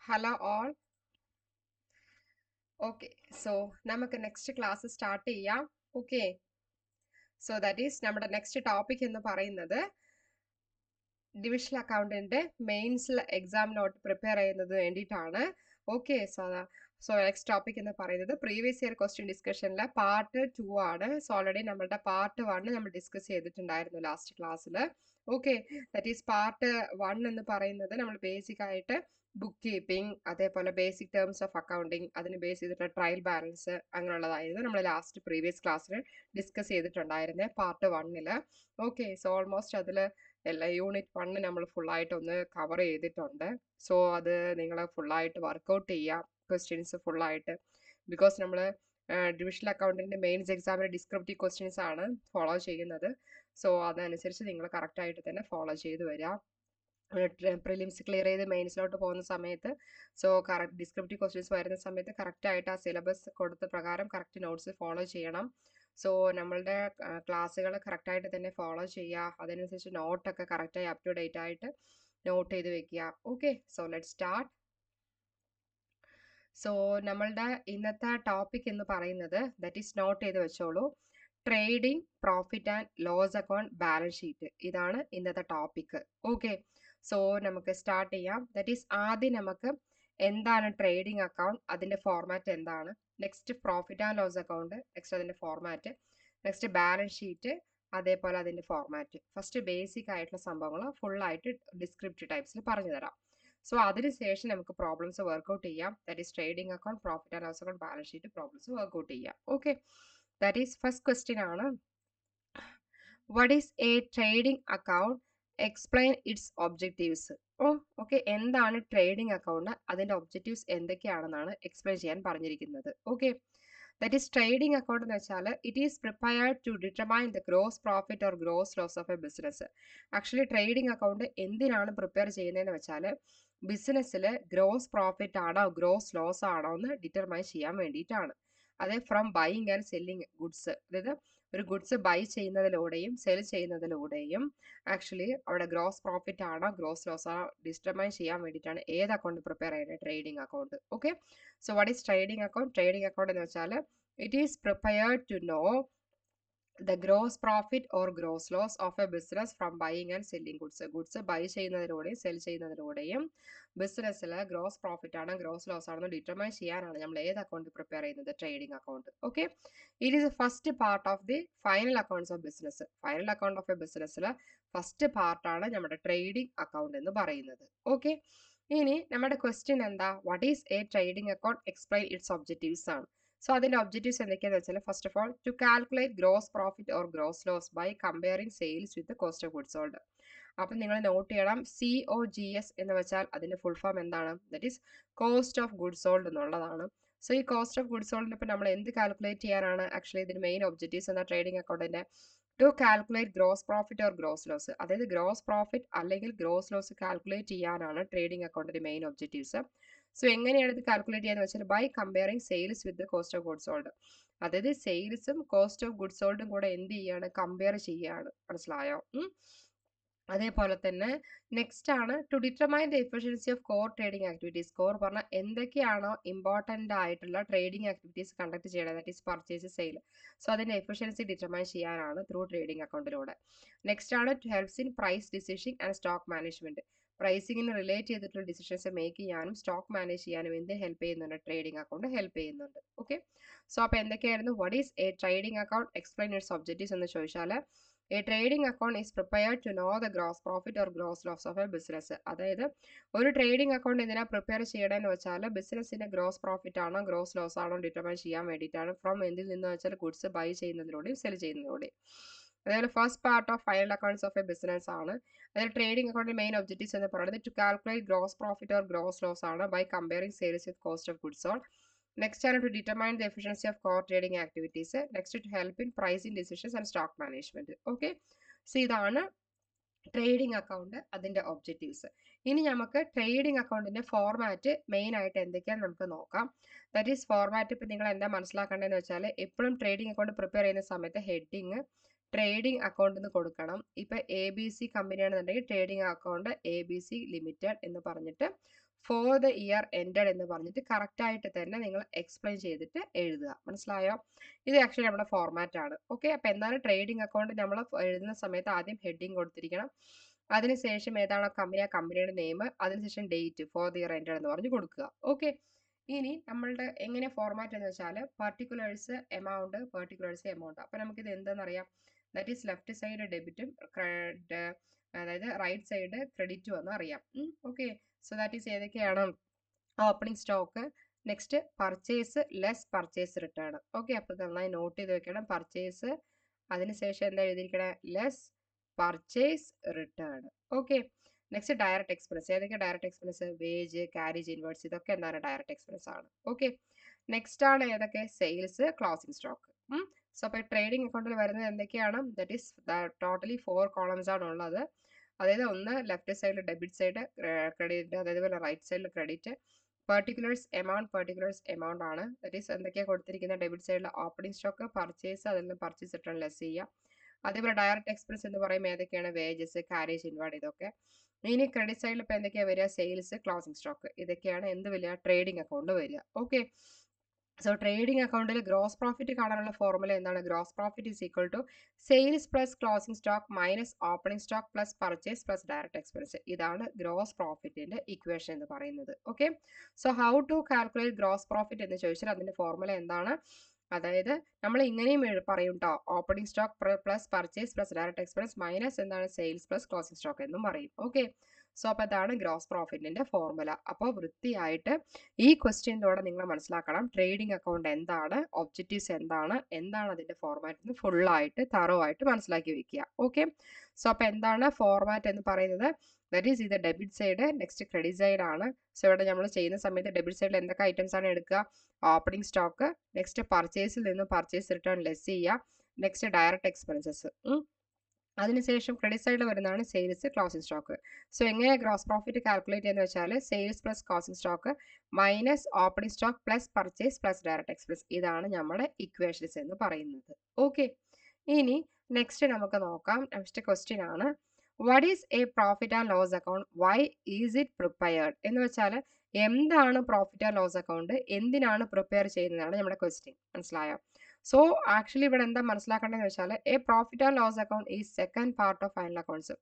Hello all. Okay, so നമുക്ക് next class start ചെയ്യാം. Okay, so that is നമ്മുടെ next topic എന്ന് പറയുന്നത് ഡിവിഷണൽ അക്കൗണ്ടിന്റെ മെയിൻസിൽ എക്സാമിനോട്ട് പ്രിപ്പയർ ചെയ്യുന്നത് വേണ്ടിയിട്ടാണ്. ഓക്കെ, സോ നെക്സ്റ്റ് ടോപ്പിക് എന്ന് പറയുന്നത് പ്രീവിയസ് ഇയർ ക്വസ്റ്റ്യൻ ഡിസ്കഷനിലെ പാർട്ട് 2 ആണ്. സോ ഓൾറെഡി നമ്മളുടെ പാർട്ട് 1 നമ്മൾ ഡിസ്കസ് ചെയ്തിട്ടുണ്ടായിരുന്നു ലാസ്റ്റ് ക്ലാസ്സിൽ. ഓക്കെ, ദാറ്റ് ഈസ് പാർട്ട് 1 എന്ന് പറയുന്നത് നമ്മൾ ബേസിക് ആയിട്ട് ബുക്ക് കീപ്പിംഗ്, അതേപോലെ ബേസിക് ടേംസ് ഓഫ് അക്കൗണ്ടിങ്, അതിന് ബേസ് ചെയ്തിട്ടുള്ള ട്രയൽ ബാലൻസ് അങ്ങനെയുള്ളതായിരുന്നു നമ്മൾ ലാസ്റ്റ് പ്രീവിയസ് ക്ലാസ്സിൽ ഡിസ്കസ് ചെയ്തിട്ടുണ്ടായിരുന്നത് പാർട്ട് 1. ഓക്കെ, സോ ഓൾമോസ്റ്റ് അതിൽ എല്ലാ യൂണിറ്റ് 1 നമ്മൾ ഫുള്ളായിട്ട് ഒന്ന് കവർ ചെയ്തിട്ടുണ്ട്. സോ അത് നിങ്ങൾ ഫുള്ളായിട്ട് വർക്കൗട്ട് ചെയ്യുക ക്വസ്റ്റ്യൻസ് ഫുള്ളായിട്ട്. ബിക്കോസ് നമ്മൾ ഡിവിഷണൽ അക്കൗണ്ടിൻ്റെ മെയിൻസ് എക്സാമിന് ഡിസ്ക്രിപ്റ്റീവ് ക്വസ്റ്റ്യൻസ് ആണ് ഫോളോ ചെയ്യുന്നത്. സോ അതനുസരിച്ച് നിങ്ങൾ കറക്റ്റായിട്ട് തന്നെ ഫോളോ ചെയ്ത് വരിക. പ്രിലിംസ് ക്ലിയർ ചെയ്ത് മെയിൻസിലോട്ട് പോകുന്ന സമയത്ത് കറക്റ്റ് ഡിസ്ക്രിപ്റ്റീവ് ക്വസ്റ്റ്യൻസ് വരുന്ന സമയത്ത് കറക്റ്റായിട്ട് ആ സിലബസ് കൊടുത്ത പ്രകാരം കറക്റ്റ് നോട്ട്സ് ഫോളോ ചെയ്യണം. സോ നമ്മളുടെ ക്ലാസ്സുകൾ കറക്റ്റായിട്ട് തന്നെ ഫോളോ ചെയ്യുക. അതനുസരിച്ച് നോട്ടൊക്കെ കറക്റ്റായി അപ് ടു ഡേറ്റ് ആയിട്ട് നോട്ട് ചെയ്ത് വെക്കുക. Okay, so let start. So നമ്മളുടെ ഇന്നത്തെ ടോപ്പിക് എന്ന് പറയുന്നത് ദാറ്റ് ഈസ് നോട്ട് ചെയ്ത് വെച്ചോളൂ, trading profit and loss account balance sheet. ഇതാണ് ഇന്നത്തെ ടോപ്പിക്. ഓക്കെ, സോ നമുക്ക് സ്റ്റാർട്ട് ചെയ്യാം. ദാറ്റ് ഈസ് ആദ്യം നമുക്ക് എന്താണ് ട്രേഡിംഗ് അക്കൗണ്ട്, അതിൻ്റെ ഫോർമാറ്റ് എന്താണ്, next profit and loss account, next അതിൻ്റെ ഫോർമാറ്റ്, നെക്സ്റ്റ് ബാലൻസ് ഷീറ്റ്, അതേപോലെ അതിൻ്റെ ഫോർമാറ്റ്. ഫസ്റ്റ് ബേസിക് ആയിട്ടുള്ള സംഭവങ്ങൾ ഫുള്ളായിട്ട് ഡിസ്ക്രിപ്റ്റീവ് ടൈപ്സിൽ പറഞ്ഞു തരാം. സോ അതിനുശേഷം നമുക്ക് പ്രോബ്ലംസ് വർക്ക്ഔട്ട് ചെയ്യാം. That is trading account, profit and loss account, balance sheet problems work out ചെയ്യാം. Okay, that is first question ആണ്. What is a trading account? Explain its objectives. Okay, എന്താണ് ട്രേഡിംഗ് അക്കൗണ്ട്, അതിന്റെ objectives എന്തൊക്കെയാണെന്നാണ് explain ചെയ്യാൻ പറഞ്ഞിരിക്കുന്നത്. Okay, that is trading account എന്ന് വെച്ചാൽ it is prepared to determine the gross profit or gross loss of a business. Actually trading account എന്തിനാണ് prepare ചെയ്യുന്നതെന്ന് വെച്ചാൽ ബിസിനസ്സിൽ ഗ്രോസ് പ്രോഫിറ്റ് ആണോ ഗ്രോസ് ലോസ് ആണോ എന്ന് ഡിറ്റർമൈൻ ചെയ്യാൻ വേണ്ടിയിട്ടാണ്. അതെ, from buying and selling goods, അതായത് ഒരു ഗുഡ്സ് ബൈ ചെയ്യുന്നതിലൂടെയും സെൽ ചെയ്യുന്നതിലൂടെയും ആക്ച്വലി അവിടെ ഗ്രോസ് പ്രോഫിറ്റ് ആണോ ഗ്രോസ് ലോസ് ആണോ ഡിറ്റർമൈൻ ചെയ്യാൻ വേണ്ടിയിട്ടാണ് ഏത് അക്കൗണ്ട് പ്രിപ്പയർ ചെയ്യുന്നത്, trading account. Okay, so what is trading account? Trading account എന്ന് വെച്ചാൽ it is prepared to know the gross profit or gross loss of a business from buying and selling goods. Goods buy ചെയ്യുന്നതിലൂടെയും sell ചെയ്യുന്നതിലൂടെയും ബിസിനസ്സിൽ gross profit ആണ് gross loss ആണെന്ന് determine ചെയ്യാനാണ് നമ്മൾ ഏത് അക്കൗണ്ട് പ്രിപ്പയർ ചെയ്യുന്നത്, trading account. Okay, it is first part of the final accounts of business. Final account of a ബിസിനസ്സിൽ ഫസ്റ്റ് പാർട്ടാണ് നമ്മുടെ ട്രേഡിംഗ് അക്കൗണ്ട് എന്ന് പറയുന്നത്. ഓക്കെ, ഇനി നമ്മുടെ ക്വസ്റ്റ്യൻ എന്താ, what is a trading account, explain its objectives ആണ്. സോ അതിന്റെ ഒബ്ജക്റ്റീവ്സ് എന്തൊക്കെയാണെന്ന് വെച്ചാൽ first of all to calculate gross profit or gross loss by comparing sales with cost of goods sold. അപ്പം നിങ്ങൾ നോട്ട് ചെയ്യണം, COGS എന്ന് വെച്ചാൽ അതിന്റെ ഫുൾ ഫോം എന്താണ്, that is cost of goods sold എന്നുള്ളതാണ്. സോ ഈ കോസ്റ്റ് ഓഫ് ഗുഡ്സ് സോൾഡിന് ഇപ്പം നമ്മൾ എന്ത് കാൽക്കുലേറ്റ് ചെയ്യാനാണ്, ആക്ച്വലി ഇതിന്റെ മെയിൻ ഒബ്ജക്റ്റീവ്സ് എന്ന ട്രേഡിംഗ് അക്കൗണ്ടിന്റെ to calculate gross profit or gross loss, അതായത് ഗ്രോസ് പ്രോഫിറ്റ് അല്ലെങ്കിൽ ഗ്രോസ് ലോസ് കാൽക്കുലേറ്റ് ചെയ്യാനാണ് ട്രേഡിംഗ് അക്കൗണ്ടിന്റെ മെയിൻ ഒബ്ജക്റ്റീവ്സ്. സോ എങ്ങനെയാണ് ഇത് കാൽക്കുലേറ്റ് ചെയ്യാന്ന് വെച്ചാൽ by comparing sales with cost of goods sold, അതായത് സെയിൽസും കോസ്റ്റ് ഓഫ് ഗുഡ്സ് സോൾഡും കൂടെ എന്ത് ചെയ്യാണ്, കമ്പയർ ചെയ്യാണ്. മനസ്സിലായോ? അതേപോലെ തന്നെ നെക്സ്റ്റ് ആണ് to determine the efficiency of core trading activities. Core പറഞ്ഞാൽ എന്തൊക്കെയാണോ ഇമ്പോർട്ടൻ്റ് ആയിട്ടുള്ള ട്രേഡിംഗ് ആക്ടിവിറ്റീസ് കണ്ടക്ട് ചെയ്യണത്, that is purchase, sale. So അതിന്റെ എഫിഷ്യൻസി ഡിറ്റർമൈൻ ചെയ്യാനാണ് ത്രൂ ട്രേഡിംഗ് അക്കൗണ്ടിലൂടെ. നെക്സ്റ്റ് ആണ് to helps in price decision and stock management. പ്രൈസിങ്ങിന് relate ചെയ്തിട്ടുള്ള ഡിസിഷൻസ് മേക്ക് ചെയ്യാനും സ്റ്റോക്ക് മാനേജ് ചെയ്യാനും എന്ത് ഹെൽപ്പ് ചെയ്യുന്നുണ്ട്, ട്രേഡിംഗ് അക്കൗണ്ട് ഹെൽപ്പ് ചെയ്യുന്നുണ്ട്. ഓക്കെ, സോ അപ്പോൾ എന്തൊക്കെയായിരുന്നു, what is a trading account, explain its objectives എന്ന് ചോദിച്ചാൽ a trading account is prepared to know the gross profit or gross loss of a business. അതായത് ഒരു ട്രേഡിംഗ് അക്കൗണ്ട് എന്തിനാ prepare ചെയ്യണമെന്ന് വെച്ചാൽ ബിസിനസ്സിന്റെ ഗ്രോസ് പ്രോഫിറ്റ് ആണോ ഗ്രോസ് ലോസ് ആണോ ഡിറ്റർമൈൻ ചെയ്യാൻ വേണ്ടിയിട്ടാണ്. ഫ്രം എന്തിൽ നിന്ന് വെച്ചാൽ ഗുഡ്സ് ബൈ ചെയ്യുന്നതിലൂടെയും സെൽ ചെയ്യുന്നതിലൂടെയും. അതേപോലെ first part of final accounts of a business ആണ്. അതിൽ ട്രേഡിംഗ് അക്കൗണ്ടിന്റെ മെയിൻ ഒബ്ജക്റ്റീവ്സ് എന്ന് പറയുന്നത് to calculate gross profit or gross loss ആണ് by comparing sales with cost of goods sold. Next ആണ് to determine the efficiency of core trading activities. Next to help in pricing decisions and stock management. Okay, so ഇതാണ് trading account, അതിന്റെ objectives. ഇനി നമുക്ക് trading അക്കൗണ്ടിന്റെ format main ആയിട്ട് എന്തൊക്കെയാണെന്ന് നമുക്ക് നോക്കാം. That is format. ഇപ്പം നിങ്ങൾ എന്താ മനസ്സിലാക്കേണ്ടതെന്ന് വെച്ചാൽ എപ്പോഴും ട്രേഡിംഗ് അക്കൗണ്ട് പ്രിപ്പയർ ചെയ്യുന്ന സമയത്ത് ഹെഡിങ് ട്രേഡിംഗ് അക്കൗണ്ട് എന്ന് കൊടുക്കണം. ഇപ്പം ABC കമ്പനിയാണെന്നുണ്ടെങ്കിൽ ട്രേഡിംഗ് അക്കൗണ്ട് ABC ലിമിറ്റഡ് എന്ന് പറഞ്ഞിട്ട് ഫോർ ദ ഇയർ എൻഡഡ് എന്ന് പറഞ്ഞിട്ട് കറക്റ്റായിട്ട് തന്നെ നിങ്ങൾ എക്സ്പ്ലെയിൻ ചെയ്തിട്ട് എഴുതുക. മനസ്സിലായോ? ഇത് ആക്ച്വലി നമ്മുടെ ഫോർമാറ്റ് ആണ്. ഓക്കെ, അപ്പോൾ എന്താണ് ട്രേഡിംഗ് അക്കൗണ്ട് നമ്മൾ എഴുതുന്ന സമയത്ത് ആദ്യം ഹെഡിങ് കൊടുത്തിരിക്കണം. അതിനുശേഷം ഏതാണോ കമ്പനി, ആ കമ്പനിയുടെ നെയിം, അതിനുശേഷം date, for the year ended എന്ന് പറഞ്ഞ് കൊടുക്കുക. ഓക്കെ, ഇനി നമ്മളുടെ എങ്ങനെ ഫോർമാറ്റ് എന്ന് വെച്ചാൽ പർട്ടിക്കുലേഴ്സ് എമൗണ്ട്, പർട്ടിക്കുലേഴ്സ് എമൗണ്ട്. അപ്പോൾ നമുക്കിത് എന്താണെന്നറിയാം. ദാറ്റ് ഈസ് ലെഫ്റ്റ് സൈഡ് ഡെബിറ്റും അതായത് റൈറ്റ് സൈഡ് ക്രെഡിറ്റും എന്ന് അറിയാം. ഓക്കെ, സോ ദാറ്റ് ഈസ് ഏതൊക്കെയാണ്? Opening stock, next purchase less purchase return. Okay, അപ്പോൾ നന്നായി നോട്ട് ചെയ്ത് വെക്കണം. പർച്ചേസ്, അതിനുശേഷം എന്താ എഴുതിയിരിക്കണേ? Less purchase return. Okay, next direct expense. ഏതൊക്കെ direct expense? Wage, carriage, inwards, ഇതൊക്കെ എന്താണ്? ഡയറക്റ്റ് എക്സ്പെൻസ് ആണ്. ഓക്കെ, നെക്സ്റ്റ് ആണ് ഏതൊക്കെ? Sales, closing stock. സോ അപ്പോൾ ട്രേഡിംഗ് അക്കൗണ്ടിൽ വരുന്നത് എന്തൊക്കെയാണ്? ദാറ്റ് ഈസ് ടോട്ടലി 4 കോളംസ് ആണ് ഉള്ളത്. അതായത് ഒന്ന് ലെഫ്റ്റ് സൈഡിൽ ഡെബിറ്റ് സൈഡ് ക്രെഡിറ്റ്, അതേപോലെ റൈറ്റ് സൈഡിൽ ക്രെഡിറ്റ്. പെർട്ടിക്കുലേഴ്സ് എമൗണ്ട് ആണ്. ദാറ്റ് ഈസ് എന്തൊക്കെയാണ് കൊടുത്തിരിക്കുന്നത്? ഡെബിറ്റ് സൈഡിൽ ഓപ്പണിംഗ് സ്റ്റോക്ക്, പർച്ചേസ്, അതിൽ നിന്ന് പർച്ചേസ് റിട്ടേൺ ലെസ് ചെയ്യുക. അതേപോലെ ഡയറക്റ്റ് എക്സ്പെൻസ് എന്ന് പറയുമ്പോൾ ഏതൊക്കെയാണ്? വേജസ്, കാരേജ്, ഇൻവാർഡ്, ഇതൊക്കെ. ഇനി ക്രെഡിറ്റ് സൈഡിൽ ഇപ്പോൾ എന്തൊക്കെയാണ് വരിക? സെയിൽസ്, ക്ലോസിംഗ് സ്റ്റോക്ക്, ഇതൊക്കെയാണ് എന്ത് വരിക? ട്രേഡിംഗ് അക്കൗണ്ട് വരിക. ഓക്കെ, സോ ട്രേഡിംഗ് അക്കൗണ്ടിൽ ഗ്രോസ് പ്രോഫിറ്റ് കാണാനുള്ള ഫോർമുല എന്താണ്? Gross profit is equal to sales plus closing stock minus opening stock plus purchase plus direct expense. ഇതാണ് ഗ്രോസ് പ്രോഫിറ്റിന്റെ ഇക്വേഷൻ എന്ന് പറയുന്നത്. Okay, so how to calculate gross profit എന്ന് ചോദിച്ചാൽ അതിന്റെ ഫോർമുല എന്താണ്? അതായത് നമ്മൾ ഇങ്ങനെയും പറയും കേട്ടോ. Opening stock plus purchase plus direct expense minus എന്താണ്? സെയിൽസ് പ്ലസ് ക്ലോസിംഗ് സ്റ്റോക്ക് എന്നും പറയും. ഓക്കെ, സോ അപ്പോൾ അതാണ് ഗ്രോസ് പ്രോഫിറ്റിന്റെ ഫോർമുല. അപ്പോൾ വൃത്തിയായിട്ട് ഈ ക്വസ്റ്റ്യനിലൂടെ നിങ്ങൾ മനസ്സിലാക്കണം ട്രേഡിംഗ് അക്കൗണ്ട് എന്താണ്, ഒബ്ജക്റ്റീവ്സ് എന്താണ്, എന്താണ് അതിന്റെ ഫോർമാറ്റ് എന്ന് ഫുള്ളായിട്ട് തറവായിട്ട് മനസ്സിലാക്കി വെക്കുക. ഓക്കെ, സോ അപ്പോൾ എന്താണ് ഫോർമാറ്റ് എന്ന് പറയുന്നത്? ദാറ്റ് ഈസ് ഇത് debit side, next credit side ആണ്. സോ ഇവിടെ നമ്മൾ ചെയ്യുന്ന സമയത്ത് ഡെബിറ്റ് സൈഡിൽ എന്തൊക്കെ ഐറ്റംസ് ആണ് എടുക്കുക? ഓപ്പണിംഗ് സ്റ്റോക്ക്, നെക്സ്റ്റ് പർച്ചേസിൽ നിന്ന് പർച്ചേസ് റിട്ടേൺ ലെസ് ചെയ്യുക, നെക്സ്റ്റ് ഡയറക്റ്റ് എക്സ്പെൻസസ്. അതിനുശേഷം ക്രെഡിറ്റ് സൈഡിൽ വരുന്നതാണ് സെയിൽസ്, ക്ലോസിംഗ് സ്റ്റോക്ക്. സോ എങ്ങനെയാണ് ഗ്രോസ് പ്രോഫിറ്റ് കാൽക്കുലേറ്റ് ചെയ്യുന്നത് വെച്ചാൽ sales plus closing stock minus opening stock plus purchase plus direct expense. ഇതാണ് നമ്മുടെ ഇക്വേഷൻസ് എന്ന് പറയുന്നത്. ഓക്കെ, ഇനി നെക്സ്റ്റ് നമുക്ക് നോക്കാം. നെക്സ്റ്റ് ക്വസ്റ്റ്യൻ ആണ് what is a profit and loss account, why is it prepared എന്ന് വെച്ചാൽ എന്താണ് പ്രോഫിറ്റ് ആൻഡ് ലോസ് അക്കൗണ്ട്, എന്തിനാണ് പ്രിപ്പയർ ചെയ്യുന്നതാണ് നമ്മുടെ ക്വസ്റ്റ്യൻ. മനസ്സിലായോ? സോ ആക്ച്വലി ഇവിടെ എന്താ മനസ്സിലാക്കേണ്ടതെന്ന് വെച്ചാൽ a profit and loss account ഈ second part of final accounts.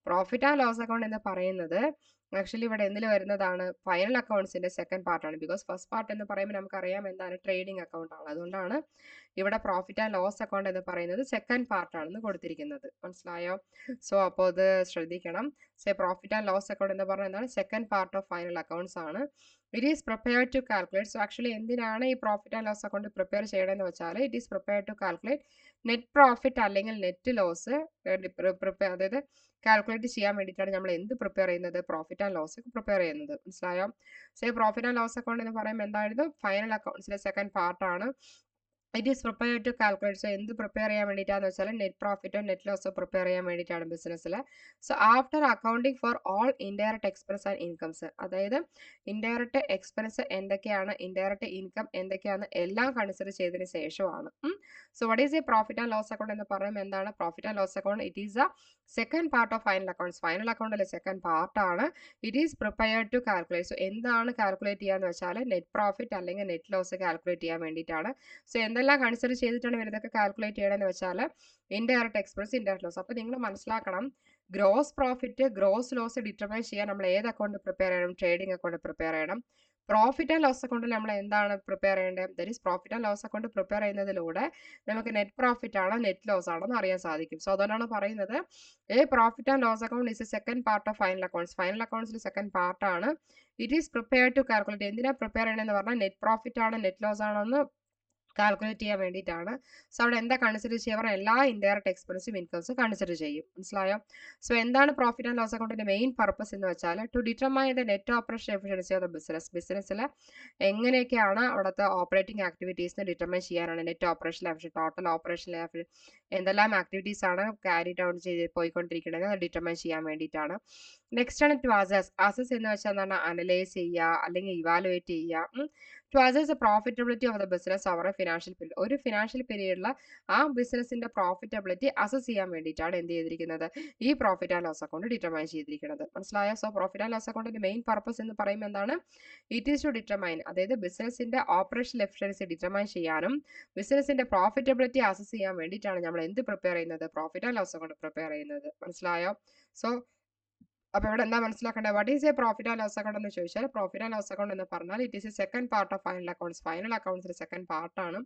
Profit and loss account എന്ന് പറയുന്നത് ആക്ച്വലി ഇവിടെ എന്തിൽ വരുന്നതാണ്? ഫൈനൽ അക്കൗണ്ട്സിന്റെ സെക്കൻഡ് പാർട്ടാണ്. ബിക്കോസ് ഫസ്റ്റ് പാർട്ട് എന്ന് പറയുമ്പോൾ നമുക്കറിയാം എന്താണ്? ട്രേഡിംഗ് അക്കൗണ്ട് ആണ്. അതുകൊണ്ടാണ് ഇവിടെ പ്രോഫിറ്റ് ആൻഡ് ലോസ് അക്കൗണ്ട് എന്ന് പറയുന്നത് സെക്കൻഡ് പാർട്ടാണെന്ന് കൊടുത്തിരിക്കുന്നത്. മനസ്സിലായോ? സോ അപ്പോൾ അത് ശ്രദ്ധിക്കണം. So profit and loss account എന്ന് പറഞ്ഞാൽ എന്താണ്? Second part of final accounts ആണ്. It is prepared to calculate. So actually എന്തിനാണ് ഈ profit and loss account prepare ചെയ്യണമെന്ന് വെച്ചാൽ it is prepared to calculate net profit അല്ലെങ്കിൽ നെറ്റ് ലോസ് അതായത് കാൽക്കുലേറ്റ് ചെയ്യാൻ വേണ്ടിയിട്ടാണ് നമ്മൾ എന്ത് പ്രിപ്പയർ ചെയ്യുന്നത്? പ്രോഫിറ്റ് ആൻഡ് ലോസ് പ്രിപ്പയർ ചെയ്യുന്നത്. മനസ്സിലായോ? So profit and loss account എന്ന് പറയുമ്പോൾ എന്തായിരുന്നു? ഫൈനൽ അക്കൗണ്ട്സിലെ സെക്കൻഡ് പാർട്ടാണ്. It is prepared to calculate. So എന്ത് പ്രിപ്പയർ ചെയ്യാൻ വേണ്ടിയിട്ടാന്ന് വെച്ചാൽ നെറ്റ് പ്രോഫിറ്റോ നെറ്റ് ലോസോ പ്രിപ്പയർ ചെയ്യാൻ വേണ്ടിയിട്ടാണ് ബിസിനസ്സിൽ. So after accounting for all indirect expense and incomes, അതായത് ഇൻഡയറക്റ്റ് എക്സ്പെൻസ് എന്തൊക്കെയാണ്, ഇൻഡയറക്റ്റ് ഇൻകം എന്തൊക്കെയാണ് എല്ലാം കൺസിഡർ ചെയ്തതിന് ശേഷമാണ്. So what is a profit and loss account എന്ന് പറയുമ്പോൾ എന്താണ്? Profit and loss account it is a second part of final accounts. Final അക്കൗണ്ടിലെ സെക്കൻഡ് പാർട്ടാണ്. It is prepared to calculate. So എന്താണ് കാൽക്കുലേറ്റ് ചെയ്യാന്ന് വെച്ചാൽ നെറ്റ് പ്രോഫിറ്റ് അല്ലെങ്കിൽ net loss calculate ചെയ്യാൻ വേണ്ടിയിട്ടാണ്. സോ എന്തെല്ലാം കൺസിഡർ ചെയ്തിട്ടാണ് ഇവരിതൊക്കെ കാൽക്കുലേറ്റ് ചെയ്യണമെന്ന് വെച്ചാൽ ഇൻഡയറക്റ്റ് എക്സ്പെൻസ്, ഇൻഡയറക്റ്റ് ലോസ്. അപ്പോൾ നിങ്ങൾ മനസ്സിലാക്കണം gross profit, gross loss determine ചെയ്യാൻ നമ്മൾ ഏത് അക്കൗണ്ട് പ്രിപ്പയർ ചെയ്യണം? ട്രേഡിംഗ് അക്കൗണ്ട് പ്രിപ്പയർ ചെയ്യണം. പ്രോഫിറ്റ് ആൻഡ് ലോസ് അക്കൗണ്ടിൽ നമ്മൾ എന്താണ് പ്രിപ്പയർ ചെയ്യേണ്ടത്? That is profit and loss account prepare ചെയ്യുന്നതിലൂടെ നമുക്ക് നെറ്റ് പ്രോഫിറ്റ് ആണോ നെറ്റ് ലോസ് ആണോ എന്ന് അറിയാൻ സാധിക്കും. സോ അതുകൊണ്ടാണ് പറയുന്നത് a profit and loss account is a second part of final accounts. Final അക്കൗണ്ട്സിൽ സെക്കൻഡ് പാർട്ടാണ്. It is prepare to calculate. എന്തിനാ പ്രിപ്പയർ ചെയ്യണമെന്ന് പറഞ്ഞാൽ നെറ്റ് പ്രോഫിറ്റ് ആണോ നെറ്റ് ലോസ് ആണോ എന്ന് കാൽക്കുലേറ്റ് ചെയ്യാൻ വേണ്ടിയിട്ടാണ്. സോ അവിടെ എന്താ കൺസിഡർ ചെയ്യുക? എല്ലാ ഇൻഡയറക്റ്റ് എക്സ്പെൻസും ഇൻകംസും കൺസിഡർ ചെയ്യും. മനസ്സിലായോ? സോ എന്താണ് പ്രോഫിറ്റ് ആൻഡ് ലോസ് അക്കൗണ്ടിന്റെ മെയിൻ പർപ്പസ് എന്ന് വെച്ചാൽ to determine the net operation efficiency of the business. ബിസിനസ്സിൽ എങ്ങനെയൊക്കെയാണ് അവിടുത്തെ ഓപ്പറേറ്റിംഗ് ആക്ടിവിറ്റീസിനെ ഡിറ്റർമൈൻ ചെയ്യാനാണ്. Net operation efficient, total operation എന്തെല്ലാം ആക്ടിവിറ്റീസ് ആണ് ക്യാരി ഔട്ട് ചെയ്ത് പോയിക്കൊണ്ടിരിക്കുന്നത് ഡിറ്റർമൈൻ ചെയ്യാൻ വേണ്ടിയിട്ടാണ്. നെക്സ്റ്റ് ആണ് ടു അസസ്. അസസ് എന്ന് വെച്ചാൽ എന്താണ്? അനലൈസ് ചെയ്യുക അല്ലെങ്കിൽ ഇവാലുവേറ്റ് ചെയ്യുക. To assess profitability of the business over a financial period. ഒരു ഫിനാൻഷ്യൽ പീരീഡിൽ ആ ബിസിനസിന്റെ പ്രോഫിറ്റബിലിറ്റി അസസ് ചെയ്യാൻ വേണ്ടിയിട്ടാണ് എന്ത് ചെയ്തിരിക്കുന്നത്? ഈ profit and loss account determine ചെയ്തിരിക്കുന്നത്. മനസ്സിലായോ? സോ പ്രോഫിറ്റ് ആൻഡ് ലോസ് അക്കൗണ്ടിന്റെ മെയിൻ പർപ്പസ് എന്ന് പറയുമ്പോൾ എന്താണ്? ഇറ്റ് ഈസ് ടു ഡിറ്റർമൈൻ, അതായത് ബിസിനസിന്റെ ഓപ്പറേഷണൽ എഫിഷ്യൻസി ഡിറ്റർമൈൻ ചെയ്യാനും ബിസിനസിന്റെ പ്രോഫിറ്റബിലിറ്റി അസസ് ചെയ്യാൻ വേണ്ടിയിട്ടാണ് നമ്മൾ എന്ത് പ്രിപ്പയർ ചെയ്യുന്നത്? Profit and loss account prepare ചെയ്യുന്നത്. മനസ്സിലായോ? സോ അപ്പോൾ ഇവിടെ എന്താ മനസ്സിലാക്കേണ്ടത്? What is a profit and loss account എന്ന് ചോദിച്ചാൽ, പ്രോഫിറ്റ് ആൻഡ് ലോസ് അക്കൗണ്ട് എന്ന് പറഞ്ഞാൽ it is a second part of final accounts. Final അക്കൗണ്ട്സിന്റെ സെക്കൻഡ് പാർട്ടാണ്.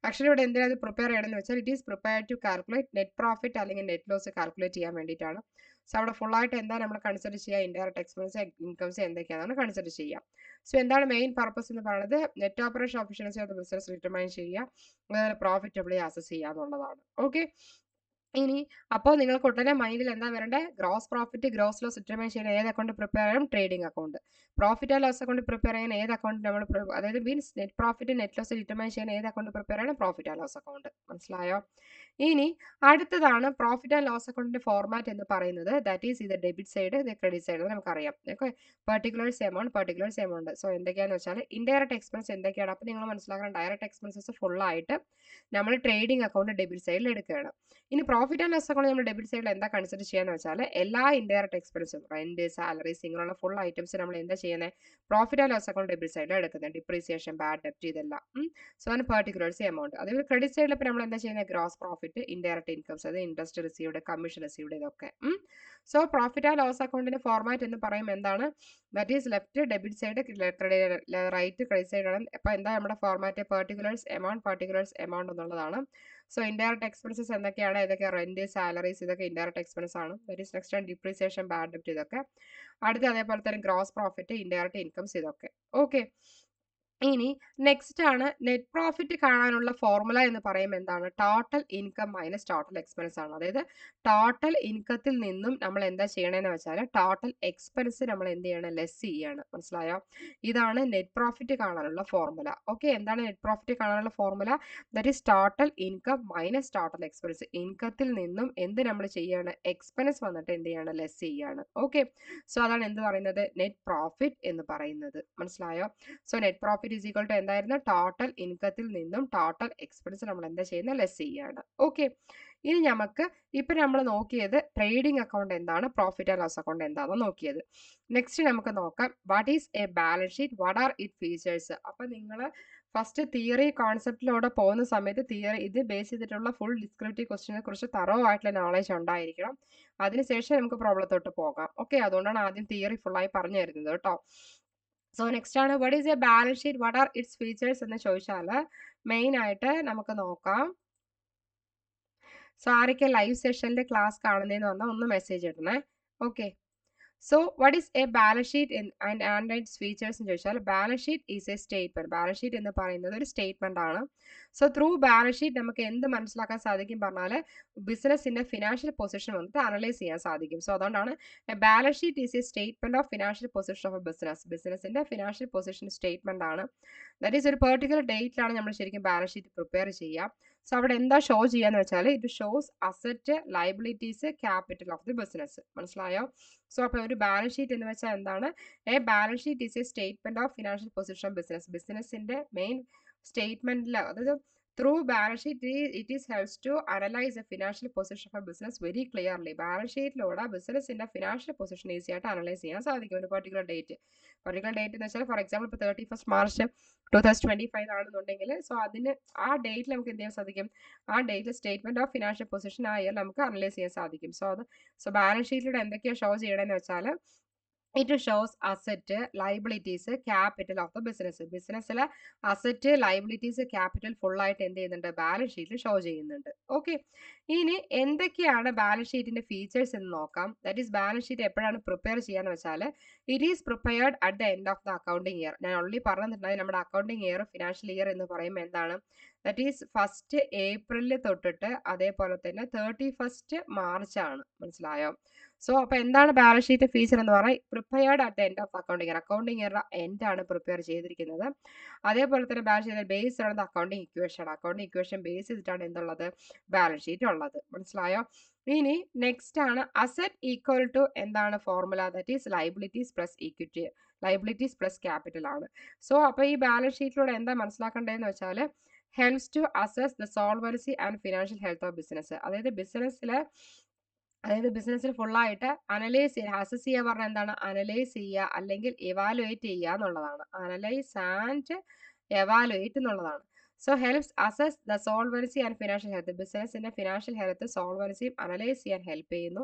ആക്ച്വലി ഇവിടെ എന്തിനാണ് പ്രിപ്പയർ ചെയ്യണമെന്ന് വെച്ചാൽ, it is prepare to calculate net profit അല്ലെങ്കിൽ നെറ്റ് ലോസ് കാൽക്കുലേറ്റ് ചെയ്യാൻ വേണ്ടിയിട്ടാണ്. സോ അവിടെ ഫുൾ ആയിട്ട് എന്താ നമ്മൾ കൺസിഡർ ചെയ്യുക? ഇൻഡയറക്റ്റ് എക്സ്പെൻസ്, ഇൻകംസ് എന്തൊക്കെയാണെന്ന് കൺസിഡർ ചെയ്യാം. സോ എന്താണ് മെയിൻ പർപ്പസ് എന്ന് പറയുന്നത്? Net operation efficiency of the business determine ചെയ്യുക, അതുപോലെ പ്രോഫിറ്റബിളി അസസ് ചെയ്യുക എന്നുള്ളതാണ്. ഓക്കെ. ഇനി അപ്പോൾ നിങ്ങൾക്ക് ഉടനെ മൈൻഡിൽ എന്താ വരേണ്ടത്? Gross profit, gross loss determine ചെയ്യാൻ ഏത് അക്കൗണ്ട് പ്രിപ്പയർ ചെയ്യണം? Trading account. Profit and loss account prepare ചെയ്യാൻ ഏത് അക്കൗണ്ട് നമ്മൾ, അതായത് means net profit net loss determine ചെയ്യാൻ ഏത് അക്കൗണ്ട് പ്രിപ്പയർ ചെയ്യണം? Profit and loss account. മനസ്സിലായോ? ഇനി അടുത്തതാണ് പ്രോഫിറ്റ് ആൻഡ് ലോസ് അക്കൗണ്ടിന്റെ ഫോർമാറ്റ് എന്ന് പറയുന്നത്. ദാറ്റ് ഈസ് ഇത് ഡെബിറ്റ് സൈഡ്, ഇത് ക്രെഡിറ്റ് സൈഡ്. നമുക്കറിയാം. ഓക്കെ. Particulars amount. സോ എന്തൊക്കെയാണെന്ന് വെച്ചാൽ ഇൻഡയറക്റ്റ് എക്സ്പെൻസ് എന്തൊക്കെയാണ്? അപ്പോൾ നിങ്ങൾ മനസ്സിലാക്കണം, ഡയറക്റ്റ് എക്സ്പെൻസസ് ഫുള്ളായിട്ട് നമ്മൾ ട്രേഡിംഗ് അക്കൗണ്ട് ഡെബിറ്റ് സൈഡിൽ എടുക്കുകയാണ്. ഇനി പ്രോഫിറ്റ് ആൻഡ് ലോസ് അക്കൗണ്ട് നമ്മൾ ഡെബിറ്റ് സൈഡിൽ എന്താ കൺസിഡർ ചെയ്യാന്ന് വെച്ചാൽ, എല്ലാ ഇൻഡയറക്റ്റ് എക്സ്പെൻസും, റെന്റ്, സാലറീസ്, ഇങ്ങനെയുള്ള ഫുൾ ഐറ്റംസ് നമ്മൾ എന്താ ചെയ്യുന്നത്? Profit and loss account debit സൈഡിൽ എടുക്കുന്നത്. ഡിപ്രീസിയേഷൻ, ബാഡ് ഡെപ്റ്റ്, ഇതെല്ലാം. സോ അതിന് പെർട്ടിക്കുലേഴ്സ് എമൗണ്ട്. അതേപോലെ ക്രെഡിറ്റ് സൈഡിൽ ഇപ്പോൾ നമ്മൾ എന്താ ചെയ്യുന്നത്? ഗ്രോസ് പ്രോഫിറ്റ്, ഇൻഡയറക്റ്റ് ഇൻകംസ്, അത് ഇൻട്രസ്റ്റ് റിസീവ്ഡ്, കമ്മീഷൻ റിസീവ്ഡ്, ഇതൊക്കെ. സോ പ്രോഫിറ്റ് ആൻഡ് ലോസ് അക്കൗണ്ടിന്റെ ഫോർമാറ്റ് എന്ന് പറയുമ്പോൾ എന്താണ്? That is left debit side, right credit side ആണ്. അപ്പോൾ എന്താ നമ്മുടെ ഫോർമാറ്റ്? പെർട്ടിക്കുലേഴ്സ് എമൗണ്ട് എന്നുള്ളതാണ്. സോ ഇൻഡയറക്റ്റ് എക്സ്പെൻസസ് എന്തൊക്കെയാണ്? ഇതൊക്കെ റെന്റ്, സാലറീസ്, ഇതൊക്കെ ഇൻഡയറക്റ്റ് എക്സ്പെൻസ് ആണ്. That is next depreciation, bad ഡെപ്റ്റ്, ഇതൊക്കെ. അടുത്ത അതേപോലെ തന്നെ ഗ്രോസ് പ്രോഫിറ്റ്, ഇൻഡയറക്റ്റ് ഇൻകംസ്, ഇതൊക്കെ. ഓക്കെ. ഇനി നെക്സ്റ്റ് ആണ് നെറ്റ് പ്രോഫിറ്റ് കാണാനുള്ള ഫോർമുല എന്ന് പറയുമ്പോൾ എന്താണ്? Total income minus total expense ആണ്. അതായത് ടോട്ടൽ ഇൻകത്തിൽ നിന്നും നമ്മൾ എന്താ ചെയ്യണമെന്ന് വെച്ചാൽ ടോട്ടൽ എക്സ്പെൻസ് നമ്മൾ എന്ത് ചെയ്യണം? ലെസ് ചെയ്യാണ്. മനസ്സിലായോ? ഇതാണ് നെറ്റ് പ്രോഫിറ്റ് കാണാനുള്ള ഫോർമുല. ഓക്കെ. എന്താണ് നെറ്റ് പ്രോഫിറ്റ് കാണാനുള്ള formula? That is total income minus total expense. ഇൻകത്തിൽ നിന്നും എന്ത് നമ്മൾ ചെയ്യാണ്? എക്സ്പെൻസ് വന്നിട്ട് എന്ത് ചെയ്യാണ്? ലെസ് ചെയ്യാണ്. ഓക്കെ. സോ അതാണ് എന്ത് പറയുന്നത്? നെറ്റ് പ്രോഫിറ്റ് എന്ന് പറയുന്നത്. മനസ്സിലായോ? So net profit is equal to എന്തായിരുന്നു? ടോട്ടൽ ഇൻകത്തിൽ നിന്നും ടോട്ടൽ എക്സ്പെൻസ് നമ്മൾ എന്താ ചെയ്യുന്നത്? ലെസ് ചെയ്യാണ്. ഓക്കെ. ഇനി നമുക്ക് ഇപ്പം നമ്മൾ നോക്കിയത് ട്രേഡിംഗ് അക്കൗണ്ട് എന്താണ്, പ്രോഫിറ്റ് ആൻഡ് ലോസ് അക്കൗണ്ട് എന്താണെന്ന് നോക്കിയത്. നെക്സ്റ്റ് നമുക്ക് നോക്കാം what is a balance sheet, what are it features. അപ്പം നിങ്ങൾ ഫസ്റ്റ് തിയറി കോൺസെപ്റ്റിലൂടെ പോകുന്ന സമയത്ത് ഇത് ബേസ് ചെയ്തിട്ടുള്ള ഫുൾ ഡിസ്ക്രിപ്റ്റീവ് ക്വസ്റ്റിനെ കുറിച്ച് തറോ ആയിട്ടുള്ള നോളേജ് ഉണ്ടായിരിക്കണം. അതിനുശേഷം നമുക്ക് പ്രോബ്ലത്തോട്ട് പോകാം. ഓക്കെ. അതുകൊണ്ടാണ് ആദ്യം തിയറി ഫുള്ളായി പറഞ്ഞു തരുന്നത് കേട്ടോ. സോ നെക്സ്റ്റ് ആണ് what is a balance sheet, what are it's features എന്ന് ചോദിച്ചാൽ മെയിൻ ആയിട്ട് നമുക്ക് നോക്കാം. സോ ആരൊക്കെ ലൈവ് സെഷനിൽ ക്ലാസ് കാണുന്നതെന്ന് പറഞ്ഞാൽ ഒന്ന് മെസ്സേജ് ഇടണേ. Okay. So what is a balance sheet and its features എന്ന് ചോദിച്ചാൽ, balance sheet is a statement. Balance sheet എന്ന് പറയുന്നത് ഒരു സ്റ്റേറ്റ്മെന്റ് ആണ്. സോ ത്രൂ ബാലൻസ് ഷീറ്റ് നമുക്ക് എന്ത് മനസ്സിലാക്കാൻ സാധിക്കും പറഞ്ഞാൽ, ബിസിനസിന്റെ ഫിനാൻഷ്യൽ പൊസിഷൻ വന്നിട്ട് അനലൈസ് ചെയ്യാൻ സാധിക്കും. സോ അതുകൊണ്ടാണ് balance sheet is a statement of financial position of a business. ബിസിനസിന്റെ ഫിനാൻഷ്യൽ പൊസിഷൻ സ്റ്റേറ്റ്മെന്റ് ആണ്. ദാറ്റ് ഈസ് ഒരു പെർട്ടിക്കുലർ ഡേറ്റിലാണ് നമ്മൾ ശരിക്കും ബാലൻസ് ഷീറ്റ് പ്രിപ്പയർ ചെയ്യുക. സോ അവിടെ എന്താ ഷോ ചെയ്യാന്ന് വെച്ചാൽ, it shows asset, liabilities, capital of the business. മനസ്സിലായോ? സോ അപ്പോൾ ഒരു ബാലൻസ് ഷീറ്റ് എന്ന് വെച്ചാൽ എന്താണ്? A balance sheet is a statement of financial position of business. ബിസിനസിന്റെ മെയിൻ സ്റ്റേറ്റ്മെന്റിൽ, അതായത് through balance sheet it is helps to analyse a financial position of a business very clearly. Balance ഷീറ്റിലൂടെ ബിസിനസിന്റെ financial position easy ആയിട്ട് analyse ചെയ്യാൻ സാധിക്കും. ഒരു particular date എന്ന് വെച്ചാൽ ഫോർ എക്സാമ്പിൾ ഇപ്പോൾ 31 മാർച്ച് 2025 ആണെന്നുണ്ടെങ്കിൽ, സോ അതിന് ആ ഡേറ്റിൽ നമുക്ക് എന്ത് ചെയ്യാൻ സാധിക്കും? ആ ഡേറ്റിൽ സ്റ്റേറ്റ്മെന്റ് ഓഫ് ഫിനാൻഷ്യൽ പൊസിഷൻ ആ ഇയർ നമുക്ക് അനലൈസ് ചെയ്യാൻ സാധിക്കും. സോ ബാലൻസ് ഷീറ്റിലൂടെ എന്തൊക്കെയാണ് ഷോ ചെയ്യണമെന്ന് വെച്ചാൽ, it shows asset, liabilities, capital of the business. ബിസിനസ്സിലെ അസറ്റ്, ലയബിലിറ്റീസ്, ക്യാപിറ്റൽ ഫുള്ളായിട്ട് എന്ത് ചെയ്യുന്നുണ്ട്? ബാലൻസ് ഷീറ്റിൽ ഷോ ചെയ്യുന്നുണ്ട്. ഓക്കെ. ഇനി എന്തൊക്കെയാണ് ബാലൻസ് ഷീറ്റിന്റെ ഫീച്ചേഴ്സ് എന്ന് നോക്കാം. ദാറ്റ് ഈസ് ബാലൻസ് ഷീറ്റ് എപ്പോഴാണ് പ്രിപ്പയർ ചെയ്യാന്ന് വെച്ചാൽ, it is prepared at the end of the accounting year. ഞാൻ ഓൾറെഡി പറഞ്ഞിട്ടുണ്ടായി, നമ്മുടെ അക്കൗണ്ടിങ് ഇയർ, ഫിനാൻഷ്യൽ ഇയർ എന്ന് പറയുമ്പോൾ എന്താണ്? ദാറ്റ് ഈസ് 1st ഏപ്രിൽ തൊട്ടിട്ട് അതേപോലെ തന്നെ 31st മാർച്ച് ആണ്. മനസ്സിലായോ? സോ അപ്പോൾ എന്താണ് ബാലൻസ് ഷീറ്റ് ഫീച്ചർ എന്ന് പറഞ്ഞാൽ prepared at the end of accounting year. Accounting ഇയറുടെ എൻഡ് ആണ് പ്രിപ്പയർ ചെയ്തിരിക്കുന്നത്. അതേപോലെ തന്നെ ബാലൻസ് ഷീറ്റ് ബേസ്ഡ് ആണ് accounting equation. Accounting equation base ചെയ്തിട്ടാണ് എന്തുള്ളത്, ബാലൻസ് ഷീറ്റ് ഉള്ളത്. മനസ്സിലായോ? ഇനി നെക്സ്റ്റ് ആണ് അസറ്റ് ഈക്വൽ ടു എന്താണ് formula, that is liabilities plus equity, liabilities plus capital ആണ്. സോ അപ്പോൾ ഈ ബാലൻസ് ഷീറ്റിലൂടെ എന്താ മനസ്സിലാക്കേണ്ടതെന്ന് വെച്ചാൽ helps to assess the solvency and financial health of business. അതായത് ബിസിനസ്സിൽ ഫുള്ളായിട്ട് അനലൈസ് ചെയ്യുക. അസസ് ചെയ്യുക പറഞ്ഞാൽ എന്താണ്, അനലൈസ് ചെയ്യുക അല്ലെങ്കിൽ എവാലുവേറ്റ് ചെയ്യുക എന്നുള്ളതാണ്. അനലൈസ് ആൻഡ് എവാലുവേറ്റ് എന്നുള്ളതാണ്. So helps assess the solvency and financial health. ബിസിനസിന്റെ ഫിനാൻഷ്യൽ ഹെൽത്ത് സോൾവൻസിയും അനലൈസ് ചെയ്യാൻ ഹെൽപ്പ് ചെയ്യുന്നു.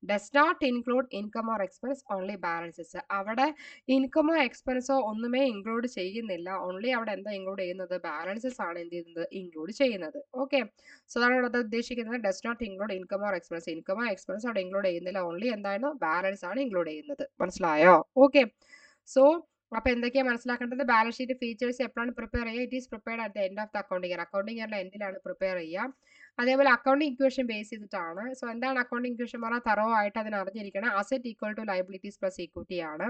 Does not include income or expense, only balances. അവിടെ ഇൻകമോ എക്സ്പെൻസോ ഒന്നുമേ ഇൻക്ലൂഡ് ചെയ്യുന്നില്ല. ഓൺലി അവിടെ എന്താ ഇൻക്ലൂഡ് ചെയ്യുന്നത്, ബാലൻസസ് ആണ് എന്ത് ചെയ്യുന്നത്, ഇൻക്ലൂഡ് ചെയ്യുന്നത്. ഓക്കെ, സോ അതാണ് ഇവിടെ ഉദ്ദേശിക്കുന്നത്. Does not include income or expense. ഇൻകമോ എക്സ്പെൻസോ അവിടെ ഇൻക്ലൂഡ് ചെയ്യുന്നില്ല. ഓൺലി എന്തായിരുന്നു, ബാലൻസ് ആണ് ഇൻക്ലൂഡ് ചെയ്യുന്നത്. മനസ്സിലായോ? ഓക്കെ, സോ അപ്പൊ എന്തൊക്കെയാണ് മനസ്സിലാക്കേണ്ടത്, ബാലൻസ് ഷീറ്റ് ഫീച്ചേഴ്സ് എപ്പോഴാണ് പ്രിപ്പയർ ചെയ്യുക, it is prepared at the end of the accounting year. Accounting ഇയറിന്റെ എൻഡിലാണ് പ്രിപ്പയർ ചെയ്യുക. അതേപോലെ അക്കൗണ്ടിംഗ് ഇക്വേഷൻ ബേസ് ചെയ്തിട്ടാണ്. സോ എന്താണ് അക്കൗണ്ടിംഗ് ഇക്വേഷൻ പറഞ്ഞാൽ തറോ ആയിട്ട് അതിന് അറിഞ്ഞിരിക്കണം. Asset equal to liabilities plus equity ആണ്.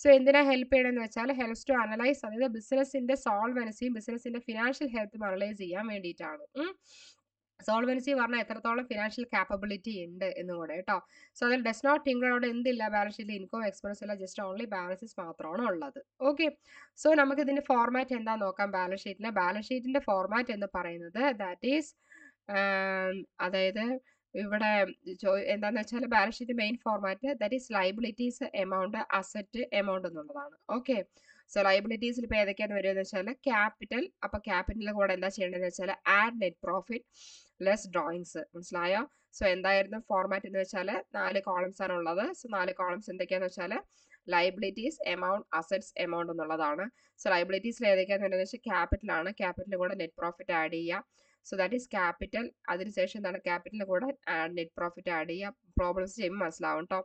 സോ എന്തിനാ ഹെൽപ്പ് ചെയ്യണമെന്ന് വെച്ചാൽ ഹെൽപ്സ് ടു അനലൈസ്, അതായത് ബിസിനസിന്റെ സോൾവൻസിയും ബിസിനസിന്റെ ഫിനാൻഷ്യൽ ഹെൽത്തും അനലൈസ് ചെയ്യാൻ വേണ്ടിയിട്ടാണ്. സോൾവൻസി പറഞ്ഞാൽ എത്രത്തോളം ഫിനാൻഷ്യൽ കാപ്പബിലിറ്റി ഉണ്ട് എന്നും കൂടെ കേട്ടോ. സോ അതിൽ ഡസ് നോട്ട് ഇൻക്ലൂഡ് അവിടെ എന്തില്ല, ബാലൻസ് ഷീറ്റിൽ ഇൻകം എക്സ്പെൻസ് ഇല്ല, ജസ്റ്റ് ഓൺലി ബാലൻസസ് മാത്രമാണ് ഉള്ളത്. ഓക്കെ, സോ നമുക്ക് ഇതിന്റെ ഫോർമാറ്റ് എന്താ നോക്കാം. ബാലൻസ് ഷീറ്റിന്റെ ഫോർമാറ്റ് എന്ന് പറയുന്നത് ദാറ്റ് ഈസ് അതായത് ഇവിടെ എന്താന്ന് വെച്ചാൽ balance sheet main format that is liabilities amount, asset amount എന്നുള്ളതാണ്. ഓക്കെ, സോ ലൈബിലിറ്റീസിൽ ഇപ്പോൾ ഏതൊക്കെയാണ് വരുന്നത് വെച്ചാൽ ക്യാപിറ്റൽ. അപ്പോൾ ക്യാപിറ്റലിൽ കൂടെ എന്താ ചെയ്യേണ്ടതെന്ന് വെച്ചാൽ add net profit less drawings. മനസ്സിലായോ? സോ എന്തായിരുന്നു ഫോർമാറ്റ് എന്ന് വെച്ചാൽ 4 കോളംസ് ആണ് ഉള്ളത്. സോ 4 കോളംസ് എന്തൊക്കെയാന്ന് വെച്ചാൽ ലൈബിലിറ്റീസ്, എമൗണ്ട്, അസറ്റ്സ്, എമൗണ്ട് എന്നുള്ളതാണ്. സോ ലൈബിലിറ്റീസിൽ ഏതൊക്കെയാന്ന് വരുന്നത് വെച്ചാൽ ക്യാപിറ്റൽ ആണ്. ക്യാപിറ്റലിൽ കൂടെ നെറ്റ് പ്രോഫിറ്റ് ആഡ് ചെയ്യുക. So that is capital. അതിനുശേഷം എന്താണ്, ക്യാപിറ്റലിൽ കൂടെ നെറ്റ് പ്രോഫിറ്റ് ആഡ് ചെയ്യുക. പ്രോബ്ലംസ് ചെയ്യുമ്പോൾ മനസ്സിലാവും കേട്ടോ.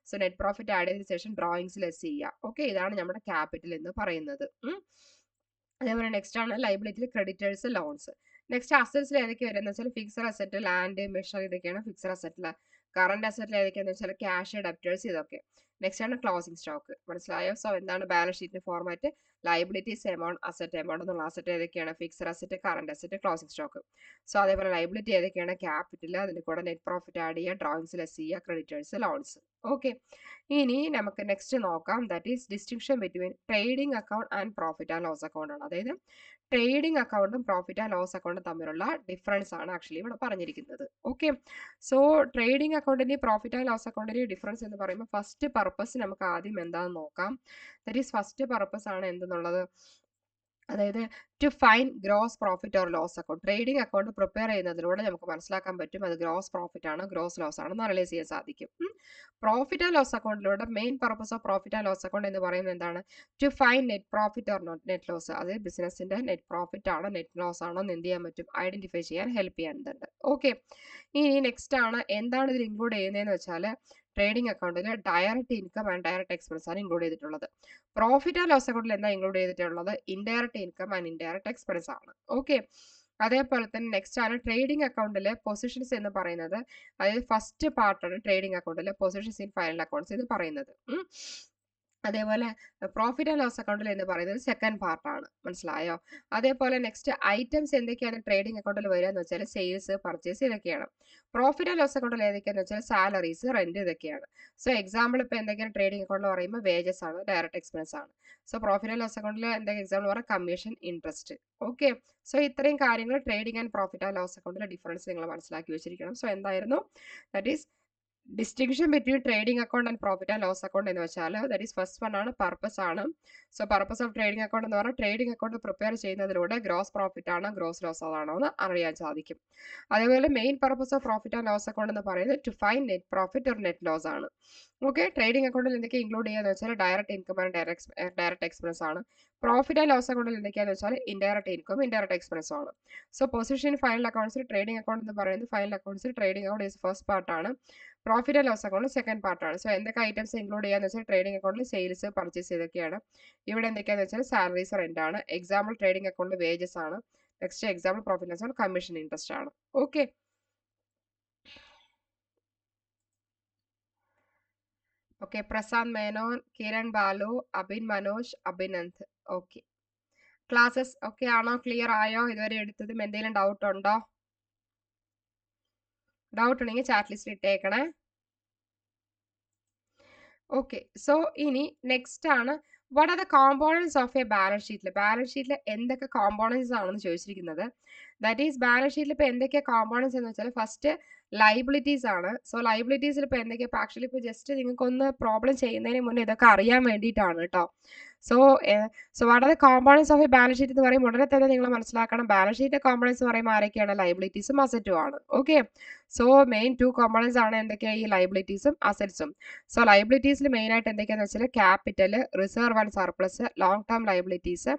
സോ നെറ്റ് പ്രോഫിറ്റ് ആഡ് ചെയ്തതിനു ശേഷം ഡ്രോയിങ്സ് ലെസ് ചെയ്യുക. ഓക്കെ, ഇതാണ് നമ്മുടെ ക്യാപിറ്റൽ എന്ന് പറയുന്നത്. അതേപോലെ നെക്സ്റ്റ് ആണ് ലൈബിലിറ്റി, ക്രെഡിറ്റേഴ്സ്, ലോൺസ്. നെക്സ്റ്റ് അസറ്റ്സിൽ ഏതൊക്കെ വരുന്നത് വെച്ചാൽ ഫിക്സഡ് അസറ്റ്, ലാൻഡ്, മെഷീനറി, ഇതൊക്കെയാണ് ഫിക്സഡ് അസറ്റിൽ. കറണ്ട് അസറ്റിൽ ഏതൊക്കെയാണെന്ന് വെച്ചാൽ ക്യാഷ്, ഡെപ്റ്റേഴ്സ്, ഇതൊക്കെ. നെക്സ്റ്റ് ആണ് ക്ലോസിംഗ് സ്റ്റോക്ക്. മനസ്സിലായോ? സോ എന്താണ് ബാലൻസ് ഷീറ്റിന്റെ format, liabilities, amount, asset, amount എന്നുള്ള അസറ്റ് ഏതൊക്കെയാണ്, fixed asset, current asset, closing stock. So അതേപോലെ ലൈബിലിറ്റി ഏതൊക്കെയാണ്, ക്യാപിറ്റൽ, അതിന്റെ കൂടെ നെറ്റ് പ്രോഫിറ്റ് ആഡ് ചെയ്യുക, ഡ്രോയിങ്സ് ലെസ് ചെയ്യുക, ക്രെഡിറ്റേഴ്സ്, ലോൺസ്. ഓക്കെ, ഇനി നമുക്ക് നെക്സ്റ്റ് നോക്കാം. That is distinction between trading account and profit and loss account ആണ്. അതായത് ട്രേഡിംഗ് അക്കൗണ്ടും പ്രോഫിറ്റ് ആൻഡ് ലോസ് അക്കൗണ്ടും തമ്മിലുള്ള ഡിഫറൻസ് ആണ് ആക്ച്വലി ഇവിടെ പറഞ്ഞിരിക്കുന്നത്. ഓക്കെ, സോ ട്രേഡിംഗ് അക്കൗണ്ടിന്റെയും പ്രോഫിറ്റ് ആൻഡ് ലോസ് അക്കൗണ്ടിന്റെയും ഡിഫറൻസ് എന്ന് പറയുമ്പോൾ ഫസ്റ്റ് പർപ്പസ് നമുക്ക് ആദ്യം എന്താണെന്ന് നോക്കാം. ദാറ്റ് ഈസ് ഫസ്റ്റ് പർപ്പസ് ആണ് എന്തെന്നുള്ളത്, അതായത് to find gross profit or loss account. Trading account prepare ചെയ്യുന്നതിലൂടെ നമുക്ക് മനസ്സിലാക്കാൻ പറ്റും അത് ഗ്രോസ് പ്രോഫിറ്റ് ആണോ ഗ്രോസ് ലോസ് ആണെന്ന് അനലൈസ് ചെയ്യാൻ സാധിക്കും. പ്രോഫിറ്റ് ആൻഡ് ലോസ് അക്കൗണ്ടിലൂടെ main purpose of profit and loss account എന്ന് പറയുന്നത് എന്താണ്, to find net profit or not net loss. അതായത് ബിസിനസിന്റെ നെറ്റ് പ്രോഫിറ്റ് ആണോ നെറ്റ് ലോസ് ആണോ എന്ന് എന്ത് ചെയ്യാൻ പറ്റും, ഐഡന്റിഫൈ ചെയ്യാൻ ഹെൽപ്പ് ചെയ്യാനുണ്ട്. ഓക്കെ, ഇനി നെക്സ്റ്റ് ആണ് എന്താണ് ഇതിൽ ഇൻക്ലൂഡ് ചെയ്യുന്നതെന്ന് വെച്ചാൽ ട്രേഡിംഗ് അക്കൗണ്ടിൽ direct income and direct expense ആണ് ഇൻക്ലൂഡ് ചെയ്തിട്ടുള്ളത്. പ്രോഫിറ്റ് ആൻഡ് ലോസ് അക്കൗണ്ടിൽ എന്താ ഇൻക്ലൂഡ് ചെയ്തിട്ടുള്ളത്, indirect income and indirect expense ആണ്. ഓക്കെ, അതേപോലെ തന്നെ നെക്സ്റ്റ് ആണ് ട്രേഡിംഗ് അക്കൗണ്ടിലെ പൊസിഷൻസ് എന്ന് പറയുന്നത്. അതായത് ഫസ്റ്റ് പാർട്ടാണ് ട്രേഡിംഗ് അക്കൗണ്ടിലെ പൊസിഷൻസ് ഇൻ ഫൈനൽ അക്കൗണ്ട്സ് എന്ന് പറയുന്നത്. അതേപോലെ പ്രോഫിറ്റ് ആൻഡ് ലോസ് അക്കൗണ്ടിൽ എന്ന് പറയുന്നത് സെക്കൻഡ് പാർട്ടാണ്. മനസ്സിലായോ? അതേപോലെ നെക്സ്റ്റ് ഐറ്റംസ് എന്തൊക്കെയാണ് ട്രേഡിംഗ് അക്കൗണ്ടിൽ വരിക എന്ന് വെച്ചാൽ സെയിൽസ്, പർച്ചേസ്, ഇതൊക്കെയാണ്. പ്രോഫിറ്റ് ആൻഡ് ലോസ് അക്കൗണ്ടിൽ ഏതൊക്കെയാണെന്ന് വെച്ചാൽ സാലറീസ്, റെന്റ്, ഇതൊക്കെയാണ്. സോ എക്സാമ്പിൾ ഇപ്പോൾ എന്തൊക്കെയാണ് ട്രേഡിംഗ് അക്കൗണ്ടിൽ പറയുമ്പോൾ വേജസ് ആണ്, ഡയറക്റ്റ് എക്സ്പെൻസ് ആണ്. സോ പ്രോഫിറ്റ് ആൻഡ് ലോസ് അക്കൗണ്ടിൽ എന്തൊക്കെ എക്സാമ്പിൾ പറയാം, കമ്മീഷൻ, ഇൻട്രസ്റ്റ്. ഓക്കെ, സോ ഇത്രയും കാര്യങ്ങൾ trading and profit and loss അക്കൗണ്ടിലെ ഡിഫറൻസ് നിങ്ങൾ മനസ്സിലാക്കി വെച്ചിരിക്കണം. സോ എന്തായിരുന്നു, that is distinction between trading account and profit and loss account എന്ന് വെച്ചാൽ ദാറ്റ് ഈസ് ഫസ്റ്റ് വൺ ആണ് പർപ്പസ് ആണ്. So purpose of trading account എന്ന് പറഞ്ഞാൽ ട്രേഡിംഗ് അക്കൗണ്ട് പ്രിപ്പയർ ചെയ്യുന്നതിലൂടെ ഗ്രോസ് പ്രോഫിറ്റ് ആണോ ഗ്രോസ് ലോസ് ആണോ എന്ന് അറിയാൻ സാധിക്കും. അതേപോലെ main purpose of profit and loss account എന്ന് പറയുന്നത് to find net profit or net loss ആണ്. ഓക്കെ, ട്രേഡിംഗ് അക്കൗണ്ടിൽ എന്തൊക്കെ ഇൻക്ലൂഡ് ചെയ്യാന്ന് വെച്ചാൽ direct income and direct expense ആണ്. പ്രോഫിറ്റ് ആൻഡ് ലോസ് അക്കൗണ്ടിൽ എന്തൊക്കെയാന്ന് വെച്ചാൽ ഇൻഡയറക്റ്റ് ഇൻകം, ഇൻഡയറക്റ്റ് എക്സ്പെൻസും ആണ്. സോ പൊസിഷൻ ഫൈനൽ അക്കൗണ്ട്സിൽ ട്രേഡിംഗ് അക്കൗണ്ട് എന്ന് പറയുന്നത് ഫൈനൽ അക്കൗണ്ട്സിൽ ട്രേഡിംഗ് അക്കൗണ്ട് ഈസ് ഫസ്റ്റ് പാർട്ടാണ്. Profit and loss account second പാർട്ടാണ്. സോ എന്തൊക്കെ ഐറ്റംസ് ഇൻക്ലൂഡ് ചെയ്യാന്ന് വെച്ചാൽ ട്രേഡിംഗ് അക്കൗണ്ടിൽ സെയിൽസ്, പർച്ചേസ്, ഇതൊക്കെയാണ്. ഇവിടെ എന്തൊക്കെയാന്ന് വെച്ചാൽ സാലറീസ്, റെന്റ് ആണ്. എക്സാമ്പിൾ ട്രേഡിംഗ് അക്കൗണ്ടിൽ വേജസ് ആണ്. Next example profit loss account commission interest ആണ്. Okay. Okay, Prasad Menon, Kiran Balu, Abin Manoj, Abhinand. Okay, classes okay ആണോ? ക്ലിയർ ആയോ? ഇതുവരെ എടുത്തതും എന്തെങ്കിലും ഡൗട്ട് ഉണ്ടോ? ഡൗട്ട് ഉണ്ടെങ്കിൽ ചാറ്റ് ലിസ്റ്റ് ഇട്ടേക്കണേ. ഓക്കെ, സോ ഇനി നെക്സ്റ്റ് ആണ് what are the components of a balance ഷീറ്റിൽ. ബാലൻസ് ഷീറ്റിൽ എന്തൊക്കെ കോമ്പോണൻസ് ആണെന്ന് ചോദിച്ചിരിക്കുന്നത്. ദാറ്റ് ഈസ് ബാലൻസ് ഷീറ്റിൽ ഇപ്പോൾ എന്തൊക്കെയാണ് കോമ്പോണൻസ് എന്ന് വെച്ചാൽ ഫസ്റ്റ് ലൈബിലിറ്റീസ് ആണ്. സോ ലൈബിലിറ്റീസിൽ ഇപ്പോൾ എന്തൊക്കെയാണ്, ഇപ്പോൾ ആക്ച്വലി ഇപ്പോൾ ജസ്റ്റ് നിങ്ങൾക്ക് ഒന്ന് പ്രോബ്ലം ചെയ്യുന്നതിന് മുന്നേ ഇതൊക്കെ അറിയാൻ വേണ്ടിയിട്ടാണ് കേട്ടോ. So what are the components of a balance sheet എന്ന് പറയുമ്പോൾ ഉടനെ തന്നെ നിങ്ങൾ മനസ്സിലാക്കണം ബാലൻസ് ഷീറ്റിന്റെ കോമ്പോണൻസ് പറയുമ്പോൾ ആരൊക്കെയാണ്? ലൈബിലിറ്റീസും അസറ്റും ആണ്. ഓക്കെ, സോ മെയിൻ 2 കോമ്പോണൻസ് ആണ് എന്തൊക്കെയാണ്? ഈ ലൈബിലിറ്റീസും അസറ്റ്സും. സോ ലൈബിലിറ്റീസിൽ മെയിൻ ആയിട്ട് എന്തൊക്കെയാണെന്ന് വെച്ചാൽ capital, reserve and surplus, long term liabilities,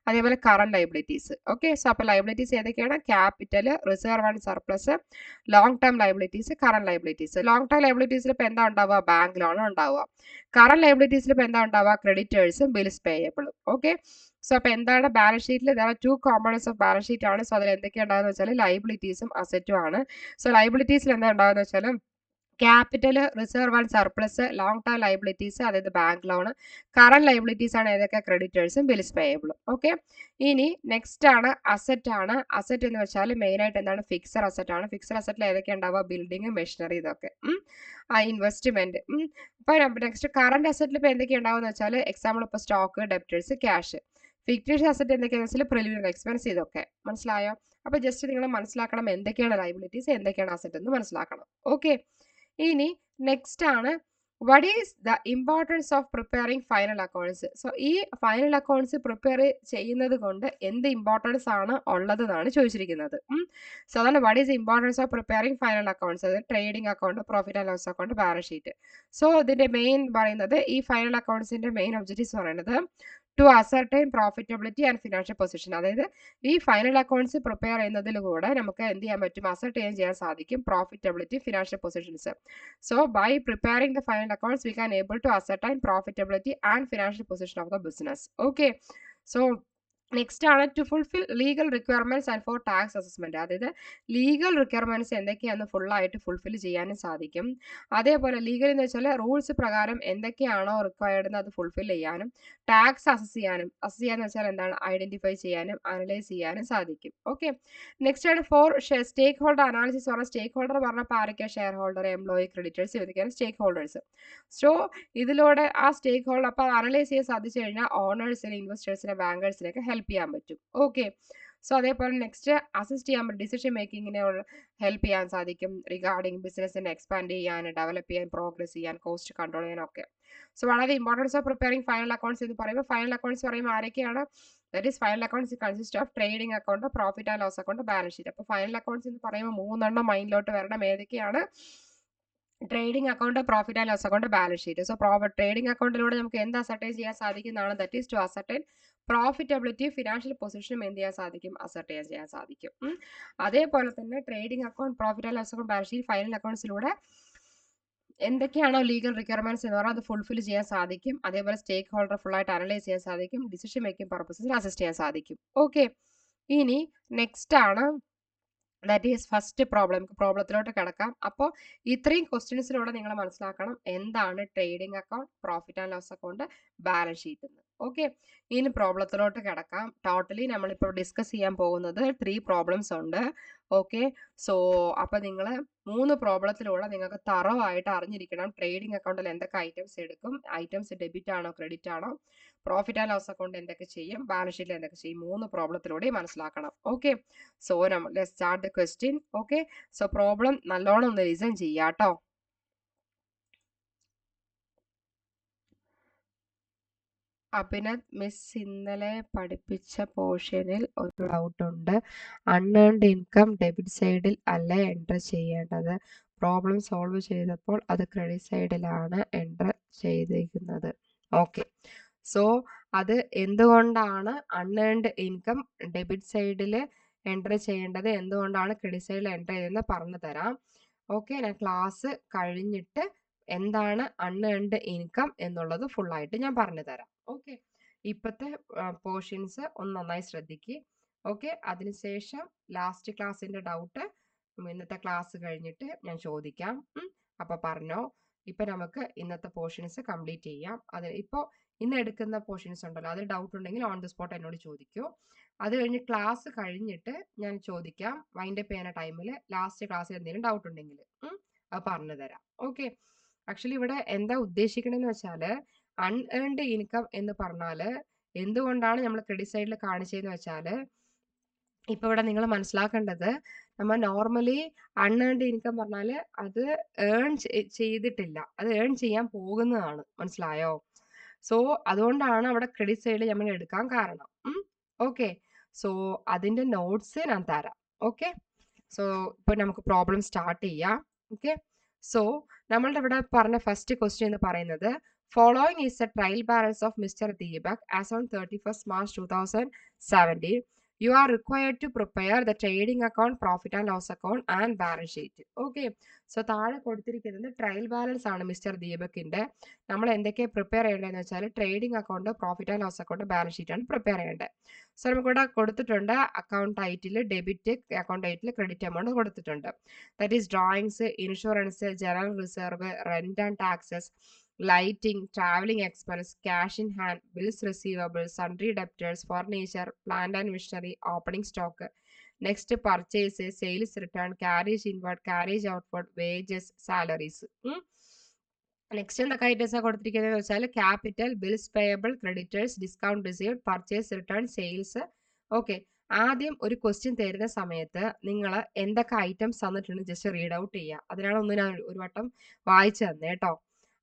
അതേപോലെ കറന്റ് ലൈബിലിറ്റീസ്. ഓക്കെ, സോ അപ്പോൾ ലൈബിലിറ്റീസ് ഏതൊക്കെയാണ്? Capital, reserve and surplus, long term liabilities, current liabilities. Long term ലൈബിലിറ്റീസിൽ ഇപ്പോൾ എന്താ ഉണ്ടാവുക? ബാങ്ക് ലോൺ ഉണ്ടാവുക. കറന്റ് ലൈബിലിറ്റീസിൽ ഇപ്പോൾ എന്താ ഉണ്ടാവുക? ക്രെഡിറ്റേഴ്സും ബിൽസ് പേയബിളും. ഓക്കെ, സോ അപ്പോൾ എന്താണ് ബാലൻസ് ഷീറ്റിൽ? 2 കോമ്പോണൻസ് ഓഫ് ബാലൻസ് ഷീറ്റ് ആണ്. സോ അതിൽ എന്തൊക്കെയാണ് ഉണ്ടാകുന്നത് വെച്ചാൽ ലൈബിലിറ്റീസും അസറ്റും ആണ്. സോ ലൈബിലിറ്റീസിൽ എന്താ ഉണ്ടാകുന്നത് വെച്ചാൽ capital, reserve and surplus, long term liabilities അതായത് ബാങ്ക് ലോൺ, കറന്റ് ലൈബിലിറ്റീസ് ആണ് ഏതൊക്കെ? ക്രെഡിറ്റേഴ്സും ബിൽസ് പേയബിളും. ഓക്കെ, ഇനി നെക്സ്റ്റ് ആണ് അസറ്റ് ആണ്. അസറ്റ് എന്ന് വെച്ചാൽ മെയിൻ ആയിട്ട് എന്താണ്? ഫിക്സഡ് അസറ്റ് ആണ്. ഫിക്സഡ് അസറ്റിൽ ഏതൊക്കെ ഉണ്ടാവുക? ബിൽഡിംഗ്, മെഷീനറി, ഇതൊക്കെ ഇൻവെസ്റ്റ്മെന്റ്. അപ്പോൾ നെക്സ്റ്റ് കറന്റ് അസറ്റിൽ ഇപ്പോൾ എന്തൊക്കെ ഉണ്ടാവുമെന്ന് വെച്ചാൽ എക്സാമ്പിൾ ഇപ്പോൾ stock, debtors, cash. Fictitious asset എന്തൊക്കെയാണെന്ന് വെച്ചാൽ പ്രിലിമിനറി എക്സ്പെൻസ്, ഇതൊക്കെ മനസ്സിലായോ? അപ്പോൾ ജസ്റ്റ് നിങ്ങൾ മനസ്സിലാക്കണം എന്തൊക്കെയാണ് ലൈബിലിറ്റീസ്, എന്തൊക്കെയാണ് അസറ്റ് എന്ന് മനസ്സിലാക്കണം. ഓക്കെ, ഇനി നെക്സ്റ്റ് ആണ് what is the importance of preparing final accounts. So ഈ ഫൈനൽ അക്കൗണ്ട്സ് പ്രിപ്പയർ ചെയ്യുന്നത് കൊണ്ട് എന്ത് ഇമ്പോർട്ടൻസ് ആണ് ഉള്ളത് എന്നാണ് ചോദിച്ചിരിക്കുന്നത്. സോ അതാണ് what is importance of preparing final accounts. അത് trading account, profit and loss account, balance sheet. So ഇതിന്റെ മെയിൻ പറയുന്നത് ഈ ഫൈനൽ അക്കൗണ്ട്സിന്റെ മെയിൻ ഒബ്ജക്റ്റീവ്സ് പറയുന്നത് to ascertain profitability and financial position. അതായത് ഈ ഫൈനൽ അക്കൗണ്ട്സ് പ്രിപ്പയർ ചെയ്യുന്നതിലൂടെ നമുക്ക് എന്ത് ചെയ്യാൻ പറ്റും? അസർട്ടൈൻ ചെയ്യാൻ സാധിക്കും profitability, financial positions. So by preparing the final accounts, we can able to ascertain profitability and financial position of the business. Okay. So next ആണ് to fulfil legal requirements and for tax assessment. അതായത് legal requirements എന്തൊക്കെയാണെന്ന് ഫുള്ളായിട്ട് fulfil ചെയ്യാനും സാധിക്കും. അതേപോലെ legal എന്ന് വെച്ചാൽ rules പ്രകാരം എന്തൊക്കെയാണോ റിക്വയർഡ് അത് ഫുൾഫിൽ ചെയ്യാനും ടാക്സ് അസസ് ചെയ്യാന്ന് വെച്ചാൽ എന്താണ്? ഐഡന്റിഫൈ ചെയ്യാനും അനലൈസ് ചെയ്യാനും സാധിക്കും. ഓക്കെ, നെക്സ്റ്റ് ആണ് ഫോർ സ്റ്റേക്ക് ഹോൾഡർ അനാലിസിസ്. പറഞ്ഞാൽ സ്റ്റേക്ക് ഹോൾഡർ പറഞ്ഞപ്പോൾ ആരൊക്കെയാണ്? ഷെയർ ഹോൾഡർ, എംപ്ലോയി, ക്രെഡിറ്റേഴ്സ്, ഇതൊക്കെയാണ് സ്റ്റേക്ക് ഹോൾഡേഴ്സ്. സോ ഇതിലൂടെ ആ സ്റ്റേക്ക് ഹോൾഡർ അപ്പോൾ അനലൈസ് ചെയ്യാൻ സാധിച്ചു കഴിഞ്ഞാൽ ഓണേഴ്സിനെ, ഇൻവെസ്റ്റേഴ്സിനെ, ബാങ്കേഴ്സിനെയൊക്കെ ഹെൽപ്പ് ചെയ്യാൻ പറ്റും. ഓക്കെ, സോ അതേപോലെ നെക്സ്റ്റ് അസിസ്റ്റ് ചെയ്യാൻ പറ്റും, ഡിസിഷൻ മേക്കിങ്ങിനെ ഹെൽപ്പ് ചെയ്യാൻ സാധിക്കും റിഗാർഡിങ് ബിസിനസ്സിനെ എക്സ്പാൻഡ് ചെയ്യാൻ, ഡെവലപ്പ് ചെയ്യാൻ, പ്രോഗ്രസ് ചെയ്യാൻ, കോസ്റ്റ് കൺട്രോൾ ചെയ്യാനൊക്കെ. സോ വളരെ importance of preparing final accounts എന്ന് പറയുമ്പോൾ ഫൈനൽ അക്കൗണ്ട്സ് പറയുമ്പോൾ ആരൊക്കെയാണ്? That is final accounts consist of trading account, profit and loss account, balance sheet. അപ്പോൾ ഫൈനൽ അക്കൗണ്ട്സ് എന്ന് പറയുമ്പോൾ 3 മൈൻഡിലോട്ട് വരണം. ഏതൊക്കെയാണ്? Trading account, profit and loss account, balance sheet. So trading അക്കൗണ്ടിലൂടെ നമുക്ക് എന്ത് അസർട്ടൈൻ ചെയ്യാൻ സാധിക്കുന്നതാണ്? That is to ascertain profitability, financial പൊസിഷനും എന്ത് ചെയ്യാൻ സാധിക്കും? അസർട്ടൈൻ ചെയ്യാൻ സാധിക്കും. അതേപോലെ തന്നെ trading account, profit and loss account, balance sheet, final അക്കൗണ്ട്സിലൂടെ എന്തൊക്കെയാണോ ലീഗൽ റിക്വയർമെന്റ്സ് എന്ന് പറഞ്ഞാൽ അത് ഫുൾഫിൽ ചെയ്യാൻ സാധിക്കും. അതേപോലെ സ്റ്റേക്ക് ഹോൾഡർ ഫുള്ളായിട്ട് അനലൈസ് ചെയ്യാൻ സാധിക്കും, ഡിസിഷൻ മേക്കിംഗ് പർപ്പസിന് അസിസ്റ്റ് ചെയ്യാൻ സാധിക്കും. ഓക്കെ, ഇനി നെക്സ്റ്റ് ആണ് ദാറ്റ് ഈസ് ഫസ്റ്റ് പ്രോബ്ലത്തിലോട്ട് കിടക്കാം. അപ്പോൾ ഇത്രയും ക്വസ്റ്റ്യൻസിലൂടെ നിങ്ങൾ മനസ്സിലാക്കണം എന്താണ് trading account, profit and loss account, balance sheet എന്ന്. ഓക്കെ, ഇനി പ്രോബ്ലത്തിലോട്ട് കിടക്കാം. ടോട്ടലി നമ്മളിപ്പോൾ ഡിസ്കസ് ചെയ്യാൻ പോകുന്നത് 3 പ്രോബ്ലംസ് ഉണ്ട്. ഓക്കെ, സോ അപ്പോൾ നിങ്ങൾ 3 പ്രോബ്ലത്തിലൂടെ നിങ്ങൾക്ക് തറവായിട്ട് അറിഞ്ഞിരിക്കണം ട്രേഡിംഗ് അക്കൗണ്ടിൽ എന്തൊക്കെ ഐറ്റംസ് എടുക്കും, ഐറ്റംസ് ഡെബിറ്റ് ആണോ ക്രെഡിറ്റ് ആണോ, പ്രോഫിറ്റ് ആൻഡ് ലോസ് അക്കൗണ്ട് എന്തൊക്കെ ചെയ്യും, ബാലൻസ് ഷീറ്റിൽ എന്തൊക്കെ ചെയ്യും, 3 പ്രോബ്ലത്തിലൂടെ മനസ്സിലാക്കണം. Okay, so let's start the question. Okay, so problem നല്ലോണം ഒന്ന് ലിസൺ ചെയ്യാട്ടോ. അഭിനന്ദ്, മിസ് ഇന്നലെ പഠിപ്പിച്ച പോർഷനിൽ ഒരു ഡൗട്ട് ഉണ്ട്. അൺഏൺഡ് ഇൻകം ഡെബിറ്റ് സൈഡിൽ അല്ല എൻ്റർ ചെയ്യേണ്ടത്. പ്രോബ്ലം സോൾവ് ചെയ്തപ്പോൾ അത് ക്രെഡിറ്റ് സൈഡിലാണ് എൻ്റർ ചെയ്തിരിക്കുന്നത്. ഓക്കെ, സോ അത് എന്തുകൊണ്ടാണ് അൺഏൺഡ് ഇൻകം ഡെബിറ്റ് സൈഡിൽ എൻ്റർ ചെയ്യേണ്ടത്, എന്തുകൊണ്ടാണ് ക്രെഡിറ്റ് സൈഡിൽ എൻ്റർ ചെയ്തതെന്ന് പറഞ്ഞു തരാം. ഓക്കെ, ഞാൻ ക്ലാസ് കഴിഞ്ഞിട്ട് എന്താണ് അൺഏൺഡ് ഇൻകം എന്നുള്ളത് ഫുള്ളായിട്ട് ഞാൻ പറഞ്ഞു തരാം. ഓക്കെ, ഇപ്പോഴത്തെ പോർഷൻസ് ഒന്ന് നന്നായി ശ്രദ്ധിക്കുക. ഓക്കെ, അതിനുശേഷം ലാസ്റ്റ് ക്ലാസ്സിന്റെ ഡൗട്ട് ഇന്നത്തെ ക്ലാസ് കഴിഞ്ഞിട്ട് ഞാൻ ചോദിക്കാം. അപ്പൊ പറഞ്ഞോ. ഇപ്പൊ നമുക്ക് ഇന്നത്തെ പോർഷൻസ് കംപ്ലീറ്റ് ചെയ്യാം. ഇപ്പൊ ഇന്ന് എടുക്കുന്ന പോർഷൻസ് ഉണ്ടല്ലോ, അതിൽ ഡൗട്ട് ഉണ്ടെങ്കിൽ ഓൺ ദി സ്പോട്ട് എന്നോട് ചോദിക്കൂ. അത് കഴിഞ്ഞ് ക്ലാസ് കഴിഞ്ഞിട്ട് ഞാൻ ചോദിക്കാം. വൈൻഡപ്പ് ചെയ്യുന്ന ടൈമിൽ ലാസ്റ്റ് ക്ലാസ്സിൽ എന്തെങ്കിലും ഡൗട്ട് ഉണ്ടെങ്കിൽ അത് പറഞ്ഞു തരാം. ഓക്കെ, ആക്ച്വലി ഇവിടെ എന്താ ഉദ്ദേശിക്കണമെന്ന് വെച്ചാല് അൺഏൺഡ് ഇൻകം എന്ന് പറഞ്ഞാല് എന്തുകൊണ്ടാണ് നമ്മൾ ക്രെഡിറ്റ് സൈഡിൽ കാണിച്ചതെന്ന് വെച്ചാല് ഇപ്പൊ ഇവിടെ നിങ്ങൾ മനസ്സിലാക്കേണ്ടത്, നമ്മൾ നോർമലി അൺഏൺഡ് ഇൻകം പറഞ്ഞാല് അത് ഏൺ ചെയ്തിട്ടില്ല, അത് ഏൺ ചെയ്യാൻ പോകുന്നതാണ്. മനസ്സിലായോ? സോ അതുകൊണ്ടാണ് അവിടെ ക്രെഡിറ്റ് സൈഡിൽ നമ്മൾ എടുക്കാൻ കാരണം. ഓക്കെ, സോ അതിന്റെ നോട്ട്സ് ഞാൻ തരാം. ഓക്കെ, സോ ഇപ്പൊ നമുക്ക് പ്രോബ്ലം സ്റ്റാർട്ട് ചെയ്യാം. ഓക്കെ, സോ നമ്മളുടെ ഇവിടെ പറഞ്ഞ ഫസ്റ്റ് ക്വസ്റ്റ്യൻ എന്ന് പറയുന്നത് following is A trial balance of mister Deepak as on 31st March 2017. You are required to prepare the trading account, profit and loss account and balance sheet. Okay, so താഴെ കൊടുത്തിരിക്കുന്നത് trial balance ആണ് mister ദീപകിന്റെ. നമ്മൾ എന്തൊക്കെയാണ് prepare ചെയ്യേണ്ടതെന്ന് വെച്ചാൽ trading account, profit and loss account, balance sheet ആണ് prepare ചെയ്യേണ്ടത്. സോ നമുക്കിവിടെ കൊടുത്തിട്ടുണ്ട് account title debit, account title credit amount കൊടുത്തിട്ടുണ്ട്. That is drawings, insurance, general reserve, rent and taxes, lighting, travelling expense, cash in hand, bills receivable, sundry debtors, furniture, plant and machinery, opening stock. Next purchase, sales return, carriage inward, carriage outward, wages, salaries. Next എന്തൊക്കെ items കൊടുത്തിരിക്കുന്നത് വെച്ചാൽ capital, bills payable, creditors, discount received, purchase return, sales. Okay, ആദ്യം ഒരു question തരുന്ന സമയത്ത് നിങ്ങൾ എന്തൊക്കെ items തന്നിട്ടുണ്ട് ജസ്റ്റ് റീഡ് ഔട്ട് ചെയ്യുക. അതിനാണ് ഒന്ന് ഞാൻ ഒരു വട്ടം വായിച്ചു തന്നെ കേട്ടോ.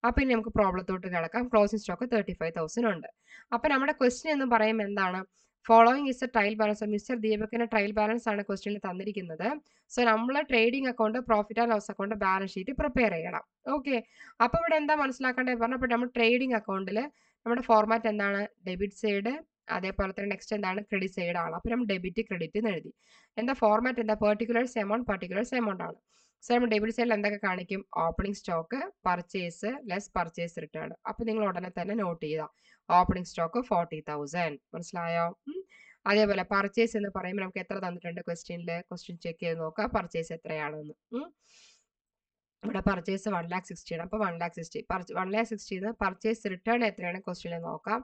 അപ്പൊ ഇനി നമുക്ക് പ്രോബ്ലത്തോട്ട് കിടക്കാം. ക്ലോസിംഗ് സ്റ്റോക്ക് 35,000 ഉണ്ട്. അപ്പൊ നമ്മുടെ ക്വസ്റ്റ്യൻ എന്ന് പറയുമ്പോൾ എന്താണ്, following is a trial balance. Mister ദീപകിന്റെ ട്രയൽ ബാലൻസ് ആണ് ക്വസ്റ്റ്യനിൽ തന്നിരിക്കുന്നത്. സോ നമ്മൾ trading account, profit and loss account, balance sheet prepare ചെയ്യണം. ഓക്കെ, അപ്പൊ ഇവിടെ എന്താ മനസ്സിലാക്കേണ്ടത് പറഞ്ഞപ്പോൾ നമ്മൾ ട്രേഡിംഗ് അക്കൗണ്ടിൽ നമ്മുടെ ഫോർമാറ്റ് എന്താണ്, ഡെബിറ്റ് സൈഡ്, അതേപോലെ തന്നെ നെക്സ്റ്റ് എന്താണ്, ക്രെഡിറ്റ് സൈഡ് ആണ്. അപ്പൊ നമ്മൾ ഡെബിറ്റ് ക്രെഡിറ്റ് എന്ന് എഴുതി. എന്താ ഫോർമാറ്റ്, എന്താ പെർട്ടിക്കുലേഴ്സ് എമൗണ്ട് ആണ്. സോ നമ്മൾ ഡെബിറ്റ് സൈഡിൽ എന്തൊക്കെ കാണിക്കും, opening stock, purchase, less purchase return. അപ്പൊ നിങ്ങൾ ഉടനെ തന്നെ നോട്ട് ചെയ്താ ഓപ്പണിംഗ് സ്റ്റോക്ക് 40,000. മനസ്സിലായോ? അതേപോലെ പർച്ചേസ് എന്ന് പറയുമ്പോൾ നമുക്ക് എത്ര തന്നിട്ടുണ്ട് ക്വസ്റ്റ്യൻ ചെക്ക് ചെയ്ത് നോക്കുക പർച്ചേസ് എത്രയാണെന്ന്. ഇവിടെ പർച്ചേസ് 1,60,000 ആണ്. അപ്പോൾ 1,60,000 1,60,000 പർച്ചേസ് റിട്ടേൺ എത്രയാണ് ക്വസ്റ്റ്യനിൽ നോക്കാം.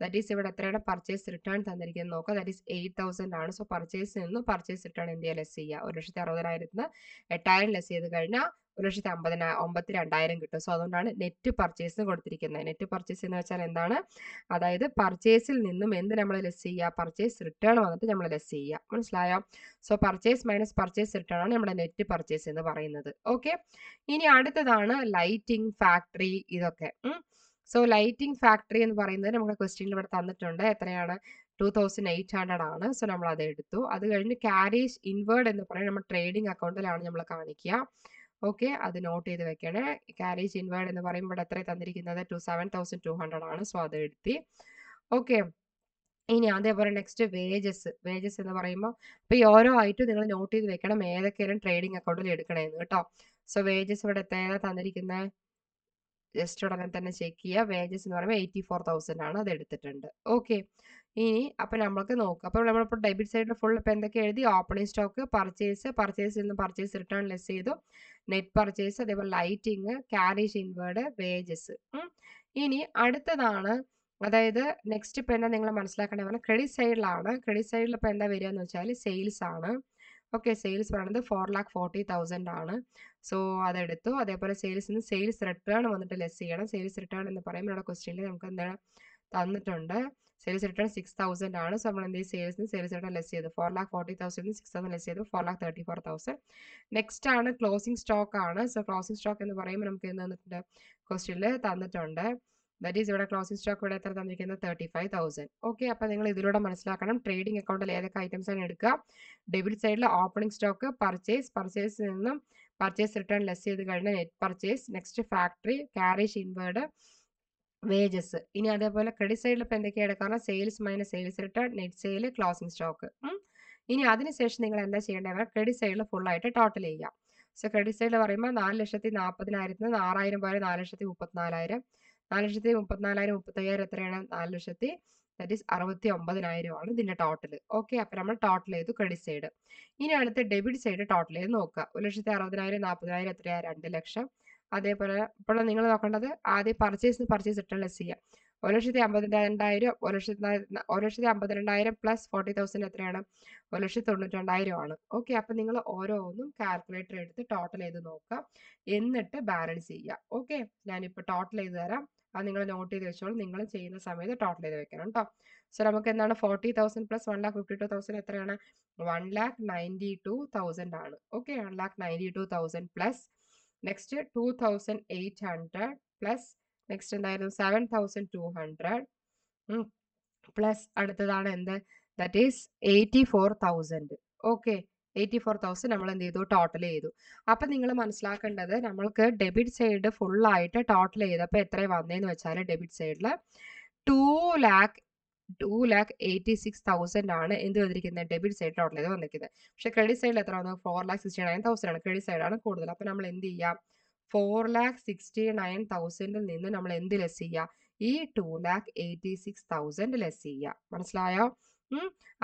ദാറ്റ് ഈസ് ഇവിടെ എത്രയാണ് പർച്ചേസ് റിട്ടേൺ തന്നിരിക്കുന്നത് നോക്കാം. ദാറ്റ് ഈസ് 8,000 ആണ്. സോ പർച്ചേസ് നിന്ന് പർച്ചേസ് റിട്ടേൺ എന്ത് ചെയ്യുക, ലെസ് ചെയ്യുക. 1,60,000 8,000 ലെസ് ചെയ്ത് കഴിഞ്ഞാൽ 1,52,000 കിട്ടും. സോ അതുകൊണ്ടാണ് നെറ്റ് പർച്ചേസ് കൊടുത്തിരിക്കുന്നത്. നെറ്റ് പർച്ചേസ് എന്ന് വെച്ചാൽ എന്താണ്, അതായത് പർച്ചേസിൽ നിന്നും എന്ത് നമ്മൾ ലെസ് ചെയ്യുക, പർച്ചേസ് റിട്ടേൺ വന്നിട്ട് നമ്മൾ ലെസ് ചെയ്യുക. മനസ്സിലായോ? So purchase minus purchase return ആണ് നമ്മുടെ നെറ്റ് പർച്ചേസ് എന്ന് പറയുന്നത്. ഓക്കെ, ഇനി അടുത്തതാണ് ലൈറ്റിംഗ് ഫാക്ടറി. ഇതൊക്കെ സോ ലൈറ്റിംഗ് ഫാക്ടറി എന്ന് പറയുന്നത് നമ്മുടെ ക്വസ്റ്റ്യനിൽ ഇവിടെ തന്നിട്ടുണ്ട്. എത്രയാണ്, 2,800 ആണ്. സോ നമ്മൾ അത് എടുത്തു. അത് കഴിഞ്ഞ് കാരേജ് ഇൻവേർഡ് എന്ന് പറയുന്നത് നമ്മുടെ ട്രേഡിംഗ് അക്കൗണ്ടിലാണ് നമ്മൾ കാണിക്കുക. ഓക്കെ, അത് നോട്ട് ചെയ്ത് വെക്കണേ. കാരേജ് ഇൻവേർഡ് എന്ന് പറയുമ്പോൾ ഇവിടെ എത്ര തന്നിരിക്കുന്നത്, 7,200 ആണ്. സോ അത് എടുത്തി. ഓക്കെ, ഇനി അതേപോലെ നെക്സ്റ്റ് വേജസ് എന്ന് പറയുമ്പോൾ ഇപ്പൊ ഈ ഓരോ ആയിട്ട് നിങ്ങൾ നോട്ട് ചെയ്ത് വെക്കണം ഏതൊക്കെയാണ് ട്രേഡിംഗ് അക്കൗണ്ടിൽ എടുക്കണേന്ന് കേട്ടോ. സോ വേജസ് ഇവിടെ എത്രയാണ് തന്നിരിക്കുന്നത്, ജസ്റ്റ് ഉടനെ തന്നെ ചെക്ക് ചെയ്യുക. വേജസ് എന്ന് പറയുമ്പോൾ 84,000 ആണ്, അത് എടുത്തിട്ടുണ്ട്. ഓക്കെ, ഇനി അപ്പൊ നമ്മൾക്ക് നോക്കാം. അപ്പൊ നമ്മളിപ്പോൾ ഡെബിറ്റ് സൈഡിൽ ഫുൾ ഇപ്പൊ എന്തൊക്കെ എഴുതി, ഓപ്പണിംഗ് സ്റ്റോക്ക്, പർച്ചേസിൽ നിന്ന് പർച്ചേസ് റിട്ടേൺ ലെസ് ചെയ്തു, നെറ്റ് പർച്ചേസ്, അതേപോലെ ലൈറ്റിംഗ്, കാരേജ് ഇൻവേർഡ്, വേജസ്. ഇനി അടുത്തതാണ്, അതായത് നെക്സ്റ്റ് ഇപ്പൊ എന്താ നിങ്ങൾ മനസ്സിലാക്കേണ്ടത് പറഞ്ഞാൽ ക്രെഡിറ്റ് സൈഡിലാണ്. ക്രെഡിറ്റ് സൈഡിൽ ഇപ്പൊ എന്താ വരിക എന്ന് വെച്ചാൽ സെയിൽസ് ആണ്. ഓക്കെ, സെയിൽസ് പറയുന്നത് 4,40,000 ആണ്. സോ അതെടുത്തു. അതേപോലെ സെയിൽസ് റിട്ടേൺ വന്നിട്ട് ലെസ് ചെയ്യണം. സെയിൽസ് റിട്ടേൺ എന്ന് പറയുമ്പോൾ ഇവിടെ ക്വസ്റ്റ്യനിൽ നമുക്ക് എന്താണ് തന്നിട്ടുണ്ട്, സെയിൽസ് റിട്ടേൺ 6,000 ആണ്. സോ നമ്മൾ എന്ത് ചെയ്യും, സെയിൽസ് റിട്ടേൺ ലെസ് ചെയ്തു. 4,40,000 6,000 ലെസ് ചെയ്തു, 4,34,000. നെക്സ്റ്റ് ആണ് ക്ലോസിംഗ് സ്റ്റോക്ക് ആണ്. സോ ക്ലോസിംഗ് സ്റ്റോക്ക് എന്ന് പറയുമ്പോൾ നമുക്ക് എന്ത് തന്നിട്ടുണ്ട്, ക്വസ്റ്റ്യനിൽ തന്നിട്ടുണ്ട്. ദാറ്റ് ഈസ് ഇവിടെ ക്ലോസിംഗ് സ്റ്റോക്ക് ഇവിടെ എത്ര തന്നിരിക്കുന്നത്, 35,000. ഓക്കെ, അപ്പൊ നിങ്ങൾ ഇതിലൂടെ മനസ്സിലാക്കണം ട്രേഡിംഗ് അക്കൗണ്ടിൽ ഏതൊക്കെ ഐറ്റംസ് ആണ് എടുക്കുക. ഡെബിറ്റ് സൈഡിൽ ഓപ്പണിംഗ് സ്റ്റോക്ക്, പർച്ചേസിൽ നിന്നും പർച്ചേസ് റിട്ടേൺ ലെസ് ചെയ്ത് കഴിഞ്ഞാൽ net purchase, next factory, carriage inward, wages. ഇനി അതേപോലെ ക്രെഡിറ്റ് സൈഡിൽ ഇപ്പൊ എന്തൊക്കെയാണ് എടുക്കുക, sales minus sales return, net sale, closing stock. ഇനി അതിനുശേഷം നിങ്ങൾ എന്താ ചെയ്യേണ്ടത്, ക്രെഡിറ്റ് സൈഡിൽ ഫുൾ ആയിട്ട് ടോട്ടൽ ചെയ്യുക. സോ ക്രെഡിറ്റ് സൈഡിൽ പറയുമ്പോൾ 4,40,000 6,000 പോയാൽ 4,34,000, 4,34,000 35,000 എത്രയാണ്, 4,40,000 ദാറ്റ് ഈസ് 69,000 ആണ് ഇതിന്റെ ടോട്ടൽ. ഓക്കെ, അപ്പൊ നമ്മൾ ടോട്ടൽ ചെയ്തു ക്രെഡിറ്റ് സൈഡ്. ഇനി അടുത്ത ഡെബിറ്റ് സൈഡ് ടോട്ടൽ ചെയ്ത് നോക്കുക. 1,60,000, 40,000 എത്രയാ? 2 ലക്ഷം. അതേപോലെ ഇപ്പോൾ നിങ്ങൾ നോക്കേണ്ടത് ആദ്യം പർച്ചേസ് റിട്ടേൺ ലെസ് ചെയ്യുക. 1,52,000 1,52,000 പ്ലസ് 40,000 എത്രയാണ്? 1,92,000 ആണ്. ഓക്കെ, അപ്പൊ നിങ്ങൾ ഓരോന്നും കാൽക്കുലേറ്റർ എടുത്ത് ടോട്ടൽ ചെയ്ത് നോക്കുക, എന്നിട്ട് ബാലൻസ് ചെയ്യുക. ഓക്കെ, ഞാനിപ്പോൾ ടോട്ടൽ ചെയ്ത് തരാം, അത് നിങ്ങൾ നോട്ട് ചെയ്ത് വെച്ചോളൂ. നിങ്ങൾ ചെയ്യുന്ന സമയത്ത് ടോട്ടൽ ചെയ്ത് വെക്കണം കേട്ടോ. സോ നമുക്ക് എന്താണ് 40,000 പ്ലസ് 1,52,000 എത്രയാണ്? 1,92,000 ആണ്. Okay, 1,92,000 plus next 2,800 plus next എന്തായിരുന്നു? 7,200 പ്ലസ് അടുത്തതാണ് എന്ത്? That is 84,000. ഓക്കെ, 84,000 നമ്മൾ എന്ത് ചെയ്തു? ടോട്ടൽ ചെയ്തു. അപ്പൊ നിങ്ങൾ മനസ്സിലാക്കേണ്ടത്, നമ്മൾക്ക് ഡെബിറ്റ് സൈഡ് ഫുൾ ആയിട്ട് ടോട്ടൽ ചെയ്തപ്പോൾ എത്ര വന്നേന്ന് വെച്ചാൽ ഡെബിറ്റ് സൈഡിൽ 2,86,000 ആണ് എന്ത് വന്നിരിക്കുന്നത്? ഡെബിറ്റ് സൈഡ് ടോട്ടൽ ചെയ്ത് വന്നിരിക്കുന്നത്. പക്ഷെ ക്രെഡിറ്റ് സൈഡിൽ എത്ര വന്നു? 4,69,000 ആണ്. ക്രെഡിറ്റ് സൈഡാണ് കൂടുതൽ. അപ്പൊ നമ്മൾ എന്ത് ചെയ്യാം? 4,69,000 നിന്ന് നമ്മൾ എന്ത് ലെസ് ചെയ്യുക? ഈ 2,86,000 ലെസ് ചെയ്യുക. മനസ്സിലായോ?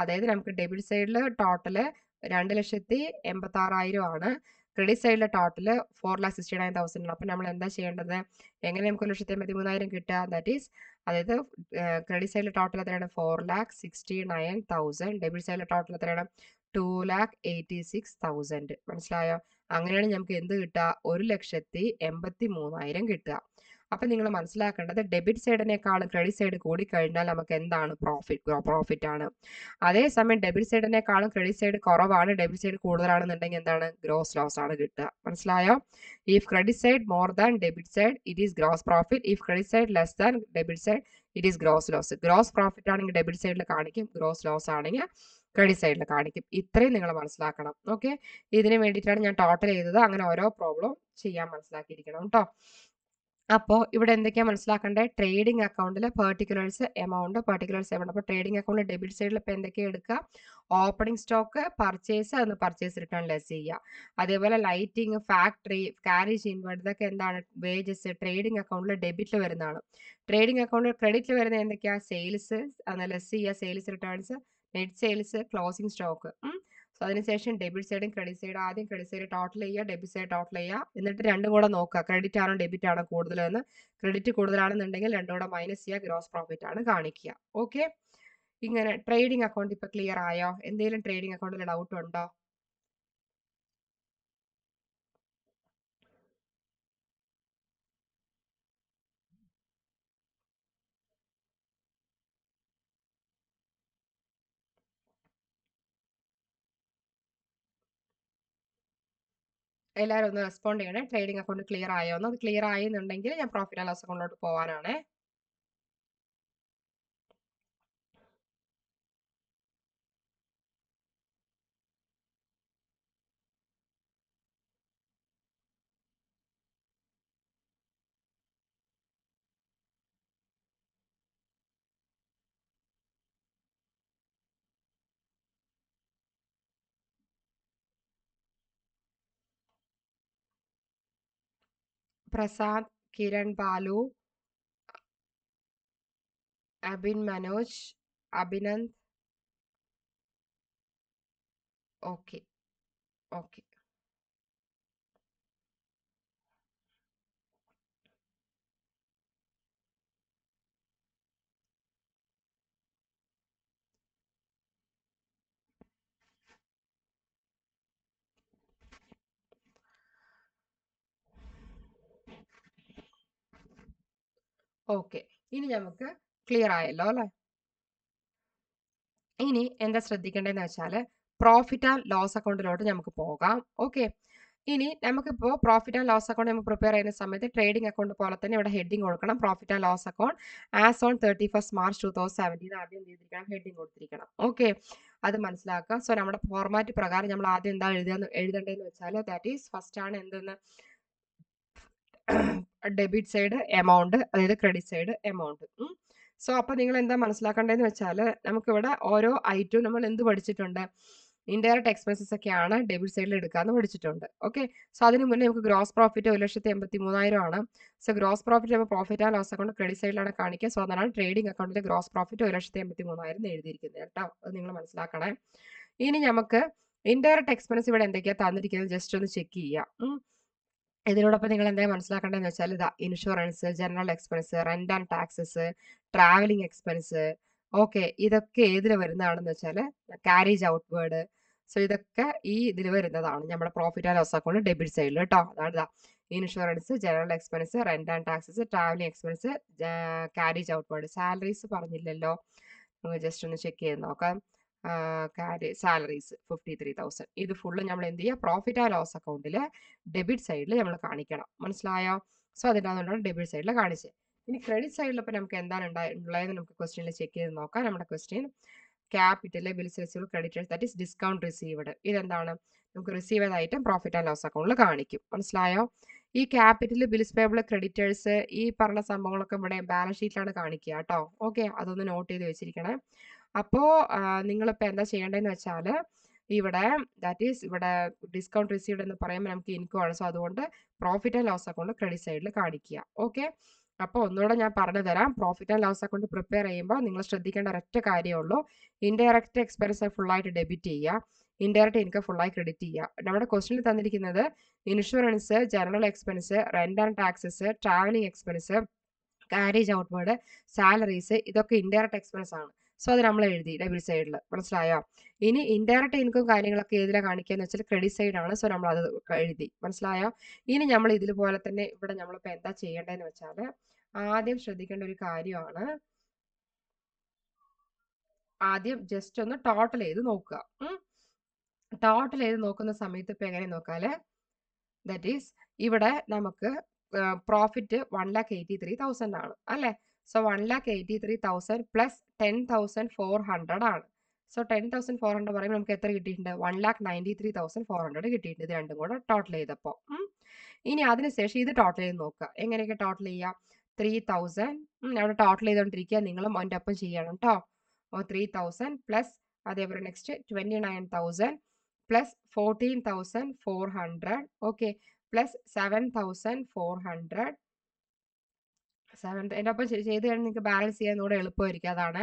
അതായത് നമുക്ക് ഡെബിറ്റ് സൈഡിൽ ടോട്ടല് 2,86,000 ആണ്. ക്രെഡിറ്റ് സൈഡിലെ ടോട്ടല് 4,69,000 ആണ്. അപ്പൊ നമ്മൾ എന്താ ചെയ്യേണ്ടത്? എങ്ങനെ നമുക്ക് 1,83,000 കിട്ടുക? ദാറ്റ് ഈസ്, അതായത് ക്രെഡിറ്റ് സൈഡിലെ ടോട്ടൽ എത്രയാണ്? 4,69,000. ഡെബിറ്റ് സൈഡിലെ ടോട്ടൽ എത്രയാണ്? 2,86,000. മനസ്സിലായോ? അങ്ങനെയാണ് നമുക്ക് എന്ത് കിട്ടുക? 1,83,000 കിട്ടുക. അപ്പൊ നിങ്ങൾ മനസ്സിലാക്കേണ്ടത്, ഡെബിറ്റ് സൈഡിനേക്കാളും ക്രെഡിറ്റ് സൈഡ് കൂടി കഴിഞ്ഞാൽ നമുക്ക് എന്താണ്? പ്രോഫിറ്റ് ആണ്. അതേസമയം ഡെബിറ്റ് സൈഡിനേക്കാളും ക്രെഡിറ്റ് സൈഡ് കുറവാണ്, ഡെബിറ്റ് സൈഡ് കൂടുതലാണെന്നുണ്ടെങ്കിൽ എന്താണ്? ഗ്രോസ് ലോസ് ആണ് കിട്ടുക. മനസ്സിലായോ? If credit side more than debit side it is gross profit. If credit side less than debit side it is gross loss. Gross profit ആണെങ്കിൽ debit സൈഡിൽ കാണിക്കും, gross loss ആണെങ്കിൽ credit സൈഡിൽ കാണിക്കും. ഇത്രയും നിങ്ങൾ മനസ്സിലാക്കണം. ഓക്കെ, ഇതിന് വേണ്ടിയിട്ടാണ് ഞാൻ ടോട്ടൽ ചെയ്തത്. അങ്ങനെ ഓരോ പ്രോബ്ലം ചെയ്യാൻ മനസ്സിലാക്കിയിരിക്കണം കേട്ടോ. അപ്പോൾ ഇവിടെ എന്തൊക്കെയാണ് മനസ്സിലാക്കേണ്ടത്? ട്രേഡിംഗ് അക്കൗണ്ടിൽ പെർട്ടിക്കുലേഴ്സ് എമൗണ്ട്. അപ്പോൾ ട്രേഡിംഗ് അക്കൗണ്ടിൽ ഡെബിറ്റ് സൈഡിൽ ഇപ്പോൾ എന്തൊക്കെയാണ് എടുക്കുക? ഓപ്പണിംഗ് സ്റ്റോക്ക്, പർച്ചേസ്, അന്ന് പർച്ചേസ് റിട്ടേൺ ലെസ് ചെയ്യുക. അതേപോലെ ലൈറ്റിംഗ്, ഫാക്ടറി, കാരേജ് ഇൻവേർട്ട്, ഇതൊക്കെ എന്താണ്? വേജസ് ട്രേഡിംഗ് അക്കൗണ്ടിൽ ഡെബിറ്റിൽ വരുന്നതാണ്. ട്രേഡിംഗ് അക്കൗണ്ടിൽ ക്രെഡിറ്റിൽ വരുന്നത് എന്തൊക്കെയാണ്? സെയിൽസ്, അന്ന് ലെസ് ചെയ്യുക, sales returns, net sales, closing stock. So അതിനുശേഷം ഡെബിറ്റ് സൈഡും ക്രെഡിറ്റ് സൈഡ്, ആദ്യം ക്രെഡിറ്റ് സൈഡ് ടോട്ടൽ ചെയ്യുക, ഡെബിറ്റ് സൈഡ് ടോട്ടൽ ചെയ്യുക, എന്നിട്ട് രണ്ടും കൂടെ നോക്കുക, ക്രെഡിറ്റ് ആണോ ഡെബിറ്റ് ആണോ കൂടുതലെന്ന്. ക്രെഡിറ്റ് കൂടുതലാണെന്നുണ്ടെങ്കിൽ രണ്ടും കൂടെ മൈനസ് ചെയ്യുക, ഗ്രോസ് പ്രോഫിറ്റ് ആണ് കാണിക്കുക. ഓക്കെ, ഇങ്ങനെ ട്രേഡിംഗ് അക്കൗണ്ട് ഇപ്പൊ ക്ലിയർ ആയോ? എന്തെങ്കിലും ട്രേഡിംഗ് അക്കൗണ്ടിൽ ഡൗട്ട് ഉണ്ടോ? എല്ലാവരും ഒന്ന് റെസ്പോണ്ട് ചെയ്യണേ. ട്രേഡിംഗ് അക്കൗണ്ട് ക്ലിയർ ആയോ എന്ന്. അത് ക്ലിയർ ആയെന്നുണ്ടെങ്കിൽ ഞാൻ പ്രോഫിറ്റ് ആൻഡ് ലോസ് അക്കൗണ്ടിലോട്ട് പോകാനാണ്. Prasad, Kiran, Balu, Abin, Manoj, Abhinand. Okay, okay. Okay, ഇനി നമുക്ക് ക്ലിയർ ആയല്ലോ അല്ലെ? ഇനി എന്താ ശ്രദ്ധിക്കേണ്ടതെന്ന് വെച്ചാൽ പ്രോഫിറ്റ് ആൻഡ് ലോസ് അക്കൗണ്ടിലോട്ട് നമുക്ക് പോകാം. ഓക്കെ, ഇനി നമുക്കിപ്പോൾ പ്രോഫിറ്റ് ആൻഡ് ലോസ് അക്കൗണ്ട് നമുക്ക് പ്രിപ്പയർ ചെയ്യുന്ന സമയത്ത് ട്രേഡിംഗ് അക്കൗണ്ട് പോലെ തന്നെ ഇവിടെ ഹെഡിങ് കൊടുക്കണം. Profit and loss account as on 31st March 2017 ആദ്യം എന്ത് ചെയ്തിരിക്കണം? ഹെഡിങ് കൊടുത്തിരിക്കണം. ഓക്കെ, അത് മനസ്സിലാക്കുക. സോ നമ്മുടെ ഫോർമാറ്റ് പ്രകാരം നമ്മൾ ആദ്യം എന്താ എഴുതേണ്ടതെന്ന് വെച്ചാൽ ദാറ്റ് ഈസ് ഫസ്റ്റ് ആണ് എന്തെന്ന്? ഡെബിറ്റ് സൈഡ് എമൗണ്ട്, അതായത് ക്രെഡിറ്റ് സൈഡ് എമൗണ്ട്. സോ അപ്പൊ നിങ്ങൾ എന്താ മനസ്സിലാക്കേണ്ടതെന്ന് വെച്ചാൽ നമുക്കിവിടെ ഓരോ ഐറ്റവും നമ്മൾ എന്ത് പഠിച്ചിട്ടുണ്ട്? ഇൻഡയറക്റ്റ് എക്സ്പെൻസസ് ഒക്കെയാണ് ഡെബിറ്റ് സൈഡിൽ എടുക്കാമെന്ന് പഠിച്ചിട്ടുണ്ട്. ഓക്കെ, സോ അതിന് മുന്നേ നമുക്ക് ഗ്രോസ് പ്രോഫിറ്റ് 1,83,000 ആണ്. സോ ഗ്രോസ് പ്രോഫിറ്റ് നമ്മൾ profit and loss account credit സൈഡിലാണ് കാണിക്കുക. സോ അതാണ് ട്രേഡിംഗ് അക്കൗണ്ടിലെ ഗ്രോസ് പ്രോഫിറ്റ് 1,83,000 എഴുതിയിരിക്കുന്നത് കേട്ടോ. അത് നിങ്ങൾ മനസ്സിലാക്കണേ. ഇനി നമുക്ക് ഇൻഡയറക്റ്റ് എക്സ്പെൻസ് ഇവിടെ എന്തൊക്കെയാണ് തന്നിരിക്കുന്നത് ജസ്റ്റ് ഒന്ന് ചെക്ക് ചെയ്യാം. ഇതിനോടൊപ്പം നിങ്ങൾ എന്താ മനസ്സിലാക്കേണ്ടതെന്ന് വെച്ചാൽ ഇതാ insurance, general expense, rent and taxes, travelling expense. Okay, ഇതൊക്കെ ഏതിൽ വരുന്നതാണെന്ന് വെച്ചാൽ കാരേജ് ഔട്ട്വേർഡ്. സോ ഇതൊക്കെ ഈ ഇതിൽ വരുന്നതാണ് നമ്മുടെ profit and loss account debit സൈഡിൽ കേട്ടോ. അതാണ് ഇതാ insurance, general expense, rent and taxes, travelling expense, carriage outward. Salaries പറഞ്ഞില്ലല്ലോ, നമുക്ക് ജസ്റ്റ് ഒന്ന് ചെക്ക് ചെയ്ത് നോക്കാം. സാലറീസ് 53,000. ഇത് ഫുള്ള് നമ്മൾ എന്ത് ചെയ്യുക, പ്രോഫിറ്റ് ആൻഡ് ലോസ് അക്കൗണ്ടിൽ ഡെബിറ്റ് സൈഡിൽ നമ്മൾ കാണിക്കണം. മനസ്സിലായോ? സോ അതിൻ്റെ ഡെബിറ്റ് സൈഡിൽ കാണിച്ചത്. ഇനി ക്രെഡിറ്റ് സൈഡിൽ ഇപ്പോൾ നമുക്ക് എന്താണ് ഉള്ളതെന്ന് നമുക്ക് ക്വസ്റ്റ്യനിൽ ചെക്ക് ചെയ്ത് നോക്കാം. നമ്മുടെ question capital, bills received, creditors, that is discount received. ഇതെന്താണ്, നമുക്ക് റിസീവ് ചെയ്ത ഐറ്റം പ്രോഫിറ്റ് ആൻഡ് ലോസ് അക്കൗണ്ടിൽ കാണിക്കും. മനസ്സിലായോ? ഈ ക്യാപിറ്റൽ, ബിൽസ് പേബിൾ, ക്രെഡിറ്റേഴ്സ്, ഈ പറഞ്ഞ സംഭവങ്ങളൊക്കെ ഇവിടെ ബാലൻസ് ഷീറ്റിലാണ് കാണിക്കുക കേട്ടോ. ഓക്കെ, അതൊന്ന് നോട്ട് ചെയ്ത് വെച്ചിരിക്കണേ. അപ്പോൾ നിങ്ങളിപ്പോൾ എന്താ ചെയ്യേണ്ടതെന്ന് വെച്ചാൽ ഇവിടെ ദാറ്റ് ഈസ് ഇവിടെ ഡിസ്കൗണ്ട് റിസീവ്ഡ് എന്ന് പറയുമ്പോൾ നമുക്ക് ഇൻകം ആണ്. സോ അതുകൊണ്ട് profit and loss account credit സൈഡിൽ കാണിക്കുക. ഓക്കെ, അപ്പോൾ ഒന്നുകൂടെ ഞാൻ പറഞ്ഞു തരാം. Profit and loss account prepare ചെയ്യുമ്പോൾ നിങ്ങൾ ശ്രദ്ധിക്കേണ്ട ഒരൊറ്റ കാര്യമേ ഉള്ളൂ. ഇൻഡയറക്റ്റ് എക്സ്പെൻസ് ഫുള്ളായിട്ട് ഡെബിറ്റ് ചെയ്യുക, ഇൻഡയറക്റ്റ് ഇൻകം ഫുള്ളായി ക്രെഡിറ്റ് ചെയ്യുക. നമ്മുടെ ക്വസ്റ്റിനിൽ തന്നിരിക്കുന്നത് insurance, general expense, rent and taxes, travelling expense, carriage outward, salaries, ഇതൊക്കെ ഇൻഡയറക്റ്റ് എക്സ്പെൻസ് ആണ്. സോ അത് നമ്മൾ എഴുതി ഡെബിറ്റ് സൈഡിൽ. മനസ്സിലായോ? ഇനി ഇൻഡയറക്റ്റ് ഇൻകം കാര്യങ്ങളൊക്കെ ഏതിലാണ് കാണിക്കുക എന്ന് വെച്ചാൽ ക്രെഡിറ്റ് സൈഡ് ആണ്. സോ നമ്മൾ അത് എഴുതി. മനസ്സിലായോ? ഇനി നമ്മൾ ഇതിൽ പോലെ തന്നെ ഇവിടെ നമ്മളിപ്പോൾ എന്താ ചെയ്യേണ്ടതെന്ന് വെച്ചാൽ ആദ്യം ശ്രദ്ധിക്കേണ്ട ഒരു കാര്യമാണ്, ആദ്യം ജസ്റ്റ് ഒന്ന് ടോട്ടൽ ചെയ്ത് നോക്കുക. ടോട്ടൽ ചെയ്ത് നോക്കുന്ന സമയത്ത് ഇപ്പം എങ്ങനെ നോക്കാല്, ദാറ്റ് ഈസ് ഇവിടെ നമുക്ക് പ്രോഫിറ്റ് 1,83,000 ആണ് അല്ലേ. സോ 1,83,000 പ്ലസ് 10,400 ആണ്. സോ 10,400 പറയുമ്പോൾ നമുക്ക് എത്ര കിട്ടിയിട്ടുണ്ട്, 1,93,400 കിട്ടിയിട്ടുണ്ട്. ഇത് രണ്ടും കൂടെ ടോട്ടൽ ചെയ്തപ്പോൾ. ഇനി അതിനുശേഷം ഇത് ടോട്ടൽ ചെയ്ത് നോക്കുക. എങ്ങനെയൊക്കെ ടോട്ടൽ ചെയ്യുക, 3,000 അവിടെ ടോട്ടൽ ചെയ്തുകൊണ്ടിരിക്കുക, നിങ്ങളും അതിൻ്റെ ഒപ്പം ചെയ്യണം കേട്ടോ. 3,000 പ്ലസ് അതേപോലെ നെക്സ്റ്റ് 29,000 പ്ലസ് 14,400. Okay, plus 7,400. എൻ്റെ ഒപ്പം ചെയ്ത് കഴിഞ്ഞാൽ നിങ്ങൾക്ക് ബാലൻസ് ചെയ്യാൻ കൂടെ എളുപ്പമായിരിക്കും. അതാണ്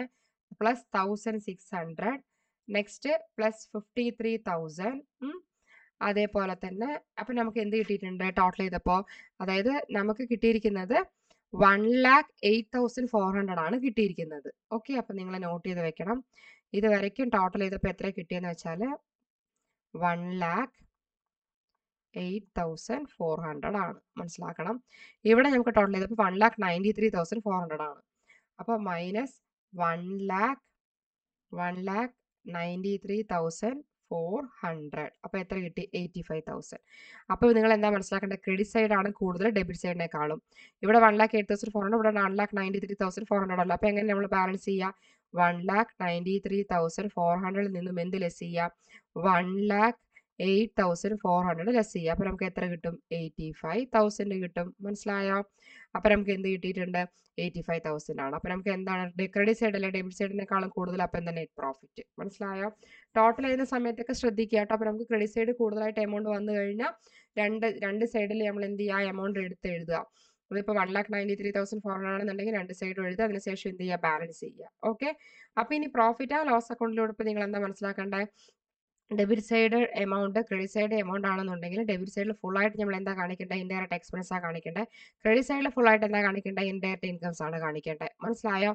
പ്ലസ് 1,600. Next plus 53,000. അതേപോലെ തന്നെ അപ്പം നമുക്ക് എന്ത് കിട്ടിയിട്ടുണ്ട് ടോട്ടൽ ചെയ്തപ്പോൾ, അതായത് നമുക്ക് കിട്ടിയിരിക്കുന്നത് 1,08,400 ആണ് കിട്ടിയിരിക്കുന്നത്. ഓക്കെ, അപ്പം നിങ്ങൾ നോട്ട് ചെയ്ത് വെക്കണം. ഇത് വരയ്ക്കും ടോട്ടൽ ചെയ്തപ്പോൾ എത്ര കിട്ടിയെന്ന് വെച്ചാൽ 1,08,400 ആണ്. മനസ്സിലാക്കണം. ഇവിടെ നമുക്ക് ടോട്ടൽ ചെയ്തപ്പോൾ 1,93,400 ആണ്. അപ്പോൾ മൈനസ് 1,93,400. അപ്പോൾ എത്ര കിട്ടി, 85,000. അപ്പോൾ നിങ്ങൾ എന്താ മനസ്സിലാക്കേണ്ടത്, ക്രെഡിറ്റ് സൈഡ് ആണ് കൂടുതൽ ഡെബിറ്റ് സൈഡിനേക്കാളും. ഇവിടെ 1,08,400, ഇവിടെ 1,93,400 അല്ല. അപ്പോൾ എങ്ങനെ നമ്മൾ ബാലൻസ് ചെയ്യുക, 1,93,400 നിന്നും എന്ത് ലെസ് ചെയ്യുക, 1,08,400 ലെസ് ചെയ്യുക. അപ്പോൾ നമുക്ക് എത്ര കിട്ടും, 85,000 കിട്ടും. മനസ്സിലായോ? അപ്പോൾ നമുക്ക് എന്ത് കിട്ടിയിട്ടുണ്ട്, 85,000 ആണ്. അപ്പോൾ നമുക്ക് എന്താണ്, ക്രെഡിറ്റ് സൈഡ് അല്ലെ ഡെബിറ്റ് സൈഡിനേക്കാളും കൂടുതൽ, അപ്പം എന്താ നെറ്റ് പ്രോഫിറ്റ്. മനസ്സിലായോ? ടോട്ടൽ ചെയ്യുന്ന സമയത്തൊക്കെ ശ്രദ്ധിക്കുക കേട്ടോ. അപ്പോൾ നമുക്ക് ക്രെഡിറ്റ് സൈഡ് കൂടുതലായിട്ട് എമൗണ്ട് വന്നു കഴിഞ്ഞാൽ രണ്ട് സൈഡിൽ നമ്മൾ എന്ത് ചെയ്യുക, എമൗണ്ട് എടുത്ത് എഴുതുക. അതിപ്പോൾ 1,93,400 ആണെന്നുണ്ടെങ്കിൽ രണ്ട് സൈഡും എഴുതുക, അതിനുശേഷം എന്ത് ചെയ്യുക, ബാലൻസ് ചെയ്യുക. ഓക്കെ, അപ്പോൾ ഇനി പ്രോഫിറ്റ് ആൻഡ് ലോസ് അക്കൗണ്ടിലൂടെ ഇപ്പോൾ നിങ്ങൾ എന്താ മനസ്സിലാക്കേണ്ടത്, debit side amount credit side amount ആണെന്നുണ്ടെങ്കിൽ ഡെബിറ്റ് സൈഡിൽ ഫുൾ ആയിട്ട് നമ്മൾ എന്താ കാണിക്കേണ്ടത്, ഇൻഡയറക്റ്റ് എക്സ്പെൻസ് ആണ് കാണിക്കേണ്ടത്. ക്രെഡിറ്റ് സൈഡിൽ ഫുൾ ആയിട്ട് എന്താ കാണിക്കേണ്ടത്, ഇൻഡയറക്റ്റ് ഇൻകംസ് ആണ് കാണിക്കേണ്ടത്. മനസ്സിലായോ?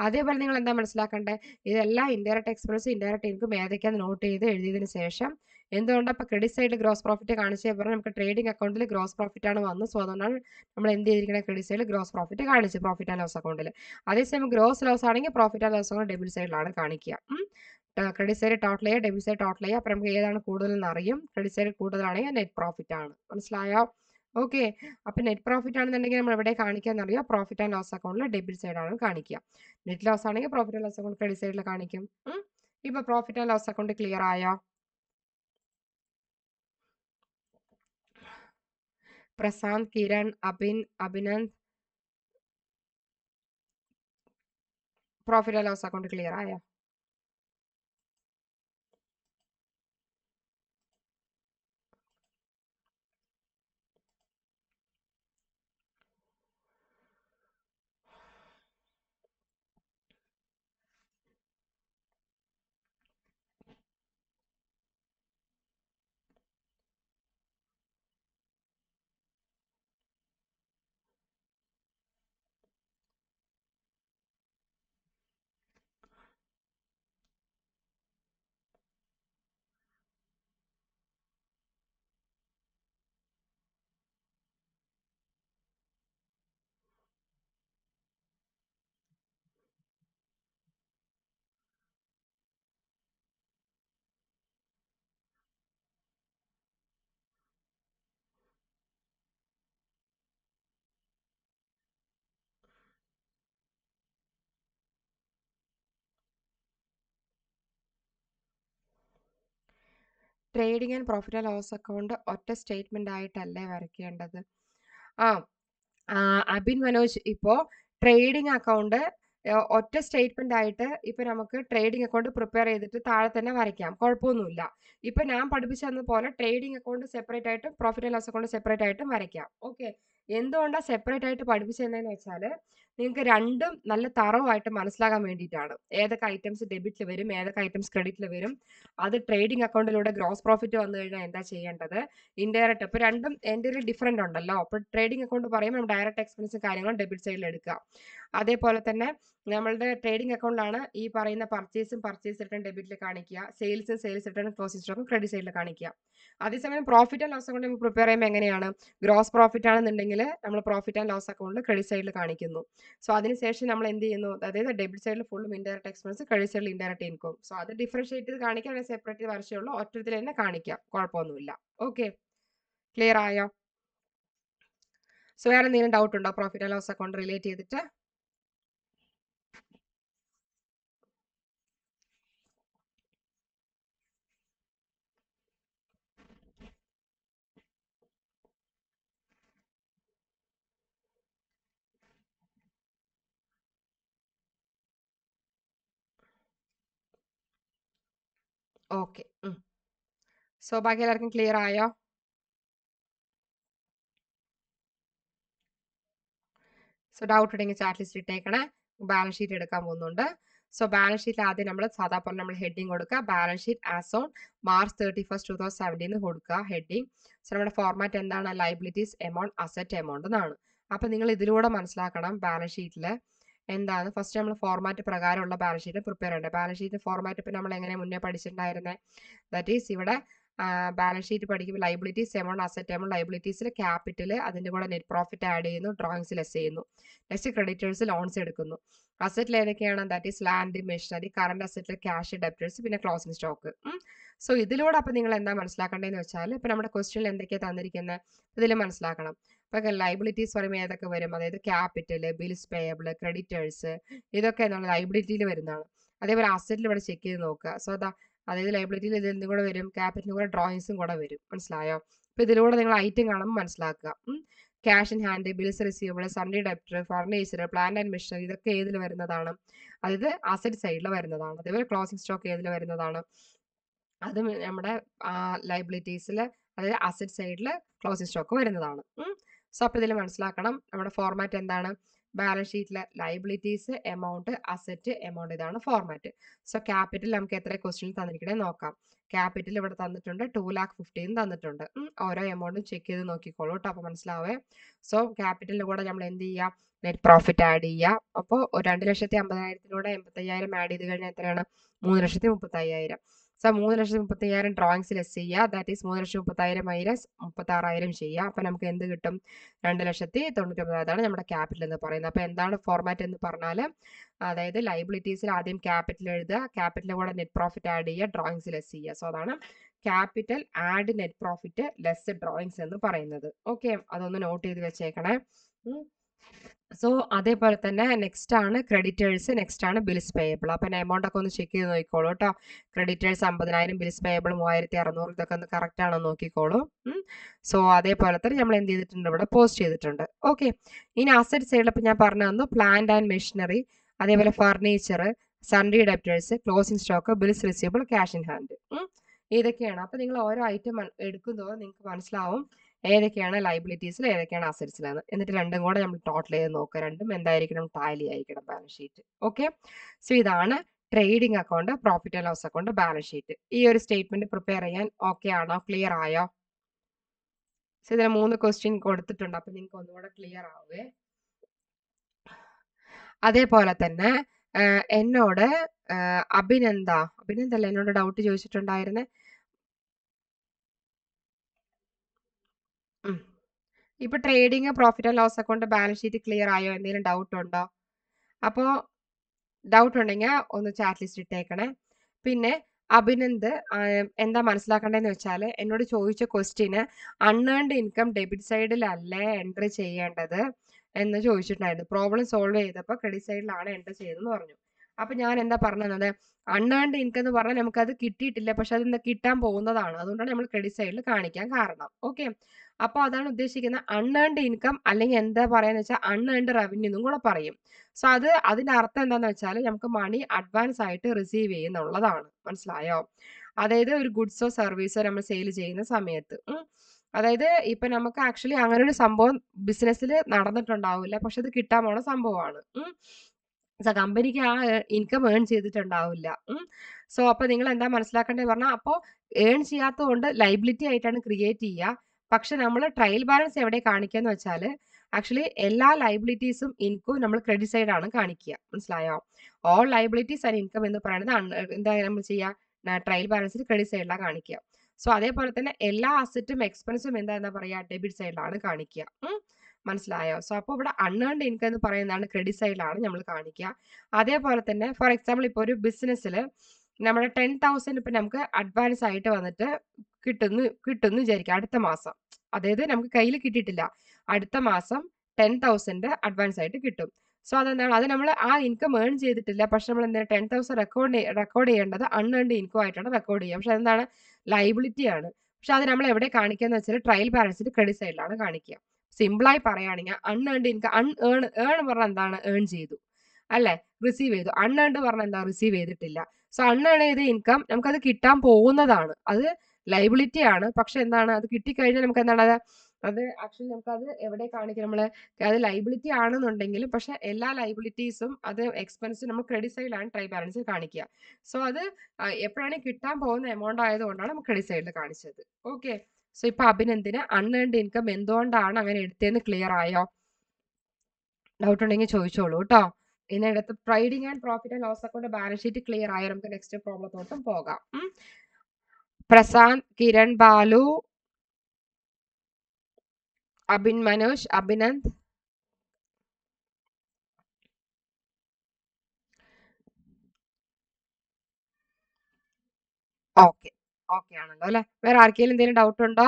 അതേപോലെ നിങ്ങൾ എന്താ മനസ്സിലാക്കേണ്ടത്, ഇതെല്ലാം ഇൻഡയറക്റ്റ് എക്സ്പെൻസ് ഇൻഡയറക്റ്റ് ഇൻകം ഏതൊക്കെയാണ് നോട്ട് ചെയ്ത് എഴുതിയതിന് ശേഷം എന്തുകൊണ്ട് അപ്പോൾ ക്രെഡിറ്റ് സൈഡിൽ ഗ്രോസ് പ്രോഫിറ്റ് കാണിച്ചേ പറഞ്ഞാൽ നമുക്ക് ട്രേഡിംഗ് അക്കൗണ്ടിൽ ഗ്രോസ് പ്രോഫിറ്റ് ആണ് വന്നത്. സോ അതുകൊണ്ടാണ് നമ്മൾ എന്ത് ചെയ്തിരിക്കുന്നത്, ക്രെഡിറ്റ് സൈഡിൽ ഗ്രോസ് പ്രോഫിറ്റ് കാണിച്ചു പ്രോഫിറ്റ് ആൻഡ് ലോസ് അക്കൗണ്ടിൽ. അതേസമയം ഗ്രോസ് ലോസ് ആണെങ്കിൽ profit and loss account debit സൈഡിലാണ് കാണിക്കുക. ക്രെഡിറ്റ് സൈഡ് ടോട്ടൽ ചെയ്യുക, ഡെബിറ്റ് സൈഡ് ടോട്ടൽ ചെയ്യുക. അപ്പം നമുക്ക് ഏതാണ് കൂടുതലെന്ന് അറിയും. ക്രെഡിറ്റ് സൈഡ് കൂടുതലാണെങ്കിൽ നെറ്റ് പ്രോഫിറ്റ് ആണ്. മനസ്സിലായോ? ഓക്കെ, അപ്പം നെറ്റ് പ്രോഫിറ്റ് ആണെന്നുണ്ടെങ്കിൽ നമ്മൾ എവിടെ കാണിക്കാന്നറിയാം, പ്രോഫിറ്റ് ആൻഡ് ലോസ് അക്കൗണ്ടിൽ ഡെബിറ്റ് സൈഡ് ആണ് കാണിക്കുക. നെറ്റ് ലോസ് ആണെങ്കിൽ profit and loss account credit സൈഡിൽ കാണിക്കും. ഇപ്പൊ profit and loss account clear ആയോ? Prashant, Kiran, Abhinand, profit and loss account clear ആയോ? Trading and profit and loss account ഒറ്റ സ്റ്റേറ്റ്മെന്റ് ആയിട്ടല്ലേ വരയ്ക്കേണ്ടത്? ആ അബിൻ മനോജ്, ഇപ്പോൾ ട്രേഡിംഗ് അക്കൗണ്ട് ഒറ്റ സ്റ്റേറ്റ്മെന്റ് ആയിട്ട് ഇപ്പൊ നമുക്ക് ട്രേഡിംഗ് അക്കൗണ്ട് പ്രിപ്പയർ ചെയ്തിട്ട് താഴെ തന്നെ വരയ്ക്കാം, കുഴപ്പമൊന്നുമില്ല. ഇപ്പൊ ഞാൻ പഠിപ്പിച്ചു തന്ന പോലെ ട്രേഡിംഗ് അക്കൗണ്ട് സെപ്പറേറ്റ് ആയിട്ടും profit and loss account separate ആയിട്ടും വരയ്ക്കാം. ഓക്കെ, എന്തുകൊണ്ടാണ് സെപ്പറേറ്റ് ആയിട്ട് പഠിപ്പിച്ചതെന്ന് വെച്ചാൽ നിങ്ങൾക്ക് രണ്ടും നല്ല തറവായിട്ട് മനസ്സിലാകാൻ വേണ്ടിയിട്ടാണ്. ഏതൊക്കെ ഐറ്റംസ് ഡെബിറ്റിൽ വരും, ഏതൊക്കെ ഐറ്റംസ് ക്രെഡിറ്റിൽ വരും, അത് ട്രേഡിംഗ് അക്കൗണ്ടിലൂടെ ഗ്രോസ് പ്രോഫിറ്റ് വന്നു കഴിഞ്ഞാൽ എന്താ ചെയ്യേണ്ടത്, ഇൻഡയറക്റ്റ്, ഇപ്പൊ രണ്ടും എൻ്റെ ഒരു ഡിഫറെന്റ് ഉണ്ടല്ലോ. അപ്പൊ ട്രേഡിംഗ് അക്കൗണ്ട് പറയുമ്പോൾ നമ്മൾ ഡയറക്റ്റ് എക്സ്പെൻസും കാര്യങ്ങളും ഡെബിറ്റ് സൈഡിൽ എടുക്കുക. അതേപോലെ തന്നെ നമ്മളുടെ ട്രേഡിംഗ് അക്കൗണ്ടിലാണ് ഈ പറയുന്ന പർച്ചേസ് റിട്ടേൺ ഡെബിറ്റിൽ കാണിക്കുക, സെയിൽസ് റിട്ടേൺ ക്ലോസിംഗ് സ്റ്റോക്കും ക്രെഡിറ്റ് സൈഡിൽ കാണിക്കുക. അതേസമയം പ്രോഫിറ്റ് ആൻഡ് ലോസ് അക്കൗണ്ട് നമ്മൾ പ്രിപ്പയർ ചെയ്യുമ്പോൾ എങ്ങനെയാണ്, ഗ്രോസ് പ്രോഫിറ്റ് ആണെന്നുണ്ടെങ്കിൽ നമ്മൾ പ്രോഫിറ്റ് ആൻഡ് ലോസ് അക്കൗണ്ടിൽ ക്രെഡിറ്റ് സൈഡിൽ കാണിക്കുന്നു. സോ അതിനുശേഷം നമ്മൾ എന്ത് ചെയ്യുന്നു, അതായത് ഡെബിറ്റ് സൈഡിൽ ഫുള്ളും ഇൻഡയറക്റ്റ് എക്സ്പെൻസ്, ക്രെഡിറ്റ് സൈഡിൽ ഇൻഡയറക്റ്റ് ഇൻകം. സോ അത് ഡിഫറൻഷിയേറ്റ് ചെയ്ത് കാണിക്കാൻ സെപ്പറേറ്റ് വരച്ചുള്ളൂ, ഒറ്റത്തിൽ തന്നെ കാണിക്കാം, കുഴപ്പമൊന്നുമില്ല. ഓക്കെ, ക്ലിയർ ആയോ? സോ വേറെ എന്തെങ്കിലും ഡൗട്ട് ഉണ്ടോ profit and loss account relate ചെയ്തിട്ട്? ഓക്കെ, സോ ബാക്കി എല്ലാവർക്കും ക്ലിയർ ആയോ? സോ ഡൗട്ട് ഉണ്ടെങ്കിൽ ചാറ്റ് ലിസ്റ്റ് ഇട്ടേക്കണേ. ബാലൻസ് ഷീറ്റ് എടുക്കാൻ പോകുന്നുണ്ട്. സോ ബാലൻസ് ഷീറ്റിൽ ആദ്യം നമ്മൾ സാധാ പോലെ നമ്മൾ ഹെഡിങ് കൊടുക്കുക, balance sheet as on March 31, 2017 കൊടുക്കുക ഹെഡിങ്. സോ നമ്മുടെ ഫോർമാറ്റ് എന്താണ്, ലൈബിലിറ്റീസ് എമൗണ്ട് അസറ്റ് എമൗണ്ട് എന്നാണ്. അപ്പൊ നിങ്ങൾ ഇതിലൂടെ മനസ്സിലാക്കണം ബാലൻസ് ഷീറ്റിൽ എന്താണ്. ഫസ്റ്റ് നമ്മൾ ഫോർമാറ്റ് പ്രകാരമുള്ള ബാലൻസ് ഷീറ്റ് പ്രിപ്പയർ ചെയ്യേണ്ടത്. ബാലൻസ് ഷീറ്റ് ഫോർമാറ്റ് ഇപ്പൊ നമ്മൾ എങ്ങനെ മുന്നേ പഠിച്ചിട്ടുണ്ടായിരുന്നത്, ദാറ്റ് ഈസ് ഇവിടെ ബാലൻസ് ഷീറ്റ് പഠിക്കുമ്പോൾ ലൈബിലിറ്റീസ് എമൗണ്ട് അസറ്റ് എമൗണ്ട്, ലൈബിലിറ്റീസിൽ ക്യാപിറ്റൽ, അതിന്റെ കൂടെ നെറ്റ് പ്രോഫിറ്റ് ആഡ് ചെയ്യുന്നു, ഡ്രോയിങ്സ് ലെസ് ചെയ്യുന്നു. നെക്സ്റ്റ് ക്രെഡിറ്റേഴ്സ് ലോൺസ് എടുക്കുന്നു. അസറ്റിൽ ഏതൊക്കെയാണ്, that is land, machinery, current അസറ്റിൽ ക്യാഷ്, ഡെപ്റ്റേഴ്സ്, പിന്നെ ക്ലോസിംഗ് സ്റ്റോക്ക്. സോ ഇതിലൂടെ അപ്പൊ നിങ്ങൾ എന്താ മനസ്സിലാക്കേണ്ടതെന്ന് വെച്ചാൽ ഇപ്പൊ നമ്മുടെ ക്വസ്റ്റ്യനിൽ എന്തൊക്കെയാണ് തന്നിരിക്കുന്നത് ഇതിൽ മനസ്സിലാക്കണം. ഇപ്പൊ ലൈബിലിറ്റീസ് പറയുമ്പോൾ ഏതൊക്കെ വരും, അതായത് ക്യാപിറ്റൽ, ബിൽസ് പേയബിൾ, ക്രെഡിറ്റേഴ്സ്, ഇതൊക്കെ എന്താണ് ലൈബിലിറ്റിയിൽ വരുന്നതാണ്. അതേപോലെ അസറ്റിൽ ഇവിടെ ചെക്ക് ചെയ്ത് നോക്കുക. സോ അതായത് ലൈബിലിറ്റിയിൽ ഇതിൽ നിന്നും കൂടെ വരും, ക്യാപിറ്റലും കൂടെ ഡ്രോയിങ്സും കൂടെ വരും, മനസ്സിലായോ? അപ്പൊ ഇതിലൂടെ നിങ്ങൾ ഐറ്റം കാണുമ്പോൾ മനസ്സിലാക്കുക. Cash in hand, bills receivable, Sunday debtor, furniture, plant and machinery, ഇതൊക്കെ ഏതിൽ വരുന്നതാണ്, അതായത് അസറ്റ് സൈഡിൽ വരുന്നതാണ്. അതേപോലെ ക്ലോസിംഗ് സ്റ്റോക്ക് ഏതിൽ വരുന്നതാണ്, അത് നമ്മുടെ ലൈബിലിറ്റീസിൽ, അതായത് അസറ്റ് സൈഡിൽ ക്ലോസിംഗ് സ്റ്റോക്ക് വരുന്നതാണ്. സോ അപ്പൊ ഇതിൽ മനസ്സിലാക്കണം നമ്മുടെ ഫോർമാറ്റ് എന്താണ്, ബാലൻസ് ഷീറ്റിലെ ലൈബിലിറ്റീസ് എമൗണ്ട് അസറ്റ് എമൗണ്ട്, ഇതാണ് ഫോർമാറ്റ്. സോ ക്യാപിറ്റൽ നമുക്ക് എത്ര ക്വസ്റ്റ്യൻ തന്നിരിക്കണേ നോക്കാം. ക്യാപിറ്റൽ ഇവിടെ തന്നിട്ടുണ്ട് 2,50,000 തന്നിട്ടുണ്ട്. ഓരോ എമൗണ്ടും ചെക്ക് ചെയ്ത് നോക്കിക്കോളൂ കേട്ടോ, അപ്പൊ മനസ്സിലാവേ. സോ ക്യാപിറ്റലിന്റെ കൂടെ നമ്മൾ എന്ത് ചെയ്യാം, നെറ്റ് പ്രോഫിറ്റ് ആഡ് ചെയ്യുക. അപ്പോൾ 2,50,000 85,000 ആഡ് ചെയ്ത് കഴിഞ്ഞാൽ എത്രയാണ്, 3,35,000. സോ 3,35,000 ഡ്രോയിങ്സ് ലെസ് ചെയ്യുക, ദാറ്റ് ഈസ് 3,35,000 മൈനസ് 36,000 ചെയ്യുക. അപ്പൊ നമുക്ക് എന്ത് കിട്ടും, 2,99,000. അതാണ് നമ്മുടെ ക്യാപിറ്റൽ എന്ന് പറയുന്നത്. അപ്പൊ എന്താണ് ഫോർമാറ്റ് എന്ന് പറഞ്ഞാൽ, അതായത് ലൈബിലിറ്റീസിൽ ആദ്യം ക്യാപിറ്റൽ എഴുതുക, ക്യാപിറ്റലിന്റെ കൂടെ നെറ്റ് പ്രോഫിറ്റ് ആഡ് ചെയ്യുക, ഡ്രോയിങ്സ് ലെസ് ചെയ്യുക. സോ അതാണ് capital add net profit less drawings എന്ന് പറയുന്നത്. ഓക്കെ, അതൊന്ന് നോട്ട് ചെയ്ത് വെച്ചേക്കണേ. സോ അതേപോലെ തന്നെ നെക്സ്റ്റ് ആണ് ക്രെഡിറ്റേഴ്സ്, നെക്സ്റ്റ് ആണ് ബിൽസ് പേയബിൾ. അപ്പൊ എമൗണ്ട് ഒക്കെ ഒന്ന് ചെക്ക് ചെയ്ത് നോക്കിക്കോളൂ കേട്ടോ. ക്രെഡിറ്റേഴ്സ് 50,000, ബിൽസ് പേയബിൾ 3,600, ഇതൊക്കെ ഒന്ന് കറക്റ്റ് ആണോ നോക്കിക്കോളൂ. സോ അതേപോലെ തന്നെ നമ്മൾ എന്ത് ചെയ്തിട്ടുണ്ട്, ഇവിടെ പോസ്റ്റ് ചെയ്തിട്ടുണ്ട്. ഓക്കെ, ഇനി അസറ്റ് സൈഡിൽ ഇപ്പൊ ഞാൻ പറഞ്ഞു തന്നു, പ്ലാന്റ് ആൻഡ് മെഷീനറി, അതേപോലെ furniture, Sunday debtors, closing stock, bills receivable, cash in hand, ഇതൊക്കെയാണ്. അപ്പൊ നിങ്ങൾ ഓരോ ഐറ്റം എടുക്കുന്നതോ നിങ്ങൾക്ക് മനസ്സിലാവും ഏതൊക്കെയാണ് ലൈബിലിറ്റീസിൽ ഏതൊക്കെയാണ് അസറ്റ്സിലാണ്. എന്നിട്ട് രണ്ടും കൂടെ നമ്മൾ ടോട്ടൽ ചെയ്ത് നോക്കുക, രണ്ടും എന്തായിരിക്കണം, ടാലി ആയിരിക്കണം ബാലൻസ് ഷീറ്റ്. ഓക്കെ, സോ ഇതാണ് trading account, profit and loss account, balance sheet. ഈ ഒരു സ്റ്റേറ്റ്മെന്റ് പ്രിപ്പയർ ചെയ്യാൻ ഓക്കെ ആണോ, ക്ലിയർ ആയോ? സോ ഇതിന് 3 ക്വസ്റ്റ്യൻ കൊടുത്തിട്ടുണ്ട്, അപ്പൊ നിങ്ങൾക്ക് ഒന്നുകൂടെ ക്ലിയർ ആവുകയെ. അതേപോലെ തന്നെ എന്നോട് അഭിനന്ദല്ല എന്നോട് ഡൗട്ട് ചോദിച്ചിട്ടുണ്ടായിരുന്നേ. ഇപ്പൊ trading, profit and loss account, balance sheet clear ആയോ, എന്തെങ്കിലും ഡൗട്ട് ഉണ്ടോ? അപ്പോൾ ഡൗട്ട് ഉണ്ടെങ്കിൽ ഒന്ന് ചാറ്റ് ലിസ്റ്റ് ഇട്ടേക്കണേ. പിന്നെ അഭിനന്ദ് എന്താ മനസ്സിലാക്കേണ്ടതെന്ന് വെച്ചാൽ എന്നോട് ചോദിച്ച ക്വസ്റ്റ്യന് അൺഏൺഡ് ഇൻകം ഡെബിറ്റ് സൈഡിലല്ലേ എൻട്രി ചെയ്യേണ്ടത് എന്ന് ചോദിച്ചിട്ടുണ്ടായിരുന്നു. പ്രോബ്ലം സോൾവ് ചെയ്തപ്പോൾ ക്രെഡിറ്റ് സൈഡിലാണ് എൻട്രി ചെയ്തതെന്ന് പറഞ്ഞു. അപ്പൊ ഞാൻ എന്താ പറഞ്ഞത്, അൺഏൺഡ് ഇൻകം എന്ന് പറഞ്ഞാൽ നമുക്കത് കിട്ടിയിട്ടില്ല, പക്ഷെ അത് കിട്ടാൻ പോകുന്നതാണ്. അതുകൊണ്ടാണ് നമ്മൾ ക്രെഡിറ്റ് സൈഡിൽ കാണിക്കാൻ കാരണം. ഓക്കെ, അപ്പൊ അതാണ് ഉദ്ദേശിക്കുന്നത്. അൺഏൺഡ് ഇൻകം അല്ലെങ്കിൽ എന്താ പറയാന്ന് വെച്ചാൽ അൺഏൺഡ് റവന്യൂ എന്നും കൂടെ പറയും. സോ അതിന്റെ അർത്ഥം എന്താന്ന് വെച്ചാൽ നമുക്ക് മണി അഡ്വാൻസ് ആയിട്ട് റിസീവ് ചെയ്യുന്നുള്ളതാണ്. മനസ്സിലായോ? അതായത് ഒരു ഗുഡ്സോ സർവീസോ നമ്മൾ സെയിൽ ചെയ്യുന്ന സമയത്ത്. അതായത് ഇപ്പൊ നമുക്ക് ആക്ച്വലി അങ്ങനെ ഒരു സംഭവം ബിസിനസ്സിൽ നടന്നിട്ടുണ്ടാവില്ല, പക്ഷെ അത് കിട്ടാൻ പോണ സംഭവമാണ്. കമ്പനിക്ക് ആ ഇൻകം ഏൺ ചെയ്തിട്ടുണ്ടാവില്ല. സോ അപ്പൊ നിങ്ങൾ എന്താ മനസ്സിലാക്കേണ്ടത് പറഞ്ഞാൽ, അപ്പോൾ ഏൺ ചെയ്യാത്തത് കൊണ്ട് ലൈബിലിറ്റി ആയിട്ടാണ് ക്രിയേറ്റ് ചെയ്യുക. പക്ഷെ നമ്മൾ ട്രയൽ ബാലൻസ് എവിടെ കാണിക്കാന്ന് വെച്ചാൽ ആക്ച്വലി എല്ലാ ലൈബിലിറ്റീസും ഇൻകവും നമ്മൾ ക്രെഡിറ്റ് സൈഡ് ആണ് കാണിക്കുക. മനസ്സിലായോ? ഓൾ ലൈബിലിറ്റീസ് ആൻഡ് ഇൻകം എന്ന് പറയുന്നത് എന്താ നമ്മൾ ചെയ്യുക, ട്രയൽ ബാലൻസിൽ ക്രെഡിറ്റ് സൈഡിലാണ് കാണിക്കുക. സോ അതേപോലെ തന്നെ എല്ലാ അസറ്റും എക്സ്പെൻസും എന്താ പറയുക, ഡെബിറ്റ് സൈഡിലാണ് കാണിക്കുക. മനസ്സിലായോ? സോ അപ്പോൾ ഇവിടെ അൺഏൺഡ് ഇൻകം എന്ന് പറയുന്നതാണ് ക്രെഡിറ്റ് സൈഡിലാണ് നമ്മൾ കാണിക്കുക. അതേപോലെ തന്നെ ഫോർ എക്സാമ്പിൾ ഇപ്പോൾ ഒരു ബിസിനസ്സിൽ നമ്മുടെ 10,000 ഇപ്പം നമുക്ക് അഡ്വാൻസ് ആയിട്ട് വന്നിട്ട് കിട്ടുന്നു വിചാരിക്കുക അടുത്ത മാസം. അതായത് നമുക്ക് കയ്യിൽ കിട്ടിയിട്ടില്ല, അടുത്ത മാസം 10,000 അഡ്വാൻസ് ആയിട്ട് കിട്ടും. സോ അതെന്താണ്, അത് നമ്മൾ ആ ഇൻകം ഏൺ ചെയ്തിട്ടില്ല, പക്ഷെ നമ്മൾ എന്താണ് 10,000 റെക്കോർഡ് ചെയ്യേണ്ടത് അൺഏൺഡ് ഇൻകം ആയിട്ടാണ് റെക്കോർഡ് ചെയ്യുക. പക്ഷെ അതെന്താണ്, ലൈബിലിറ്റി ആണ്. പക്ഷെ അത് നമ്മൾ എവിടെ കാണിക്കുക എന്ന് വെച്ചാൽ ട്രയൽ ബാലൻസിൽ ക്രെഡിറ്റ് സൈഡിലാണ് കാണിക്കുക. സിമ്പിളായി പറയുകയാണെങ്കിൽ അൺഏൺഡ് ഇൻകം, ഏൺ പറഞ്ഞാൽ എന്താണ്, ഏൺ ചെയ്തു അല്ലെ, റിസീവ് ചെയ്തു. അൺഏൺഡ് പറഞ്ഞാൽ എന്താ, റിസീവ് ചെയ്തിട്ടില്ല. സോ അൺഏൺ ചെയ്ത ഇൻകം നമുക്കത് കിട്ടാൻ പോകുന്നതാണ്, അത് ലൈബിലിറ്റി ആണ്. പക്ഷെ എന്താണ്, അത് കിട്ടിക്കഴിഞ്ഞാൽ നമുക്ക് എന്താണ് അത് ആക്ച്വലി നമുക്കത് എവിടെ കാണിക്കും, നമ്മൾ അത് ലൈബിലിറ്റി ആണെന്നുണ്ടെങ്കിലും പക്ഷെ എല്ലാ ലൈബിലിറ്റീസും അത് എക്സ്പെൻസും നമ്മൾ ക്രെഡിറ്റ് സൈഡിലാണ് ട്രയൽ ബാലൻസിൽ കാണിക്കുക. സോ അത് എപ്പോഴാണ് കിട്ടാൻ പോകുന്ന എമൗണ്ട് ആയതുകൊണ്ടാണ് നമുക്ക് ക്രെഡിറ്റ് സൈഡിൽ കാണിച്ചത്. ഓക്കെ, സോ ഇപ്പൊ അഭിനന്ദിന് അൺഏൺഡ് ഇൻകം എന്തുകൊണ്ടാണ് അങ്ങനെ എടുത്തതെന്ന് ക്ലിയർ ആയോ? ഡൗട്ട് ഉണ്ടെങ്കിൽ ചോദിച്ചോളൂ കേട്ടോ. ഇതിനടുത്ത് trading and profit and loss account balance sheet clear ആയോ? നമുക്ക് നെക്സ്റ്റ് പ്രോബ്ലത്തോട്ടും പോകാം. പ്രശാന്ത്, കിരൺ, ബാലു, അബിൻ, മനോജ്, അഭിനന്ദ്. ഓക്കെ ഓക്കെ ആണല്ലോ അല്ലെ? വേറെ ആർക്കെങ്കിലും എന്തെങ്കിലും ഡൗട്ട് ഉണ്ടോ?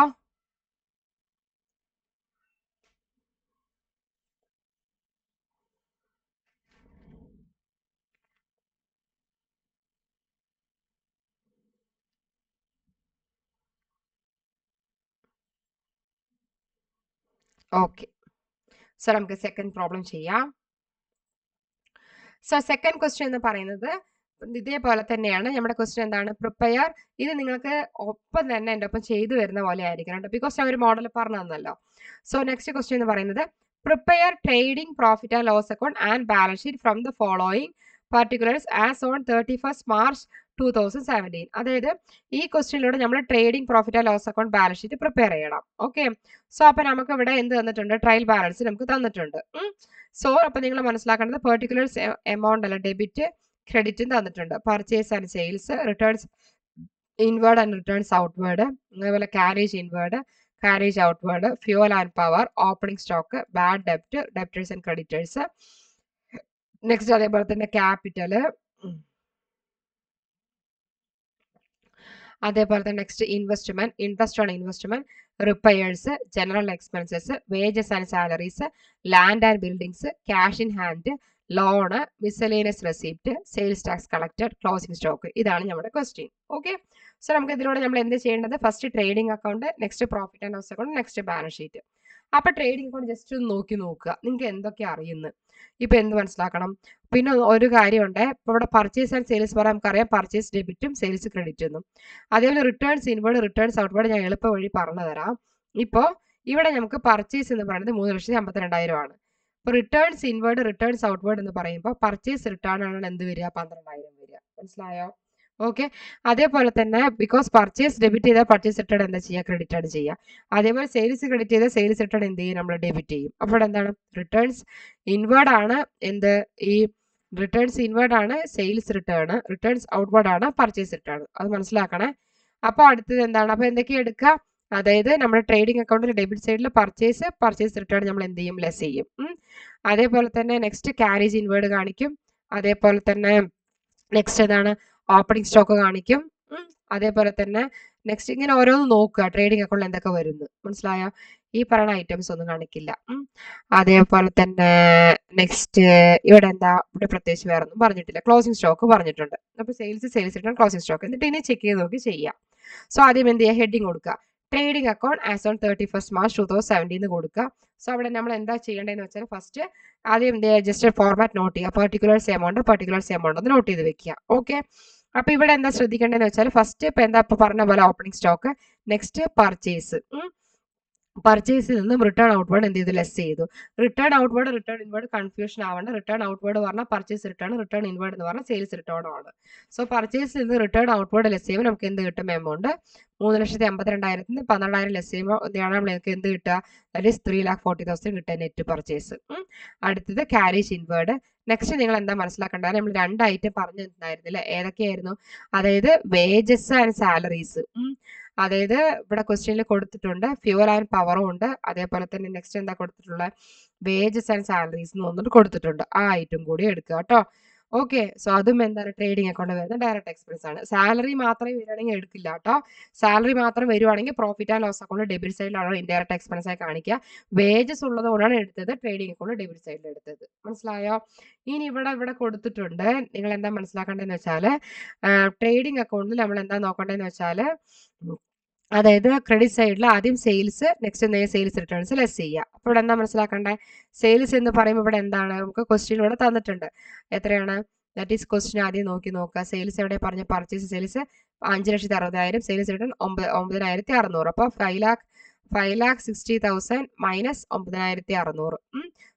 ഓക്കെ, സോ നമുക്ക് സെക്കൻഡ് പ്രോബ്ലം ചെയ്യാം. സോ സെക്കൻഡ് ക്വസ്റ്റ്യൻ എന്ന് പറയുന്നത് ഇതേപോലെ തന്നെയാണ്. നമ്മുടെ ക്വസ്റ്റ്യൻ എന്താണ്, പ്രിപ്പയർ. ഇത് നിങ്ങൾക്ക് ഒപ്പം തന്നെ എൻ്റെ ഒപ്പം ചെയ്തു വരുന്ന പോലെ ആയിരിക്കണം കേട്ടോ, ബിക്കോസ് ഞാൻ ഒരു മോഡൽ പറഞ്ഞു തന്നല്ലോ. സോ നെക്സ്റ്റ് ക്വസ്റ്റ്യൻ എന്ന് പറയുന്നത് prepare trading profit and loss account and balance sheet from the following particulars as on 31st March 2017. അതായത് ഈ ക്വസ്റ്റ്യനിലൂടെ നമ്മൾ trading profit and loss account balance sheet prepare ചെയ്യണം. ഓക്കെ, സോ അപ്പൊ നമുക്ക് ഇവിടെ എന്ത് തന്നിട്ടുണ്ട്, ട്രയൽ ബാലൻസ് നമുക്ക് തന്നിട്ടുണ്ട്. സോ അപ്പൊ നിങ്ങൾ മനസ്സിലാക്കേണ്ടത് പെർട്ടിക്കുലേഴ്സ് എമൗണ്ട് അല്ല, ഡെബിറ്റ് ക്രെഡിറ്റും തന്നിട്ടുണ്ട്. Purchase and sales, returns inward and returns outward, അതേപോലെ carriage inward, carriage outward, fuel and power, opening stock, bad ഡെപ്റ്റ്, ഡെപ്റ്റേഴ്സ് ആൻഡ് ക്രെഡിറ്റേഴ്സ്. നെക്സ്റ്റ് അതേപോലെ തന്നെ ക്യാപിറ്റല്, അതേപോലെ തന്നെ next investment, interest on investment, repairs, general expenses, wages and salaries, land and buildings, cash in hand, loan, miscellaneous receipt, sales tax collected, closing stock. ഇതാണ് നമ്മുടെ question. Okay, so നമുക്ക് ഇതിലൂടെ നമ്മൾ എന്ത് ചെയ്യേണ്ടത്, first trading account, next profit and loss account, next balance sheet. അപ്പൊ trading account just ഒന്ന് നോക്കുക, നിങ്ങൾക്ക് എന്തൊക്കെ അറിയുന്നു. ഇപ്പൊ എന്ത് മനസ്സിലാക്കണം, പിന്നെ ഒരു കാര്യമുണ്ട്, ഇപ്പൊ ഇവിടെ പർച്ചേസ് ആൻഡ് സെയിൽസ് പറയാൻ നമുക്കറിയാം, പർച്ചേസ് ഡെബിറ്റും സെയിൽസ് ക്രെഡിറ്റും എന്നും. അതേപോലെ റിട്ടേൺസ് ഇൻവേർഡ്, റിട്ടേൺസ് ഔട്ട്വേർഡ് ഞാൻ എളുപ്പ വഴി പറഞ്ഞു തരാം. ഇപ്പോൾ ഇവിടെ നമുക്ക് പർച്ചേസ് എന്ന് പറയുന്നത് 3,52,000 ആണ്. ഇപ്പോൾ റിട്ടേൺസ് ഇൻവേർഡ്, റിട്ടേൺസ് ഔട്ട്വേർഡ് എന്ന് പറയുമ്പോൾ പർച്ചേസ് റിട്ടേൺ ആണ് എന്ത് വരിക, 12,000 വരിക. മനസ്സിലായോ? ഓക്കെ, അതേപോലെ തന്നെ ബിക്കോസ് പർച്ചേസ് ഡെബിറ്റ് ചെയ്താൽ പർച്ചേസ് റിട്ടേൺ എന്താ ചെയ്യുക, ക്രെഡിറ്റ് ആണ് ചെയ്യുക. അതേപോലെ സെയിൽസ് ക്രെഡിറ്റ് ചെയ്താൽ സെയിൽസ് റിട്ടേൺ എന്ത് ചെയ്യും, നമ്മൾ ഡെബിറ്റ് ചെയ്യും. അപ്പോൾ എന്താണ്, റിട്ടേൺസ് ഇൻവേർഡ് ആണ് എന്ത്, ഈ റിട്ടേൺസ് ഇൻവേർഡ് ആണ് സെയിൽസ് റിട്ടേൺ, റിട്ടേൺസ് ഔട്ട്വേർഡ് ആണ് പർച്ചേസ് റിട്ടേൺ. അത് മനസ്സിലാക്കണേ. അപ്പോൾ അടുത്തത് എന്താണ്, അപ്പോൾ എന്തൊക്കെ എടുക്കുക, അതായത് നമ്മുടെ ട്രേഡിംഗ് അക്കൗണ്ടിൽ ഡെബിറ്റ് സൈഡിൽ പർച്ചേസ് റിട്ടേൺ നമ്മൾ എന്ത് ചെയ്യും, ലെസ് ചെയ്യും. അതേപോലെ തന്നെ നെക്സ്റ്റ് കാരേജ് ഇൻവേർഡ് കാണിക്കും. അതേപോലെ തന്നെ നെക്സ്റ്റ് ഏതാണ്, ഓപ്പണിംഗ് സ്റ്റോക്ക് കാണിക്കും. അതേപോലെ തന്നെ നെക്സ്റ്റ് ഇങ്ങനെ ഓരോന്ന് നോക്കുക ട്രേഡിംഗ് അക്കൗണ്ടിൽ എന്തൊക്കെ വരുന്നു, മനസ്സിലായോ? ഈ പറയുന്ന ഐറ്റംസ് ഒന്നും കാണിക്കില്ല. അതേപോലെ തന്നെ നെക്സ്റ്റ് ഇവിടെ എന്താ, ഇവിടെ പ്രത്യേകിച്ച് വേറെ ഒന്നും പറഞ്ഞിട്ടില്ല. ക്ലോസിംഗ് സ്റ്റോക്ക് പറഞ്ഞിട്ടുണ്ട്. അപ്പോൾ സെയിൽസ് റിട്ടേൺ ക്ലോസിംഗ് സ്റ്റോക്ക്, എന്നിട്ട് ഇനി ചെക്ക് ചെയ്ത് നോക്കി ചെയ്യാം. സോ ആദ്യം എന്ത് ചെയ്യുക, ഹെഡിങ് കൊടുക്കുക, trading account as on 31st March 2017 കൊടുക്കുക. സോ അവിടെ നമ്മൾ എന്താ ചെയ്യേണ്ടതെന്ന് വെച്ചാൽ ഫസ്റ്റ് ആദ്യം എന്ത് ചെയ്യുക, ജസ്റ്റ് ഫോർമാറ്റ് നോട്ട് ചെയ്യുക, പർട്ടിക്കുലർസ് എമൗണ്ട് എന്ന് നോട്ട് ചെയ്ത് വെക്കുക. ഓക്കെ, അപ്പൊ ഇവിടെ എന്താ ശ്രദ്ധിക്കേണ്ടതെന്ന് വെച്ചാൽ ഫസ്റ്റ് ഇപ്പൊ എന്താ ഇപ്പൊ പറഞ്ഞ പോലെ ഓപ്പണിംഗ് സ്റ്റോക്ക്, നെക്സ്റ്റ് പർച്ചേസ്, പർച്ചേസിൽ നിന്നും റിട്ടേൺ ഔട്ട്വേർഡ് എന്ത് ചെയ്തു, ലെസ് ചെയ്തു. Return outward return inward confusion ആവേണ്ട. റിട്ടേൺ ഔട്ട്വേർഡ് പറഞ്ഞാൽ പർച്ചേസ് റിട്ടേൺ, റിട്ടേൺ ഇൻവേർഡ് എന്ന് പറഞ്ഞാൽ സെയിൽസ് റിട്ടേൺ ആണ്. സോ പർച്ചേസിൽ നിന്ന് റിട്ടേൺ ഔട്ട്വേർഡ് ലെസ് ചെയ്യുമ്പോൾ നമുക്ക് എന്ത് കിട്ടും, എമൗണ്ട് 3,52,000 12,000 ലെസ് ചെയ്യുമ്പോൾ നമുക്ക് എന്ത് കിട്ടുക, ദാറ്റ് ഈസ് 3,40,000 കിട്ടുക നെറ്റ് പർച്ചേസ്. അടുത്തത് ക്യാരേജ് ഇൻവേർഡ്. നെക്സ്റ്റ് നിങ്ങൾ എന്താ മനസ്സിലാക്കേണ്ടത്, നമ്മൾ രണ്ട് ഐറ്റം പറഞ്ഞിട്ടുണ്ടായിരുന്നില്ല, ഏതൊക്കെയായിരുന്നു, അതായത് വേജസ് ആൻഡ് സാലറീസ്. അതായത് ഇവിടെ ക്വസ്റ്റ്യനിൽ കൊടുത്തിട്ടുണ്ട് ഫ്യൂവൽ ആൻഡ് പവറും ഉണ്ട്, അതേപോലെ തന്നെ നെക്സ്റ്റ് എന്താ കൊടുത്തിട്ടുള്ളത്, വേജസ് ആൻഡ് സാലറീസ് എന്ന് വന്നിട്ട് കൊടുത്തിട്ടുണ്ട്. ആ ഐറ്റം കൂടി എടുക്കുക കേട്ടോ. ഓക്കെ, സോ അതും എന്താണ് ട്രേഡിംഗ് അക്കൗണ്ട് വരുന്ന ഡയറക്റ്റ് എക്സ്പെൻസ് ആണ്. സാലറി മാത്രമേ വരികയാണെങ്കിൽ എടുക്കില്ല കേട്ടോ. സാലറി മാത്രം വരുവാണെങ്കിൽ profit and loss account debit സൈഡിലാണ് ഇൻഡയറക്റ്റ് എക്സ്പെൻസ് ആയി കാണിക്കുക. വേജസ് ഉള്ളത് കൊണ്ടാണ് എടുത്തത്, ട്രേഡിംഗ് അക്കൗണ്ട് ഡെബിറ്റ് സൈഡിൽ എടുത്തത്. മനസ്സിലായോ? ഇനി ഇവിടെ കൊടുത്തിട്ടുണ്ട്, നിങ്ങൾ എന്താ മനസ്സിലാക്കേണ്ടതെന്ന് വെച്ചാൽ ട്രേഡിംഗ് അക്കൗണ്ടിൽ നമ്മൾ എന്താ നോക്കേണ്ടതെന്ന് വെച്ചാൽ, അതായത് ക്രെഡിറ്റ് സൈഡിൽ ആദ്യം sales, next sales returns less ചെയ്യുക. അപ്പോൾ ഇവിടെ എന്താ മനസ്സിലാക്കേണ്ടത്, സെയിൽസ് എന്ന് പറയുമ്പോൾ ഇവിടെ എന്താണ്, നമുക്ക് ക്വസ്റ്റ്യൻ ഇവിടെ തന്നിട്ടുണ്ട്, എത്രയാണ്, ദാറ്റ് ഈസ് ക്വസ്റ്റ്യൻ ആദ്യം നോക്കുക. സെയിൽസ് എവിടെ പറഞ്ഞ, പർച്ചേസ് സെയിൽസ് 5,60,000, സെയിൽസ് റിട്ടേൺ 9,600. അപ്പോൾ 5,60,000 minus 9,600.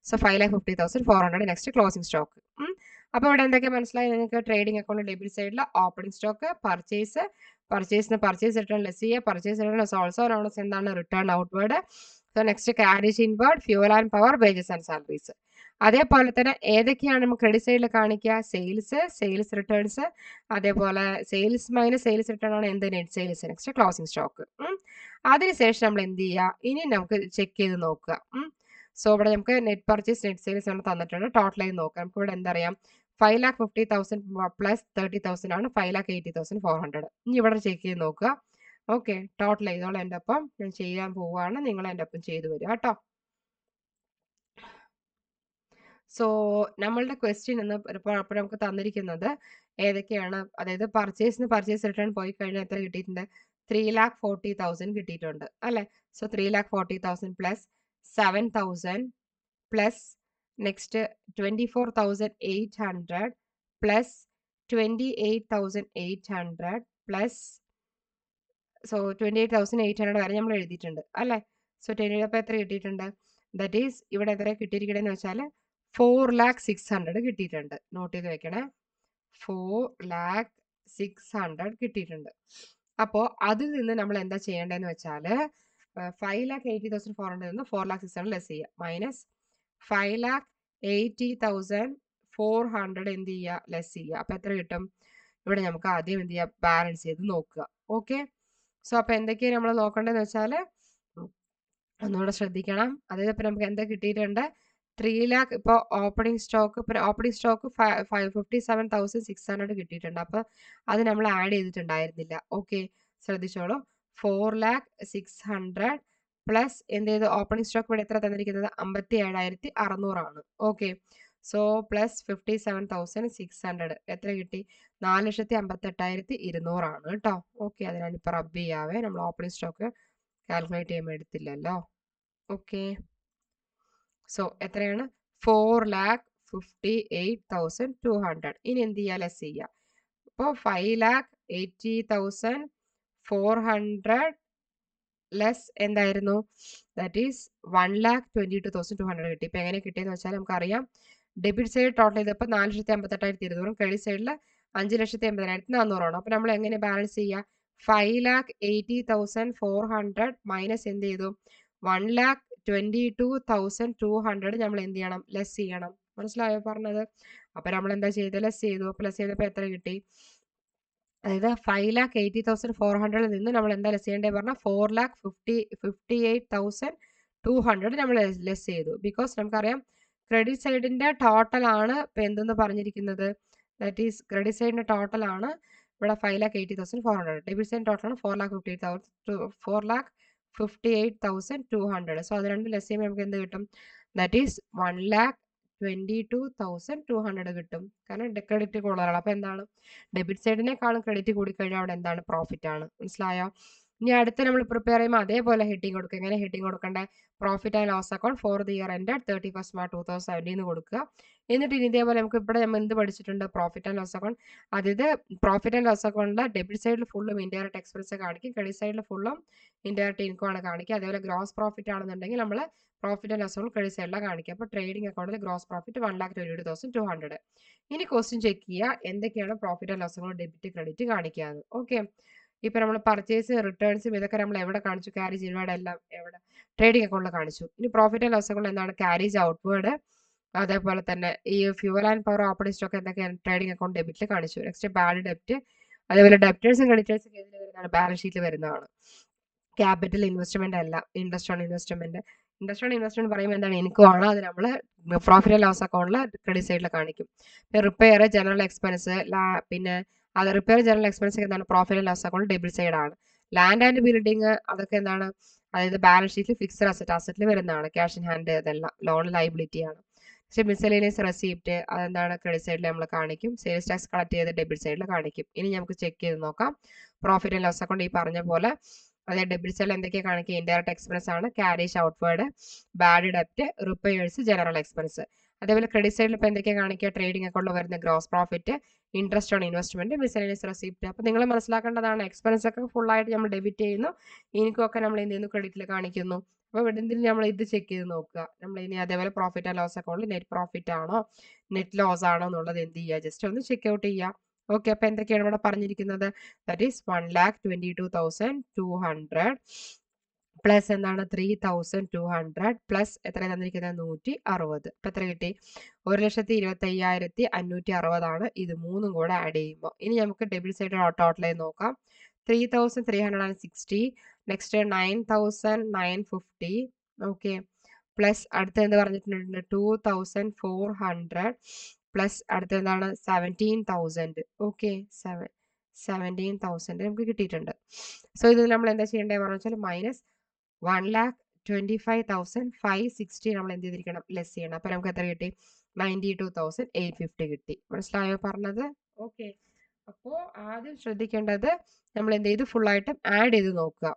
So 5,50,400 next closing stock. അപ്പോൾ ഇവിടെ എന്തൊക്കെ മനസ്സിലായി നിങ്ങൾക്ക്, ട്രേഡിംഗ് അക്കൗണ്ട് ഡെബിറ്റ് സൈഡിൽ opening stock, purchase return less ചെയ്യുക, purchase return also known as എന്താണ്, return outward. So next carriage inward, fuel and power, wages and salaries. അതേപോലെ തന്നെ ഏതൊക്കെയാണ് നമുക്ക് ക്രെഡിറ്റ് സൈഡിൽ കാണിക്കുക, സെയിൽസ് റിട്ടേൺസ്, അതേപോലെ സെയിൽസ് മൈനസ് സെയിൽസ് റിട്ടേൺ ആണ് എന്ത്, net sales, next closing stock. അതിനുശേഷം നമ്മൾ എന്ത് ചെയ്യുക, ഇനി നമുക്ക് ചെക്ക് ചെയ്ത് നോക്കുക. സോ ഇവിടെ നമുക്ക് നെറ്റ് പർച്ചേസ് നെറ്റ് സെയിൽസ് ആണ് തന്നിട്ടുണ്ട്, ടോട്ടൽ ആയി നോക്കാം. നമുക്ക് ഇവിടെ എന്താ അറിയാം, 5,50,000 പ്ലസ് 30,000 ആണ് 5,80,400. ഇനി ഇവിടെ ചെക്ക് ചെയ്ത് നോക്കുക. ഓക്കെ, ടോട്ടൽ ചെയ്തോളാം, എൻ്റെ ഒപ്പം ഞാൻ ചെയ്യാൻ പോവുകയാണ്, നിങ്ങൾ എൻ്റെ ഒപ്പം ചെയ്തു വരിക കേട്ടോ. സോ നമ്മളുടെ ക്വസ്റ്റ്യൻ എന്ന് അപ്പോൾ നമുക്ക് തന്നിരിക്കുന്നത് ഏതൊക്കെയാണ്, അതായത് പർച്ചേസ് റിട്ടേൺ പോയി കഴിഞ്ഞാൽ എത്ര കിട്ടിയിട്ടുണ്ട്, 3,40,000 കിട്ടിയിട്ടുണ്ട് അല്ലേ. So 3,40,000 plus 7,000 plus next 24,800 plus 28,800 plus, so 28,800 വരെ നമ്മൾ എഴുതിയിട്ടുണ്ട് അല്ലേ. സോ 28 അപ്പോൾ എത്ര കിട്ടിയിട്ടുണ്ട്, ദാറ്റ് ഈസ് ഇവിടെ എത്ര കിട്ടിയിരിക്കണമെന്ന് വെച്ചാൽ 4,06,000 കിട്ടിയിട്ടുണ്ട്. നോട്ട് ചെയ്ത് വെക്കണേ, 4,06,000 കിട്ടിയിട്ടുണ്ട്. അപ്പോൾ അതിൽ നിന്ന് നമ്മൾ എന്താ ചെയ്യേണ്ടതെന്ന് വെച്ചാൽ 5,80,400 നിന്ന് 4,06,000 ലെസ് ചെയ്യുക, മൈനസ് 5,80,400 എന്ത് ചെയ്യുക, ലെസ് ചെയ്യുക. അപ്പോൾ എത്ര കിട്ടും, ഇവിടെ നമുക്ക് ആദ്യം എന്ത് ചെയ്യുക, ബാലൻസ് ചെയ്ത് നോക്കുക. ഓക്കെ, സോ അപ്പോൾ എന്തൊക്കെയാണ് നമ്മൾ നോക്കേണ്ടതെന്ന് വെച്ചാൽ ഒന്നുകൂടെ ശ്രദ്ധിക്കണം. അതായത് ഇപ്പം നമുക്ക് എന്താ കിട്ടിയിട്ടുണ്ട്, 3 lakh ഇപ്പോൾ ഓപ്പണിംഗ് സ്റ്റോക്ക് 57,600 കിട്ടിയിട്ടുണ്ട്. അപ്പോൾ അത് നമ്മൾ ആഡ് ചെയ്തിട്ടുണ്ടായിരുന്നില്ല. ഓക്കെ, ശ്രദ്ധിച്ചോളൂ, 4,06,000 പ്ലസ് എന്ത് ചെയ്തു, ഓപ്പണിംഗ് സ്റ്റോക്ക് ഇവിടെ എത്ര തന്നിരിക്കുന്നത്, 57,600 ആണ്. ഓക്കെ, സോ പ്ലസ് 57,600 എത്ര കിട്ടി, 4,58,200 ആണ് കേട്ടോ. ഓക്കെ, അതിനാണിപ്പോൾ റബ്ബ് ചെയ്യാവേ, നമ്മൾ ഓപ്പണിംഗ് സ്റ്റോക്ക് കാൽക്കുലേറ്റ് ചെയ്യുമ്പോൾ എടുത്തില്ലല്ലോ. ഓക്കെ, സോ എത്രയാണ്, 4,58,200. ഇനി എന്ത് ചെയ്യുക, ലെസ് ചെയ്യുക. അപ്പോൾ 5,80,400 ലെസ് എന്തായിരുന്നു, ദാറ്റ് ഈസ് 1,22,200 കിട്ടി. ഇപ്പം എങ്ങനെ കിട്ടിയെന്ന് വെച്ചാൽ നമുക്കറിയാം, ഡെബിറ്റ് സൈഡ് ടോട്ടൽ ചെയ്തപ്പോൾ 4,58,200, ക്രെഡിറ്റ് സൈഡിൽ 5,80,400 ആണ്. അപ്പോൾ നമ്മൾ എങ്ങനെ ബാലൻസ് ചെയ്യുക, 5,80,400 മൈനസ് എന്ത് ചെയ്തു, 1,22,200 നമ്മൾ എന്ത് ചെയ്യണം, ലെസ് ചെയ്യണം. മനസ്സിലായോ പറഞ്ഞത്? അപ്പോൾ നമ്മൾ എന്താ ചെയ്തത്, ലെസ് ചെയ്തു. അപ്പോൾ ലെസ് ചെയ്തപ്പോൾ എത്ര കിട്ടി, അതായത് 5,80,400 നിന്ന് നമ്മൾ എന്താ ലെസ് ചെയ്യേണ്ടത് പറഞ്ഞാൽ 4,58,200 നമ്മൾ ലെസ് ചെയ്തു. ബിക്കോസ് നമുക്കറിയാം ക്രെഡിറ്റ് സൈഡിന്റെ ടോട്ടൽ ആണ് ഇപ്പം എന്തെന്ന് പറഞ്ഞിരിക്കുന്നത്, ദാറ്റ് ഈസ് ക്രെഡിറ്റ് സൈഡിന്റെ ടോട്ടൽ ആണ് ഇവിടെ 5,80,400. Debit side ടോട്ടലാണ് 4,58,200. സോ അത് രണ്ട് ലെസ് ചെയ്യുമ്പോൾ നമുക്ക് എന്ത് കിട്ടും? ദാറ്റ് ഈസ് 1,22,200 കിട്ടും. കാരണം ക്രെഡിറ്റ് കൂടുതലാണ്. അപ്പോൾ എന്താണ്, ഡെബിറ്റ് സൈഡിനേക്കാളും ക്രെഡിറ്റ് കൂടിക്കഴിഞ്ഞാൽ അവിടെ എന്താണ്, പ്രോഫിറ്റ് ആണ്. മനസ്സിലായോ? ഇനി അടുത്ത് നമ്മൾ പ്രിപ്പയർ ചെയ്യുമ്പോൾ അതേപോലെ ഹെഡിങ് കൊടുക്കുക. എങ്ങനെ ഹെഡിങ് കൊടുക്കേണ്ടത്? Profit and loss account for the year end 31st March 2017 എന്ന് കൊടുക്കുക. എന്നിട്ട് ഇനി ഇതേപോലെ നമുക്ക് ഇവിടെ നമ്മൾ എന്ത് പഠിച്ചിട്ടുണ്ട്? Profit and loss account. അതായത് പ്രോഫിറ്റ് ആൻഡ് ലോസ് അക്കൗണ്ടിലെ ഡെബിറ്റ് സൈഡിൽ ഫുള്ളും ഇൻഡയറക്റ്റ് എക്സ്പെൻസ് കാണിക്കും, ക്രെഡിറ്റ് സൈഡിൽ ഫുള്ളും ഇൻഡയറക്റ്റ് ഇൻകം ആണ് കാണിക്കുക. അതേപോലെ ഗ്രോസ് പ്രോഫിറ്റ് ആണെന്നുണ്ടെങ്കിൽ നമ്മൾ profit and loss account credit സൈഡിലാണ് കാണിക്കുക. അപ്പോൾ ട്രേഡിംഗ് അക്കൗണ്ടിൽ ഗ്രോസ് പ്രോഫിറ്റ് 1,22,200. ഇനി ക്വസ്റ്റ്യൻ ചെക്ക് ചെയ്യുക എന്തൊക്കെയാണ് profit and loss account debit credit കാണിക്കുക. ഓക്കെ, ഇപ്പൊ നമ്മൾ പർച്ചേസ് റിട്ടേൺസും ഇതൊക്കെ നമ്മൾ എവിടെ കാണിച്ചു? ക്യാരേജ് ഇൻവേർഡ് എല്ലാം എവിടെ? ട്രേഡിംഗ് അക്കൗണ്ടിൽ കാണിച്ചു. ഇനി പ്രോഫിറ്റ് ആൻഡ് ലോസ് അക്കൗണ്ട് എന്താണ്? ക്യാരേജ് ഔട്ട്വേർഡ്, അതേപോലെ തന്നെ ഈ fuel and power operating stock എന്തൊക്കെയാണ്? ട്രേഡിംഗ് അക്കൗണ്ട് ഡെബിറ്റിൽ കാണിച്ചു. നെക്സ്റ്റ് ബാഡ് ഡെപ്റ്റ്, അതേപോലെ ഡെപ്റ്റേഴ്സും ക്രെഡിറ്റേഴ്സും ഏതിൽ വരുന്നതാണ്? ബാലൻസ് ഷീറ്റിൽ വരുന്നതാണ്. ക്യാപിറ്റൽ ഇൻവെസ്റ്റ്മെന്റ് അല്ല, interest on investment. Interest on investment പറയുമ്പോൾ എന്താണ്? ഇൻകം ആണ്. അത് നമ്മൾ പ്രോഫിറ്റ് ആൻഡ് ലോസ് അക്കൗണ്ടിൽ ക്രെഡിറ്റ് സൈഡിൽ കാണിക്കും. റിപ്പയർ, ജനറൽ എക്സ്പെൻസ്, പിന്നെ അത് റിപ്പയർ ജനറൽ എക്സ്പെൻസ് എന്താണ്? Profit and loss account debit side ആണ്. ലാൻഡ് ആൻഡ് ബിൽഡിംഗ് അതൊക്കെ എന്താണ്? അതായത് ബാലൻസ് ഷീറ്റിൽ ഫിക്സഡ് അസറ്റിൽ വരുന്നതാണ്. ക്യാഷ് ഇൻ ഹാൻഡ് അതെല്ലാം ലോൺ ലൈബിലിറ്റി ആണ്. പക്ഷേ മിസലേനിയസ് റെസിപ്റ്റ് അതെന്താണ്? ക്രെഡിറ്റ് സൈഡിൽ നമ്മൾ കാണിക്കും. സെയിൽസ് ടാക്സ് കളക്ട് ചെയ്ത് ഡെബിറ്റ് സൈഡിൽ കാണിക്കും. ഇനി നമുക്ക് ചെക്ക് ചെയ്ത് നോക്കാം. പ്രോഫിറ്റ് ആൻഡ് ലോസ് അക്കൗണ്ട് ഈ പറഞ്ഞ പോലെ അതായത് ഡെബിറ്റ് സൈഡിൽ എന്തൊക്കെയാണ് കാണിക്കുക? ഇൻഡയറക്റ്റ് എക്സ്പെൻസ് ആണ്, ക്യാരേജ് ഔട്ട്വേർഡ്, ബാഡ് ഡെപ്റ്റ്, റിപ്പയേഴ്സ്, ജനറൽ എക്സ്പെൻസ്. അതേപോലെ ക്രെഡിറ്റ് സൈഡിൽ ഇപ്പോൾ എന്തൊക്കെയാണ് കാണിക്കുക? ട്രേഡിംഗ് അക്കൗണ്ടിൽ വരുന്ന gross profit, interest on investment, miscellaneous receipt. അപ്പോൾ നിങ്ങൾ മനസ്സിലാക്കേണ്ടതാണ് എക്സ്പെൻസ് ഒക്കെ ഫുൾ ആയിട്ട് നമ്മൾ ഡെബിറ്റ് ചെയ്യുന്നു, ഇൻകം ഒക്കെ നമ്മൾ എന്ത് ചെയ്യുന്നു? ക്രെഡിറ്റിൽ കാണിക്കുന്നു. അപ്പോൾ ഇവിടെ എന്തിനും നമ്മൾ ഇത് ചെക്ക് ചെയ്ത് നോക്കുക. നമ്മൾ ഇനി അതേപോലെ പ്രോഫിറ്റ് ആൻഡ് ലോസ് അക്കൗണ്ടിൽ നെറ്റ് പ്രോഫിറ്റ് ആണോ നെറ്റ് ലോസ് ആണോ എന്നുള്ളത് എന്ത് ചെയ്യുക? ജസ്റ്റ് ഒന്ന് ചെക്ക് ഔട്ട് ചെയ്യുക. ഓക്കെ, അപ്പോൾ എന്തൊക്കെയാണ് ഇവിടെ പറഞ്ഞിരിക്കുന്നത്? ദാറ്റ് ഈസ് 1,22,200 പ്ലസ് എന്താണ്? 3,200 പ്ലസ് എത്ര തന്നിരിക്കുന്നത്? 160. അപ്പം എത്ര കിട്ടി? 1,25,560 ഇത് മൂന്നും കൂടെ ആഡ് ചെയ്യുമ്പോൾ. ഇനി നമുക്ക് ഡെബിറ്റ് സൈഡ് ടോട്ടൽ ചെയ്ത് നോക്കാം. 3,360, നെക്സ്റ്റ് 9,950, ഓക്കെ, പ്ലസ് അടുത്ത എന്ത് പറഞ്ഞിട്ടുണ്ട്? 2,400 പ്ലസ് അടുത്ത എന്താണ്? 17,000. ഓക്കെ, 17,000 നമുക്ക് കിട്ടിയിട്ടുണ്ട്. സോ ഇത് നമ്മൾ എന്താ ചെയ്യേണ്ടത് പറഞ്ഞു വെച്ചാൽ മൈനസ് 1,25,560 നമ്മൾ എന്ത് ചെയ്തിരിക്കണം? ലെസ് ചെയ്യണം. അപ്പൊ നമുക്ക് എത്ര കിട്ടി? 92,850 കിട്ടി. മനസ്സിലായോ പറഞ്ഞത്? ഓക്കെ, അപ്പോൾ ആദ്യം ശ്രദ്ധിക്കേണ്ടത് നമ്മൾ എന്ത് ചെയ്ത് ഫുൾ ആയിട്ടും ആഡ് ചെയ്ത് നോക്കുക.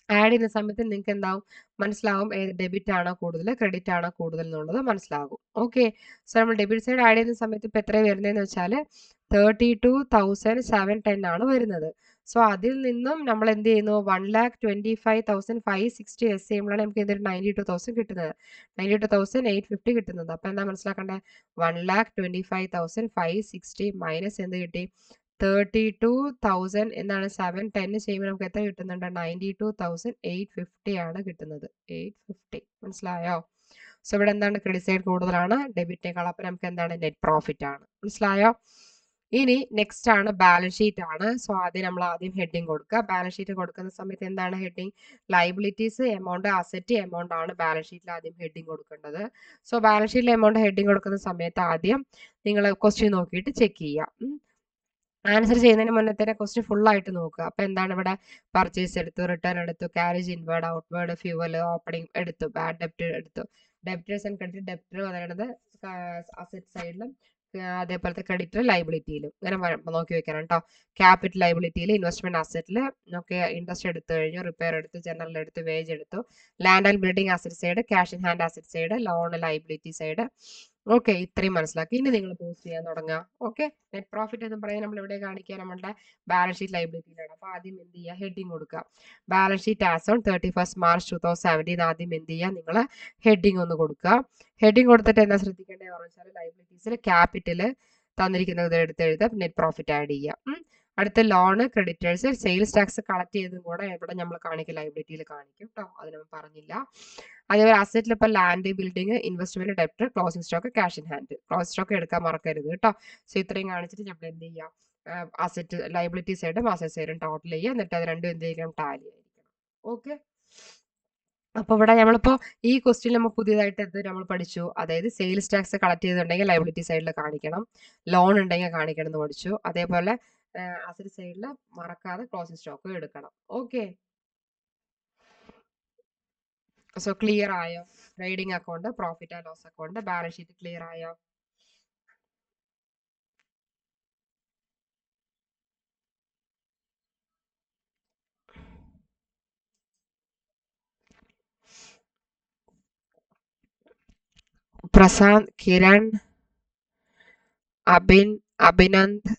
ആഡ് ചെയ്യുന്ന സമയത്ത് നിങ്ങൾക്ക് എന്താവും? മനസ്സിലാവും ഏത് ഡെബിറ്റ് ആണോ കൂടുതൽ ക്രെഡിറ്റ് ആണോ കൂടുതൽ എന്നുള്ളത് മനസ്സിലാകും. ഓക്കെ, സോ നമ്മൾ ഡെബിറ്റ് സൈഡ് ആഡ് ചെയ്യുന്ന സമയത്ത് ഇപ്പം എത്ര വരുന്നതെന്ന് വെച്ചാൽ 32,710 ആണ് വരുന്നത്. സോ അതിൽ നിന്നും നമ്മൾ എന്ത് ചെയ്യുന്നു? 1,25,560 എസ് ചെയ്യുമ്പോഴാണ് നമുക്ക് എന്തൊരു 92,000 കിട്ടുന്നത്, 92,850 കിട്ടുന്നത്. അപ്പം എന്താ മനസ്സിലാക്കേണ്ടത്? 1,25,560 മൈനസ് എന്ത് കിട്ടി? 32,000 എന്താണ്? 710 ചെയ്യുമ്പോൾ നമുക്ക് എത്ര കിട്ടുന്നുണ്ട്? 92,850 ആണ് കിട്ടുന്നത്. 850 മനസ്സിലായോ? സോ ഇവിടെ എന്താണ്? ക്രെഡിറ്റ് സൈഡ് കൂടുതലാണ് ഡെബിറ്റിനേക്കാൾ. അപ്പം നമുക്ക് എന്താണ്? നെറ്റ് പ്രോഫിറ്റ് ആണ്. മനസ്സിലായോ? ഇനി നെക്സ്റ്റ് ആണ് ബാലൻസ് ഷീറ്റ് ആണ്. സോ നമ്മൾ ആദ്യം ഹെഡിങ് കൊടുക്കുക. ബാലൻസ് ഷീറ്റ് കൊടുക്കുന്ന സമയത്ത് എന്താണ് heading? Liabilities, amount, asset, amount ആണ് ബാലൻസ് ഷീറ്റിൽ ആദ്യം ഹെഡിങ് കൊടുക്കേണ്ടത്. സോ ബാലൻസ് ഷീറ്റിൽ എമൗണ്ട് ഹെഡിങ് കൊടുക്കുന്ന സമയത്ത് ആദ്യം നിങ്ങൾ ക്വസ്റ്റ്യൻ നോക്കിയിട്ട് ചെക്ക് ചെയ്യുക. ആൻസർ ചെയ്യുന്നതിന് മുന്നേ തന്നെ ക്വസ്റ്റ്യൻ ഫുൾ ആയിട്ട് നോക്കുക. അപ്പോൾ എന്താണ് ഇവിടെ? പർച്ചേസ് എടുത്തു, റിട്ടേൺ എടുത്തു, carriage inward, outward, fuel, opening എടുത്തു, ബാഡ് ഡെപ്റ്റ് എടുത്തു, ഡെപ്റ്റേഴ്സ് ആൻഡ് ക്രെഡിറ്റ്. ഡെപ്റ്റർ പറയുന്നത് അസറ്റ് സൈഡിലും അതേപോലത്തെ ക്രെഡിറ്റർ ലൈബിലിറ്റിയിലും ഇങ്ങനെ നോക്കി വെക്കണം കേട്ടോ. ക്യാപിറ്റൽ ലൈബിലിറ്റിയിൽ, ഇൻവെസ്റ്റ്മെന്റ് അസറ്റിൽ ഒക്കെ ഇൻട്രസ്റ്റ് എടുത്തു കഴിഞ്ഞു, റിപ്പയർ എടുത്തു, ജനറൽ എടുത്തു, വേജ് എടുത്തു, land and building asset side, cash in hand asset side, loan liability side. Okay, ഇത്രയും മനസ്സിലാക്കി. ഇനി നിങ്ങൾ പോസ്റ്റ് ചെയ്യാൻ തുടങ്ങുക. ഓക്കെ, നെറ്റ് പ്രോഫിറ്റ് എന്ന് പറയുന്നത് നമ്മൾ ഇവിടെ കാണിക്കുക നമ്മുടെ ബാലൻസ് ഷീറ്റ് ലൈബിലിറ്റിയിലാണ്. അപ്പോൾ ആദ്യം എന്ത് ചെയ്യുക? ഹെഡിങ് കൊടുക്കുക. Balance sheet as on 31st March 2017 ആദ്യം എന്ത് ചെയ്യുക? നിങ്ങൾ ഹെഡിങ് ഒന്ന് കൊടുക്കുക. ഹെഡിങ് കൊടുത്തിട്ട് എന്താ ശ്രദ്ധിക്കേണ്ടത് പറഞ്ഞാൽ ലൈബിലിറ്റീസിൽ ക്യാപിറ്റൽ തന്നിരിക്കുന്നത് എടുത്ത് എഴുതുക, നെറ്റ് പ്രോഫിറ്റ് ആഡ് ചെയ്യുക. അടുത്ത loan, creditors, sales tax collect ചെയ്തും കൂടെ ഇവിടെ നമ്മൾ കാണിക്കും, ലൈബിലിറ്റിയിൽ കാണിക്കും കേട്ടോ. അത് നമ്മൾ പറഞ്ഞില്ല. അതേപോലെ അസറ്റിൽ ഇപ്പോൾ ലാൻഡ്, ബിൽഡിംഗ്, ഇൻവെസ്റ്റ്മെന്റ്, ഡെപ്റ്റ്, closing stock, cash in hand. Closing stock എടുക്കാൻ മറക്കരുത് കേട്ടോ. സോ ഇത്രയും കാണിച്ചിട്ട് നമ്മൾ എന്ത് ചെയ്യുക? അസറ്റ് ലൈബിലിറ്റി സൈഡും അസറ്റ് സൈഡും ടോട്ടൽ ചെയ്യുക. എന്നിട്ട് അത് രണ്ടും എന്ത് ചെയ്യണം? ടാലി ആയിരിക്കണം. ഓക്കെ, അപ്പോൾ ഇവിടെ നമ്മളിപ്പോൾ ഈ ക്വസ്റ്റ്യൻ നമ്മൾ പുതിയതായിട്ട് എന്ത് നമ്മൾ പഠിച്ചു? അതായത് സെയിൽസ് ടാക്സ് കളക്ട് ചെയ്തിട്ടുണ്ടെങ്കിൽ ലൈബിലിറ്റി സൈഡിൽ കാണിക്കണം, ലോൺ ഉണ്ടെങ്കിൽ കാണിക്കണം എന്ന് പഠിച്ചു. അതേപോലെ അസറ്റ് സൈഡിൽ മറക്കാതെ ക്ലോസിംഗ് സ്റ്റോക്ക് എടുക്കണം. ഓക്കെ, സോ ക്ലിയർ ആയോ? Trading account, profit and loss account, balance sheet clear ആയോ? പ്രശാന്ത്, കിരൺ, അഭിനന്ദ്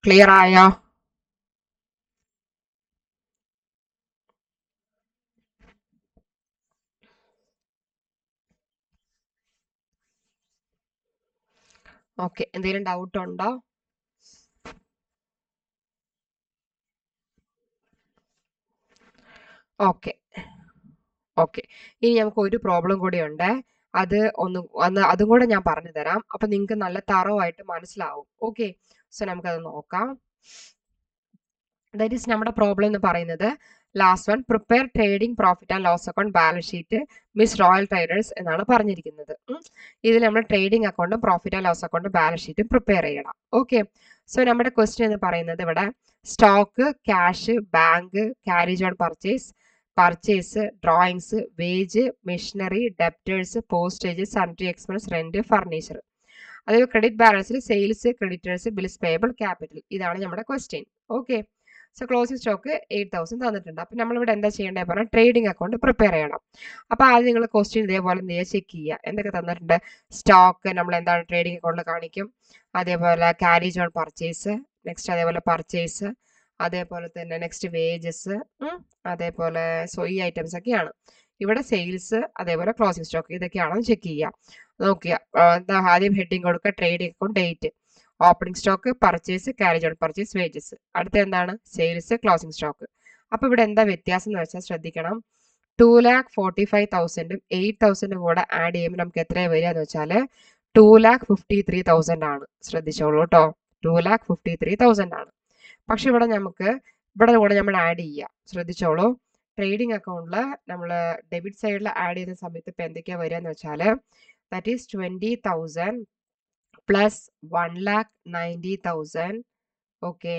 ക്ലിയർ ആയോ? ഓക്കെ, എന്തെങ്കിലും ഡൗട്ട് ഉണ്ടോ? ഓക്കെ ഓക്കെ, ഇനി നമുക്ക് ഒരു പ്രോബ്ലം കൂടി ഉണ്ട്. അത് അതും കൂടെ ഞാൻ പറഞ്ഞു തരാം. അപ്പൊ നിങ്ങൾക്ക് നല്ല തറവായിട്ട് മനസ്സിലാവും. ഓക്കെ, സോ നമുക്കത് നോക്കാം. ദാറ്റ് ഈസ് നമ്മുടെ പ്രോബ്ലം എന്ന് പറയുന്നത് last one, prepare trading profit and loss account balance sheet miss Royal Traders എന്നാണ് പറഞ്ഞിരിക്കുന്നത്. ഇതിൽ നമ്മൾ ട്രേഡിംഗ് അക്കൗണ്ടും പ്രോഫിറ്റ് ആൻഡ് ലോസ് അക്കൗണ്ടും ബാലൻസ് ഷീറ്റും പ്രിപ്പയർ ചെയ്യണം. ഓക്കെ, സോ നമ്മുടെ ക്വസ്റ്റ്യൻ എന്ന് പറയുന്നത് ഇവിടെ stock, cash, bank, carriage on purchase, drawings, wage, machinery, debtors, postage, sundry expense, rent, furniture. അതേപോലെ ക്രെഡിറ്റ് ബാലൻസിൽ sales, creditors, bills payable, capital. ഇതാണ് നമ്മുടെ question. Okay, so closing stock 8000 തന്നിട്ടുണ്ട്. അപ്പം നമ്മളിവിടെ എന്താ ചെയ്യേണ്ടത് പറഞ്ഞാൽ ട്രേഡിംഗ് അക്കൗണ്ട് പ്രിപ്പയർ ചെയ്യണം. അപ്പോൾ ആദ്യം നിങ്ങൾ ക്വസ്റ്റ്യൻ ഇതേപോലെ എന്ത് ചെയ്യുക, ചെക്ക് ചെയ്യുക. എന്തൊക്കെ തന്നിട്ടുണ്ട്? സ്റ്റോക്ക് നമ്മൾ എന്താണ് ട്രേഡിംഗ് അക്കൗണ്ടിൽ കാണിക്കും. അതേപോലെ ക്യാരേജ് ഓൺ പർച്ചേസ്, നെക്സ്റ്റ് അതേപോലെ പർച്ചേസ്, അതേപോലെ തന്നെ നെക്സ്റ്റ് വേജസ്, അതേപോലെ സോ ഈ ഐറ്റംസ് ഒക്കെയാണ്. ഇവിടെ സെയിൽസ്, അതേപോലെ ക്ലോസിംഗ് സ്റ്റോക്ക്, ഇതൊക്കെയാണെന്ന് ചെക്ക് ചെയ്യുക. നോക്കുക, ആദ്യം ഹെഡിങ് കൊടുക്കുക trading account, date, opening stock, purchase, carriage on purchase, wages. അടുത്ത എന്താണ്? Sales, closing stock. അപ്പൊ ഇവിടെ എന്താ വ്യത്യാസം എന്ന് വെച്ചാൽ ശ്രദ്ധിക്കണം. 2,45,000ഉം 8,000ഉം കൂടെ ആഡ് ചെയ്യുമ്പോൾ നമുക്ക് എത്രയാണ് വരിക എന്ന് വെച്ചാൽ 2,53,000 ആണ്. ശ്രദ്ധിച്ചോളൂ കേട്ടോ, 2,53,000 ആണ്. പക്ഷെ ഇവിടെ കൂടെ നമ്മൾ ആഡ് ചെയ്യുക. ശ്രദ്ധിച്ചോളൂ, ട്രേഡിംഗ് അക്കൗണ്ടിൽ നമ്മൾ ഡെബിറ്റ് സൈഡിൽ ആഡ് ചെയ്യുന്ന സമയത്ത് ഇപ്പൊ എന്തൊക്കെയാ വരിക എന്ന് വെച്ചാൽ ദാറ്റ് ഈസ് 20,000 പ്ലസ് 1,90,000. ഓക്കെ,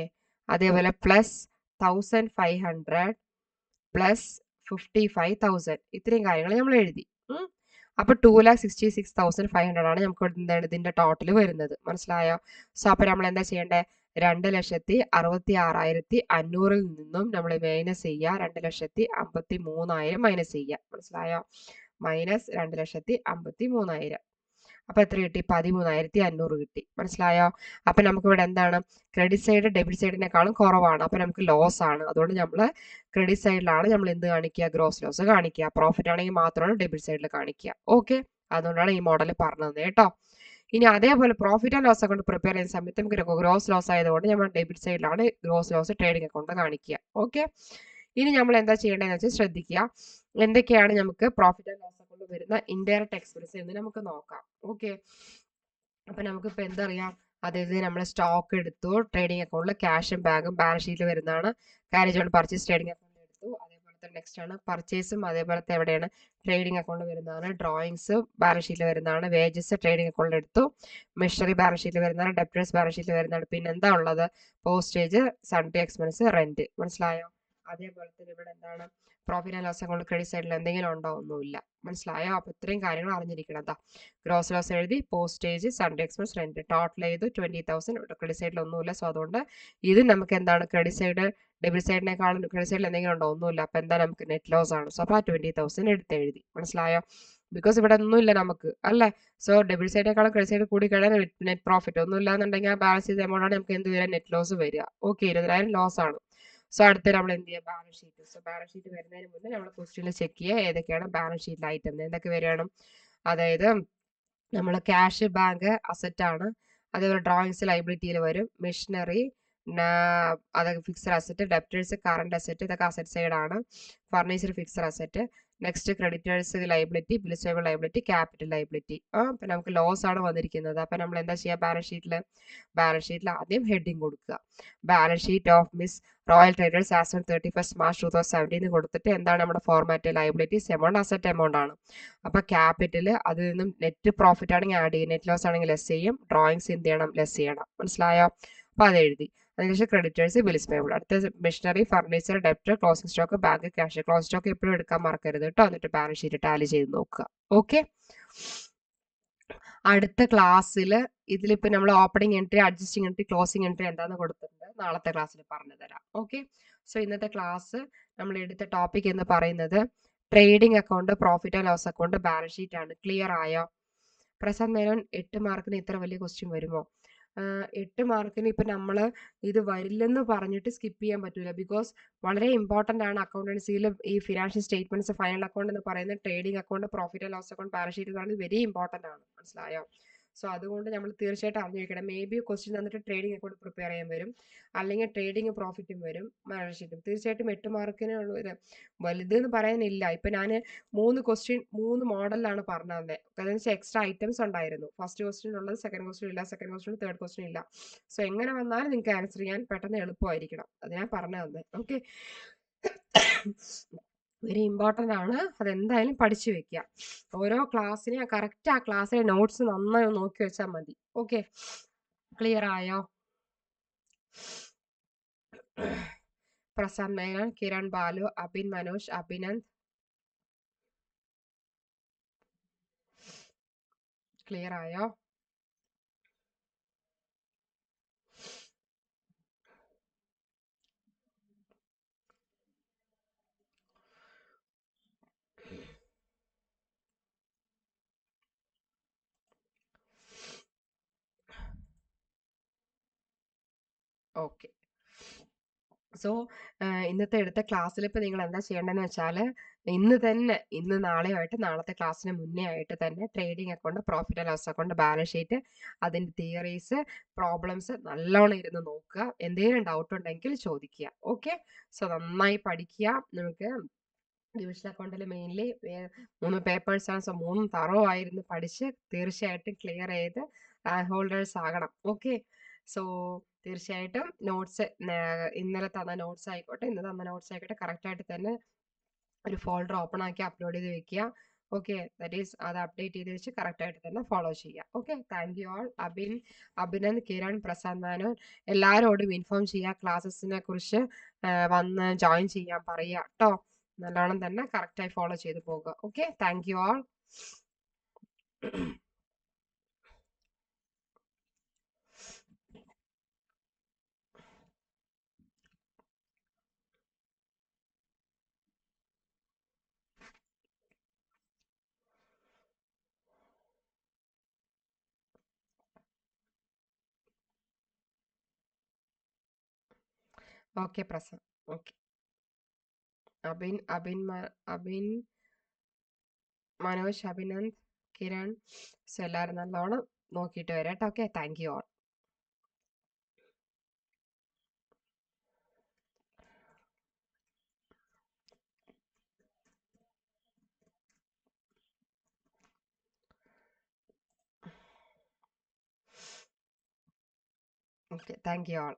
അതേപോലെ പ്ലസ് 1,500 പ്ലസ് 55,000. ഇത്രയും കാര്യങ്ങൾ നമ്മൾ എഴുതി. അപ്പൊ 2,66,500 ആണ് നമുക്ക് എന്താണ് ഇതിന്റെ ടോട്ടൽ വരുന്നത്. മനസ്സിലായോ? സോ അപ്പൊ നമ്മൾ എന്താ ചെയ്യേണ്ടത്? 2,66,500 നിന്നും നമ്മൾ മൈനസ് ചെയ്യുക. 2,53,000 മൈനസ് ചെയ്യുക. മനസ്സിലായോ? മൈനസ് 2,53,000. അപ്പൊ എത്ര കിട്ടി? 13,500 കിട്ടി. മനസ്സിലായോ? അപ്പൊ നമുക്ക് ഇവിടെ എന്താണ്? ക്രെഡിറ്റ് സൈഡ് ഡെബിറ്റ് സൈഡിനേക്കാളും കുറവാണ്. അപ്പൊ നമുക്ക് ലോസ് ആണ്. അതുകൊണ്ട് നമ്മൾ ക്രെഡിറ്റ് സൈഡിലാണ് നമ്മൾ എന്ത് കാണിക്കുക? ഗ്രോസ് ലോസ് കാണിക്കുക. പ്രോഫിറ്റ് ആണെങ്കിൽ മാത്രമാണ് ഡെബിറ്റ് സൈഡിൽ കാണിക്കുക. ഓക്കെ, അതുകൊണ്ടാണ് ഈ മോഡൽ പറഞ്ഞത് കേട്ടോ. ഇനി അതേപോലെ profit and loss account prepare ചെയ്യുന്ന സമയത്ത് നമുക്ക് ഗ്രോസ് ലോസ് ആയതുകൊണ്ട് നമ്മൾ ഡെബിറ്റ് സൈഡിലാണ് ഗ്രോസ് ലോസ് ട്രേഡിംഗ് അക്കൗണ്ട് കാണിക്കുക. ഓക്കെ, ഇനി നമ്മൾ എന്താ ചെയ്യേണ്ടതെന്ന് വെച്ചാൽ ശ്രദ്ധിക്കുക, എന്തൊക്കെയാണ് നമുക്ക് പ്രോഫിറ്റ് ആൻഡ് ലോസ് അക്കൗണ്ട് വരുന്ന ഇൻഡയറക്റ്റ് എക്സ്പെൻസ് എന്ന് നമുക്ക് നോക്കാം. ഓക്കെ, അപ്പൊ നമുക്കിപ്പോ എന്തറിയാം? അതായത് നമ്മൾ സ്റ്റോക്ക് എടുത്തു, ട്രേഡിംഗ് അക്കൗണ്ടിൽ ക്യാഷും ബാങ്കും ബാലൻസ് ഷീറ്റിൽ വരുന്നതാണ്. ക്യാരേജ് ഓൺ പർച്ചേസ് ട്രേഡിംഗ് അക്കൗണ്ടിൽ എടുത്തു. അതേപോലെ തന്നെ നെക്സ്റ്റ് ആണ് പർച്ചേസും, അതേപോലത്തെ എവിടെയാണ് ട്രേഡിംഗ് അക്കൗണ്ട് വരുന്നതാണ്. ഡ്രോയിങ്സ് ബാലൻസ് ഷീറ്റിൽ വരുന്നതാണ്. വേജസ് ട്രേഡിംഗ് അക്കൗണ്ടിൽ എടുത്തു. മെഷീനറി ബാലൻസ് ഷീറ്റിൽ വരുന്നതാണ്. ഡെപ്റ്റേഴ്സ് ബാലൻസ് ഷീറ്റിൽ വരുന്നതാണ്. പിന്നെ എന്താ ഉള്ളത്? Postage, sundry expense, rent. മനസ്സിലായോ? അതേപോലെ തന്നെ ഇവിടെ എന്താണ്? Profit and loss account credit സൈഡിൽ എന്തെങ്കിലും ഉണ്ടോ? ഒന്നുമില്ല. മനസ്സിലായോ? അപ്പൊ ഇത്രയും കാര്യങ്ങൾ അറിഞ്ഞിരിക്കണം. എന്താ ഗ്രോസ് ലോസ് എഴുതി, postage, sundry expense, rent, total ചെയ്തു 20,000. ക്രെഡിറ്റ് സൈഡിൽ ഒന്നുമില്ല. സോ അതുകൊണ്ട് ഇത് നമുക്ക് എന്താണ്? ക്രെഡിറ്റ് സൈഡ് ഡെബിറ്റ് സൈഡിനേക്കാളും ക്രെഡിറ്റ് സൈഡിൽ എന്തെങ്കിലും ഉണ്ടോ? ഒന്നുമില്ല. അപ്പൊ എന്താ? നമുക്ക് നെറ്റ് ലോസ് ആണ്. സോ അപ്പൊ 20,000 എടുത്തെഴുതി. മനസ്സിലായോ? ബിക്കോസ് ഇവിടെ ഒന്നുമില്ല നമുക്ക്, അല്ലേ? സോ ഡെബിറ്റ് സൈഡിനേക്കാളും ക്രെഡിറ്റ് സൈഡ് കൂടി കഴിഞ്ഞാൽ നെറ്റ് പ്രോഫിറ്റ് ഒന്നും ഇല്ലാന്നുണ്ടെങ്കിൽ ആ ബാലൻസ് ചെയ്ത എമൗണ്ട് ആണ് നമുക്ക് എന്ത് വരിക? നെറ്റ് ലോസ് വരിക. ഓക്കെ, 20,000 ലോസ് ആണ്. സോ അടുത്ത നമ്മൾ എന്ത് ചെയ്യുക? Balance sheet. So balance sheet വരുന്നതിന് മുന്നേ നമ്മൾ ക്വസ്റ്റ്യനിൽ ചെക്ക് ചെയ്യുക ഏതൊക്കെയാണ് ബാലൻസ് ഷീറ്റിൽ ഐറ്റം, എന്തൊക്കെ വരികയാണ്. അതായത് നമ്മൾ ക്യാഷ്, ബാങ്ക് അസറ്റ് ആണ്. അതേപോലെ ഡ്രോയിങ്സ് ലൈബിലിറ്റിയിൽ വരും. മെഷീനറി, അതൊക്കെ fixed asset. Debtors current asset, ഇതൊക്കെ അസറ്റ് സൈഡ് ആണ്. Furniture fixed asset. Next creditors liability, bills payable liability, capital liability. അപ്പൊ നമുക്ക് ലോസ് ആണ് വന്നിരിക്കുന്നത്. അപ്പൊ നമ്മൾ എന്താ ചെയ്യുക? ബാലൻസ് ഷീറ്റിൽ ആദ്യം ഹെഡിങ് കൊടുക്കുക. Balance sheet of miss Royal traders as on 31st March 2017 കൊടുത്തിട്ട് എന്താണ് നമ്മുടെ format? Liabilities amount, asset amount ആണ്. അപ്പൊ ക്യാപിറ്റൽ, അതിൽ നിന്നും നെറ്റ് പ്രോഫിറ്റ് ആണെങ്കിൽ ആഡ് ചെയ്യും, നെറ്റ് ലോസ് ആണെങ്കിൽ ലെസ് ചെയ്യും. ഡ്രോയിങ്സ് എന്ത് ചെയ്യണം? ലെസ് ചെയ്യണം. മനസ്സിലായോ? അപ്പൊ അത് എഴുതി. അതിനുശേഷം ക്രെഡിറ്റേഴ്സ്, ബിൽസ് പേബിൾ. അടുത്ത machinery, furniture, debtor, closing stock, bank cash. Closing stock എപ്പോഴും എടുക്കാൻ മറക്കരുത് കേട്ടോ. എന്നിട്ട് ബാലൻസ് ഷീറ്റ് ടാലി ചെയ്ത് നോക്കുക. ഓക്കെ. അടുത്ത ക്ലാസ്സിൽ ഇതിലിപ്പോൾ നമ്മൾ opening entry, adjusting entry, closing entry എന്താണെന്ന് കൊടുത്തിട്ടുണ്ട്. നാളത്തെ ക്ലാസ്സിൽ പറഞ്ഞു തരാം. ഓക്കെ. സോ ഇന്നത്തെ ക്ലാസ് നമ്മൾ എടുത്ത ടോപ്പിക് എന്ന് പറയുന്നത് trading account, profit and loss account, balance sheet ആണ്. ക്ലിയർ ആയോ? പ്രസാദ് മേനോൻ 8 മാർക്കിന് ഇത്ര വലിയ ക്വസ്റ്റ്യൻ വരുമോ? 8 മാർക്കിന് ഇപ്പം നമ്മൾ ഇത് വരില്ലെന്ന് പറഞ്ഞിട്ട് സ്കിപ്പ് ചെയ്യാൻ പറ്റില്ല. ബിക്കോസ് വളരെ ഇമ്പോർട്ടൻ്റ് ആണ് അക്കൗണ്ടൻസിയിൽ ഈ ഫിനാൻഷ്യൽ സ്റ്റേറ്റ്മെന്റ്സ്, ഫൈനൽ അക്കൗണ്ട് എന്ന് പറയുന്നത്, trading account, profit and loss account, balance sheet എന്ന് പറയുന്നത് വെരി ഇമ്പോർട്ടൻ്റ് ആണ്. മനസ്സിലായോ? സോ അതുകൊണ്ട് നമ്മൾ തീർച്ചയായിട്ടും അറിഞ്ഞിരിക്കണം. മേ ബി ക്വസ്റ്റ്യൻ തന്നിട്ട് ട്രേഡിംഗ് അക്കൗണ്ട് പ്രിപ്പയർ ചെയ്യാൻ വരും, അല്ലെങ്കിൽ ട്രേഡിംഗ് പ്രോഫിറ്റും വരും, ബാലൻസ് ഷീറ്റും. തീർച്ചയായിട്ടും 8 മാർക്കിന് വലുത് എന്ന് പറയാനില്ല. ഇപ്പം ഞാൻ 3 ക്വസ്റ്റ്യൻ 3 മോഡലിലാണ് പറഞ്ഞു തന്നെ. അതെന്ന് വെച്ചാൽ എക്സ്ട്രാ ഐറ്റംസ് ഉണ്ടായിരുന്നു. ഫസ്റ്റ് ക്വസ്റ്റ്യൻ ഉള്ളത്, സെക്കൻഡ് ക്വസ്റ്റ്യൻ ഇല്ല, സെക്കൻഡ് ക്വസ്റ്റ്യൻ, തേർഡ് ക്വസ്റ്റ്യൻ ഇല്ല. സോ എങ്ങനെ വന്നാലും നിങ്ങൾക്ക് ആൻസർ ചെയ്യാൻ പെട്ടെന്ന് എളുപ്പമായിരിക്കണം. അത് ഞാൻ പറഞ്ഞു തന്നെ. ഓക്കെ. വെരി ഇമ്പോർട്ടൻ്റ് ആണ്. അതെന്തായാലും പഠിച്ചു വെക്കുക. ഓരോ ക്ലാസ്സിനെ കറക്റ്റ് ആ ക്ലാസ്സിലെ നോട്ട്സ് നന്നായി നോക്കി വെച്ചാൽ മതി. ഓക്കെ. ക്ലിയർ ആയോ? പ്രസാദ് മേനോൻ, കിരൺ ബാലു, അബിൻ മനോജ്, അഭിനന്ദ്. ക്ലിയർ ആയോ? ഓക്കെ. സോ ഇന്നത്തെ എടുത്ത ക്ലാസ്സിൽ ഇപ്പോൾ നിങ്ങൾ എന്താ ചെയ്യേണ്ടതെന്ന് വെച്ചാൽ, ഇന്ന് നാളെയായിട്ട്, നാളത്തെ ക്ലാസ്സിന് മുന്നേ ആയിട്ട് തന്നെ trading account, profit and loss account, balance sheet, അതിൻ്റെ തിയറീസ്, പ്രോബ്ലംസ് നല്ലോണം ഇരുന്ന് നോക്കുക. എന്തെങ്കിലും ഡൗട്ട് ഉണ്ടെങ്കിൽ ചോദിക്കുക. ഓക്കെ. സോ നന്നായി പഠിക്കുക. നമുക്ക് ഡിവിഷണൽ അക്കൗണ്ടിൽ മെയിൻലി 3 പേപ്പേഴ്സാണ്. സോ 3 തറോ ആയിരുന്നു പഠിച്ച് തീർച്ചയായിട്ടും ക്ലിയർ ചെയ്ത് റാങ്ക് ഹോൾഡേഴ്സ് ആകണം. ഓക്കെ. സോ തീർച്ചയായിട്ടും നോട്ട്സ്, ഇന്നലെ തന്ന നോട്ട്സ് ആയിക്കോട്ടെ, ഇന്ന് തന്ന നോട്ട്സ് ആയിക്കോട്ടെ, കറക്റ്റായിട്ട് തന്നെ ഒരു ഫോൾഡർ ഓപ്പൺ ആക്കി അപ്ലോഡ് ചെയ്ത് വെക്കുക. ഓക്കെ. ദാറ്റ് ഈസ് അത് അപ്ഡേറ്റ് ചെയ്ത് വെച്ച് കറക്റ്റായിട്ട് തന്നെ ഫോളോ ചെയ്യുക. Okay. Thank you all. Abhinand, Kiran, Prasad Menon എല്ലാവരോടും ഇൻഫോം ചെയ്യുക. ക്ലാസ്സസിനെ കുറിച്ച് വന്ന് ജോയിൻ ചെയ്യാൻ പറയുക കേട്ടോ. നല്ലോണം തന്നെ കറക്റ്റായി ഫോളോ ചെയ്ത് പോകുക. Okay. Thank you all. Okay Prasad. Okay. Abin Manoj, Abhinand, Kiran, so എല്ലാവരും നല്ലോണം നോക്കിയിട്ട് വരാം കേട്ടോ. Okay. Thank you all. Okay. Thank you all.